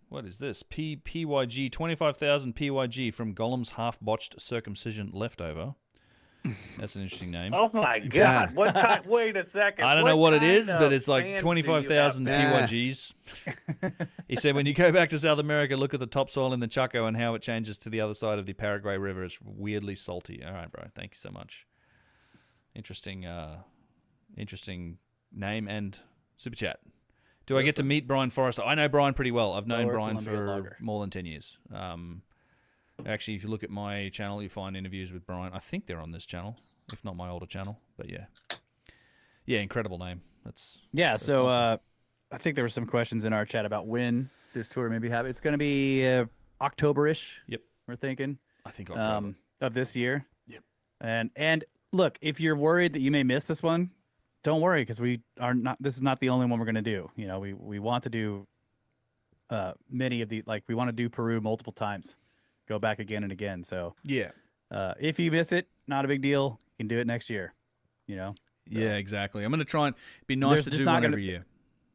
What is this? PYG, 25,000 PYG from Gollum's half-botched circumcision leftover. That's an interesting name. Oh my God! Yeah. What kind? Wait a second. I don't know what it kind is, but of it's like fans do you 25,000 have? PYGs. He said, when you go back to South America, look at the topsoil in the Chaco and how it changes to the other side of the Paraguay River. It's weirdly salty. All right, bro. Thank you so much. Interesting name and super chat. Do I get to meet Brian Forrester? I know Brian pretty well. I've known Lower Brian Columbia for Lager. more than 10 years. Actually, if you look at my channel, you find interviews with Brian. I think they're on this channel, if not my older channel. But yeah. Yeah, incredible name. That's So something. I think there were some questions in our chat about when this tour maybe happen. It's going to be October-ish. Yep. We're thinking. I think October. Of this year. Yep. And look, if you're worried that you may miss this one, don't worry, because we are not. This is not the only one we're going to do. You know, we want to do many of the, like, we want to do Peru multiple times, go back again and again. So Yeah. if you miss it, not a big deal. You can do it next year. You know. Yeah, exactly. I'm going to try and be nice There's to just do not one gonna- every year.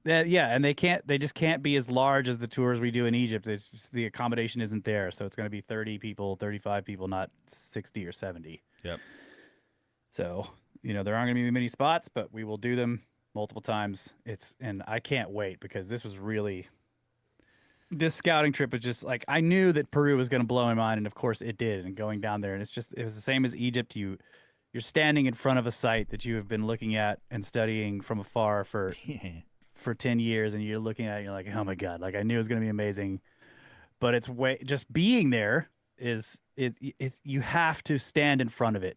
Yeah, and they just can't be as large as the tours we do in Egypt. It's just, the accommodation isn't there, so it's going to be 30 people, 35 people, not 60 or 70. Yep. So, you know, there aren't going to be many spots, but we will do them multiple times. And I can't wait, because this scouting trip was just like, I knew that Peru was going to blow my mind, and of course it did. And going down there, and it was the same as Egypt. You're standing in front of a site that you have been looking at and studying from afar for 10 years, and you're looking at it, and you're like, oh my God, like, I knew it was going to be amazing. But it's just being there is you have to stand in front of it.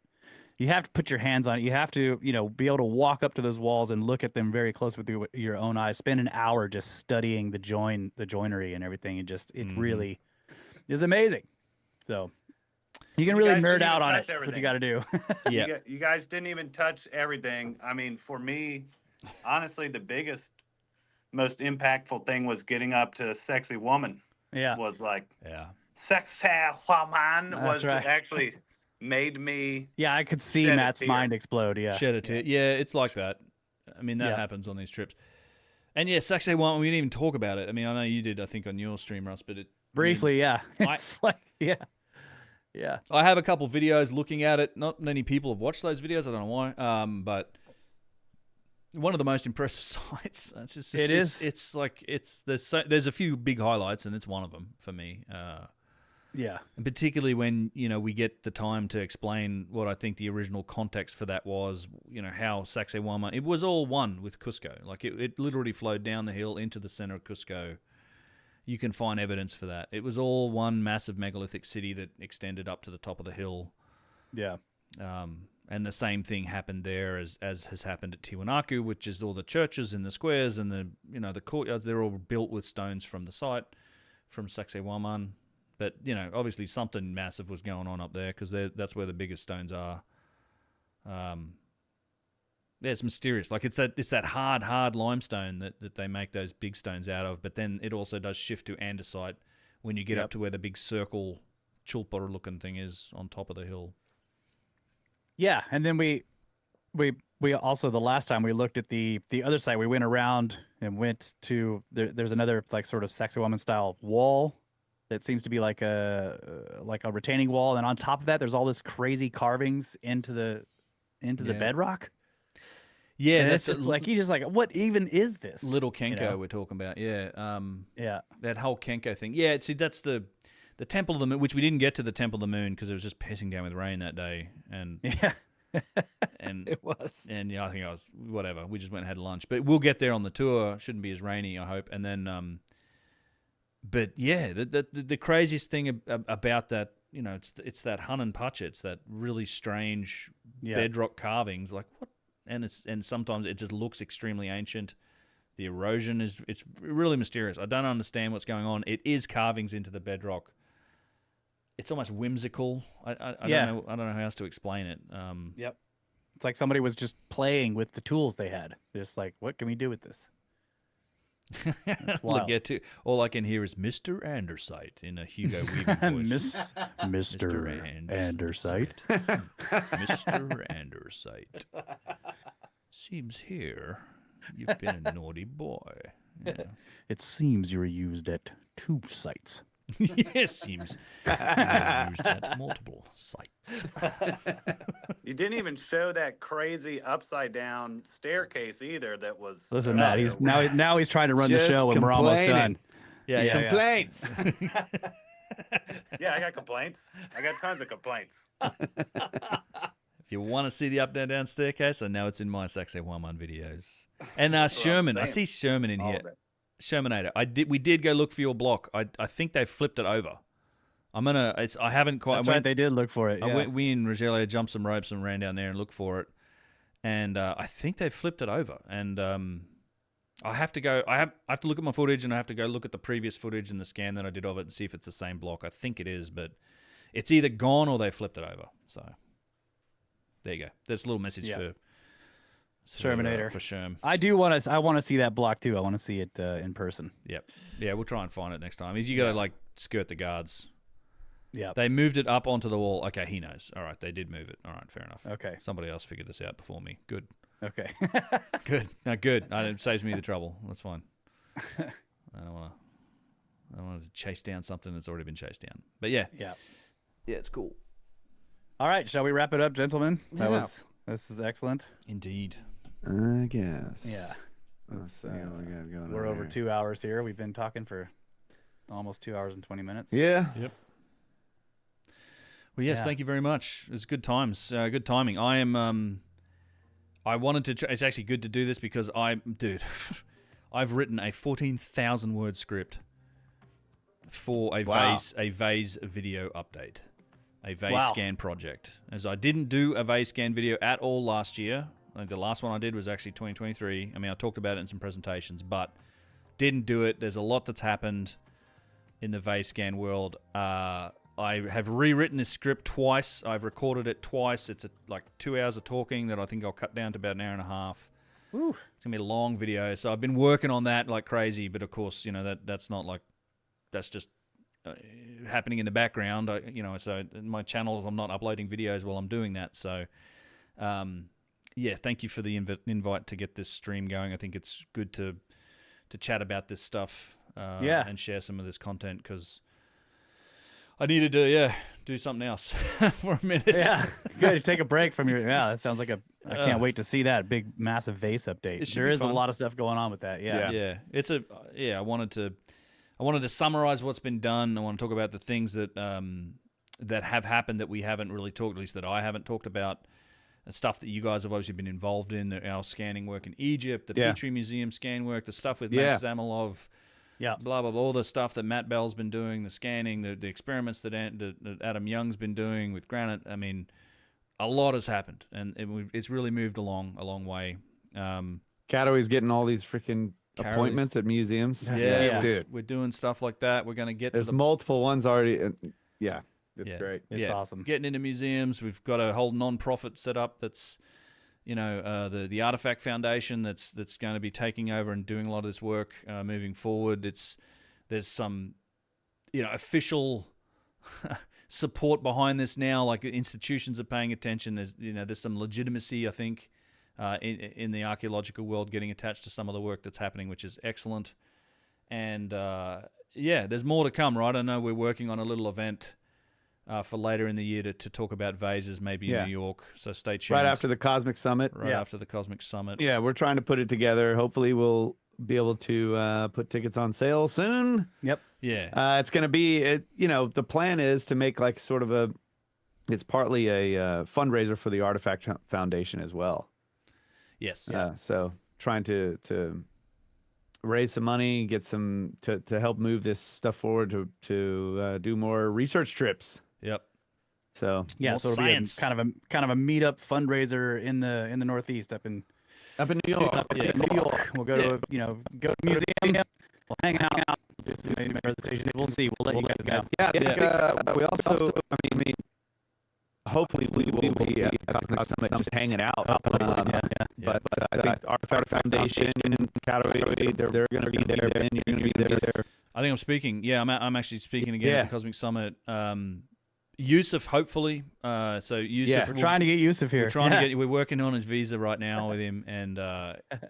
You have to put your hands on it. You have to, you know, be able to walk up to those walls and look at them very close with your own eyes. Spend an hour just studying the joinery and everything, and it really is amazing. So you can really guys nerd didn't out even on it. touch That's what everything. you got to do. Yeah. You guys didn't even touch everything. I mean, for me, honestly, the biggest, most impactful thing was getting up to Sexy Woman. Yeah. Was like, Yeah. Sexy Woman That's was right. actually made me. Yeah, I could see Shed a Matt's tear. mind explode. Yeah. Shed a tear. Yeah, it's like that. I mean, that Yeah. happens on these trips. And yeah, Saxay one, we didn't even talk about it. I mean, I know you did, I think, on your stream, Russ, but Briefly, yeah. I- It's like, yeah. Yeah. I have a couple videos looking at it. Not many people have watched those videos. I don't know why. But one of the most impressive sites. There's a few big highlights, and it's one of them for me. Yeah. And particularly when, you know, we get the time to explain what I think the original context for that was, you know, how Sacsayhuaman, it was all one with Cusco. Like, it literally flowed down the hill into the center of Cusco. You can find evidence for that. It was all one massive megalithic city that extended up to the top of the hill. Yeah. And the same thing happened there as has happened at Tiwanaku, which is all the churches and the squares and the courtyards. They're all built with stones from the site, from Sacsayhuaman. But, you know, obviously something massive was going on up there, because that's where the biggest stones are. Yeah, it's mysterious. Like, it's that hard limestone that they make those big stones out of. But then it also does shift to andesite when you get up to where the big circle chulpa-looking thing is on top of the hill. Yeah, and then we also, the last time we looked at the other side, we went around and went to there's another, like, sort of Sacsayhuaman style wall that seems to be like a retaining wall, and on top of that there's all this crazy carvings into the bedrock. Yeah, and that's it's just like, you just like, what even is this? Little Kenko, You know? we're talking about. Yeah. Yeah. That whole Kenko thing. Yeah, see, that's the Temple of the Moon, which we didn't get to the Temple of the Moon because it was just pissing down with rain that day. And Yeah. and It was. And yeah, I think whatever. We just went and had lunch. But we'll get there on the tour. Shouldn't be as rainy, I hope. And then but yeah, the craziest thing about that, you know, it's that Hunan Pacha. It's that really strange bedrock carvings. Like, what? And sometimes it just looks extremely ancient. The erosion it's really mysterious. I don't understand what's going on. It is carvings into the bedrock. It's almost whimsical. I don't know how else to explain it. Yep. It's like somebody was just playing with the tools they had. Just like, what can we do with this? That's Look wild. at it. All I can hear is Mr. Andersight in a Hugo Weaving voice. Mr. Andersight. Mr. Andersight. Seems here you've been a naughty boy. Yeah. It seems you're used at 2 sites. Yes, seems you have used at multiple sites. You didn't even show that crazy upside down staircase either. That was. Listen, Matt, he's now he's trying to run the Just show and we're almost complaining. done. Yeah. Complaints. Yeah, I got complaints. I got tons of complaints. If you want to see the up and down staircase, I know it's in my Saxo 1-1 videos. And Sherman, I see Sherman in All here. of it. Shermanator. We did go look for your block. I think they flipped it over. I haven't quite. That's right, they did look for it. Yeah. We and Rogelio jumped some ropes and ran down there and looked for it. And I think they flipped it over. And I have to go. I have to look at my footage, and I have to go look at the previous footage and the scan that I did of it and see if it's the same block. I think it is, but it's either gone or they flipped it over. So there you go. That's a little message for Shermanator. For Sherm. I want to see that block too. I want to see it in person. Yep. Yeah, we'll try and find it next time. You got to like skirt the guards. Yeah. They moved it up onto the wall. Okay, he knows. All right, they did move it. All right, fair enough. Okay. Somebody else figured this out before me. Good. Okay. Good. No, good. It saves me the trouble. That's fine. I don't want to chase down something that's already been chased down. But yeah. Yeah. Yeah, it's cool. All right, shall we wrap it up, gentlemen? Yeah. This is excellent. Indeed. I guess. Yeah. Let's see what we got going We're on over here. 2 hours here. We've been talking for almost 2 hours and 20 minutes. Yeah. Yep. Well, yes, Yeah. thank you very much. It's good times. Good timing. I am. I wanted to. It's actually good to do this because dude, I've written a 14,000 word script for a vase video update, a vase scan project. As I didn't do a vase scan video at all last year. I think the last one I did was actually 2023. I mean, I talked about it in some presentations, but didn't do it. There's a lot that's happened in the vase scan world. I have rewritten this script twice. I've recorded it twice. It's like 2 hours of talking that I think I'll cut down to about an hour and a half. Woo. It's going to be a long video. So I've been working on that like crazy, but of course, that's not like, that's just happening in the background. So in my channel, I'm not uploading videos while I'm doing that. So, yeah, thank you for the invite to get this stream going. I think it's good to chat about this stuff and share some of this content because I needed to do something else for a minute. Yeah, good. Take a break from your. Yeah, that sounds like I can't wait to see that big, massive vase update. There is a lot of stuff going on with that. Yeah. Yeah. I wanted to summarize what's been done. I want to talk about the things that that have happened that we haven't really talked, at least that I haven't talked about. Stuff that you guys have obviously been involved in, our scanning work in Egypt, the Petrie Museum scan work, the stuff with Max Zamilov, blah, blah, blah, all the stuff that Matt Bell's been doing, the scanning, the experiments that Adam Young's been doing with granite. I mean, a lot has happened, and it's really moved along a long way. Catoey's getting all these freaking appointments at museums. Dude. We're doing stuff like that. We're going to There's multiple ones already. It's great. It's awesome. Getting into museums. We've got a whole non-profit set up that's, the Artifact Foundation that's going to be taking over and doing a lot of this work moving forward. There's some, official support behind this now. Like institutions are paying attention. There's some legitimacy, I think, in the archaeological world getting attached to some of the work that's happening, which is excellent. And there's more to come, right? I know we're working on a little event for later in the year to talk about vases, maybe in New York. So stay tuned. Right after the Cosmic Summit. After the Cosmic Summit. Yeah, we're trying to put it together. Hopefully we'll be able to put tickets on sale soon. Yep. Yeah. It's going to be, the plan is to make like sort of it's partly a fundraiser for the Artifact Foundation as well. Yes. So trying to raise some money, get some to help move this stuff forward to do more research trips. Yep. So so it'll science. be kind of a meetup fundraiser in the Northeast up in New York. in New York. We'll go to go to the museum. We'll hang out. Just do some presentation. We'll see. We'll let you guys know. Yeah. I think, we also. I mean, hopefully we will be at Cosmic Summit just hanging out. But I think Artifact Foundation and Category, they're going to be there. Ben, you're going to be there. I think I'm speaking. Yeah, I'm actually speaking again at the Cosmic Summit. Yusuf, hopefully. So Yusuf, we're trying to get Yusuf here. We're working on his visa right now with him. And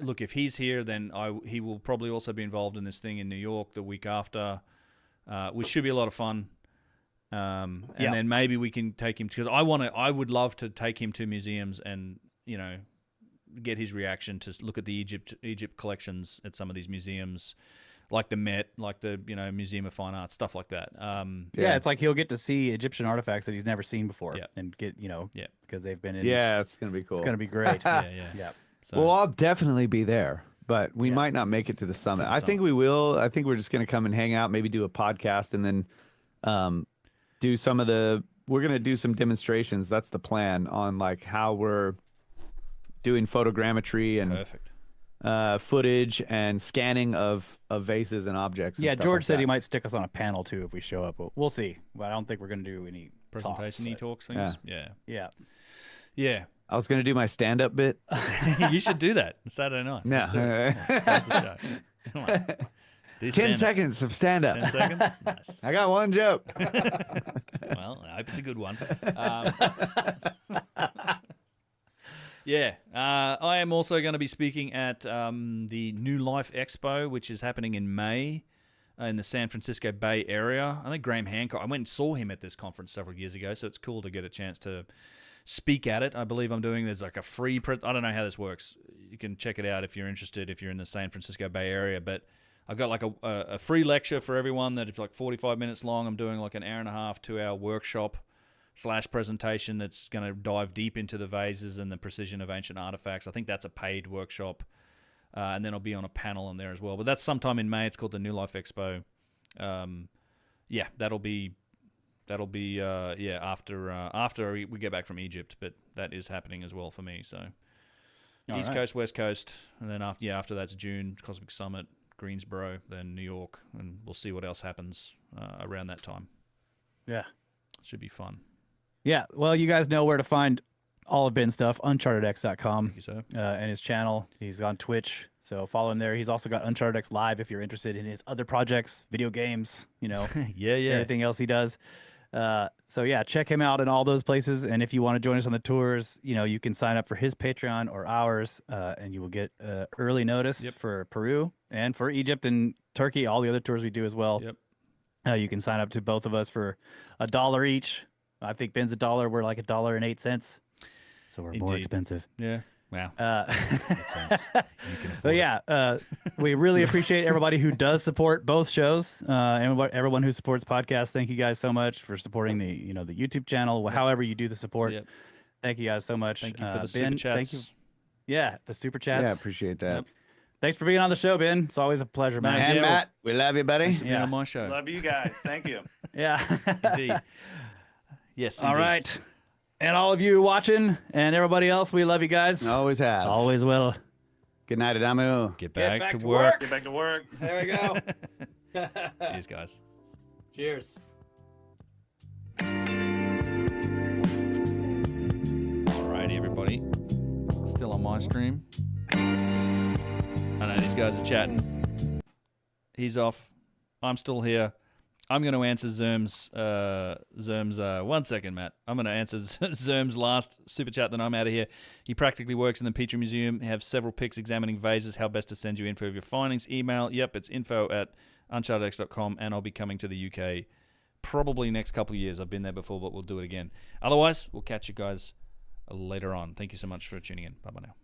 look, if he's here, then he will probably also be involved in this thing in New York the week after, which should be a lot of fun. And then maybe we can take him, because I would love to take him to museums and get his reaction to look at the Egypt collections at some of these museums. Like the Met, like the Museum of Fine Arts, stuff like that. It's like he'll get to see Egyptian artifacts that he's never seen before, and get because they've been in. Yeah, it's gonna be cool. It's gonna be great. yeah. So. Well, I'll definitely be there, but we might not make it to the summit. I think we will. I think we're just gonna come and hang out, maybe do a podcast, and then do some of the. We're gonna do some demonstrations. That's the plan on like how we're doing photogrammetry and perfect. Footage and scanning of vases and objects. And stuff George like said that. he might stick us on a panel too if we show up. We'll see. But I don't think we're going to do any presentation talks things. Yeah. I was going to do my stand-up bit. You should do that Saturday night. No. That's the show. Come on. 10 seconds of stand-up. 10 seconds? Nice. I got one joke. Well, I hope it's a good one. I am also going to be speaking at the New Life Expo, which is happening in May in the San Francisco Bay Area. I think Graham Hancock, I went and saw him at this conference several years ago, so it's cool to get a chance to speak at it. I believe there's like a free, I don't know how this works. You can check it out if you're interested, if you're in the San Francisco Bay Area, but I've got like a free lecture for everyone that is like 45 minutes long. I'm doing like an hour and a half, 2-hour workshop / presentation that's going to dive deep into the vases and the precision of ancient artifacts. I think that's a paid workshop, and then I'll be on a panel on there as well. But that's sometime in May. It's called the New Life Expo. That'll be after we get back from Egypt. But that is happening as well for me. So East Coast, West Coast, and then after that's June Cosmic Summit, Greensboro, then New York, and we'll see what else happens around that time. Yeah, should be fun. Yeah, well, you guys know where to find all of Ben's stuff, unchartedx.com, and his channel. He's on Twitch, so follow him there. He's also got Uncharted X Live if you're interested in his other projects, video games, everything else he does. Check him out in all those places. And if you want to join us on the tours, you can sign up for his Patreon or ours, and you will get early notice for Peru and for Egypt and Turkey, all the other tours we do as well. You can sign up to both of us for $1 each. I think Ben's $1. We're like $1.08, so we're more expensive. Yeah. Wow. Makes sense. You can afford we really appreciate everybody who does support both shows, and everyone who supports podcasts. Thank you guys so much for supporting the the YouTube channel. However you do the support. Thank you guys so much. Thank you for the Ben, super chats. Thank you. Yeah, the super chats. Yeah, appreciate that. Thanks for being on the show, Ben. It's always a pleasure, man. And Matt, we love you, buddy. Being on my show. Love you guys. Thank you. Yeah. Indeed. Yes, indeed. All right. And all of you watching and everybody else, we love you guys. Always have. Always will. Good night, Adamu. Get back to work. Get back to work. There we go. Cheers, guys. Cheers. Alrighty, everybody. Still on my stream. I know these guys are chatting. He's off. I'm still here. I'm going to answer Zerm's 1 second, Matt. I'm going to answer Zerm's last super chat, then I'm out of here. He practically works in the Petrie Museum. Have several pics examining vases. How best to send you info of your findings? Email. Yep, it's info@unchartedx.com, and I'll be coming to the UK probably next couple of years. I've been there before, but we'll do it again. Otherwise, we'll catch you guys later on. Thank you so much for tuning in. Bye-bye now.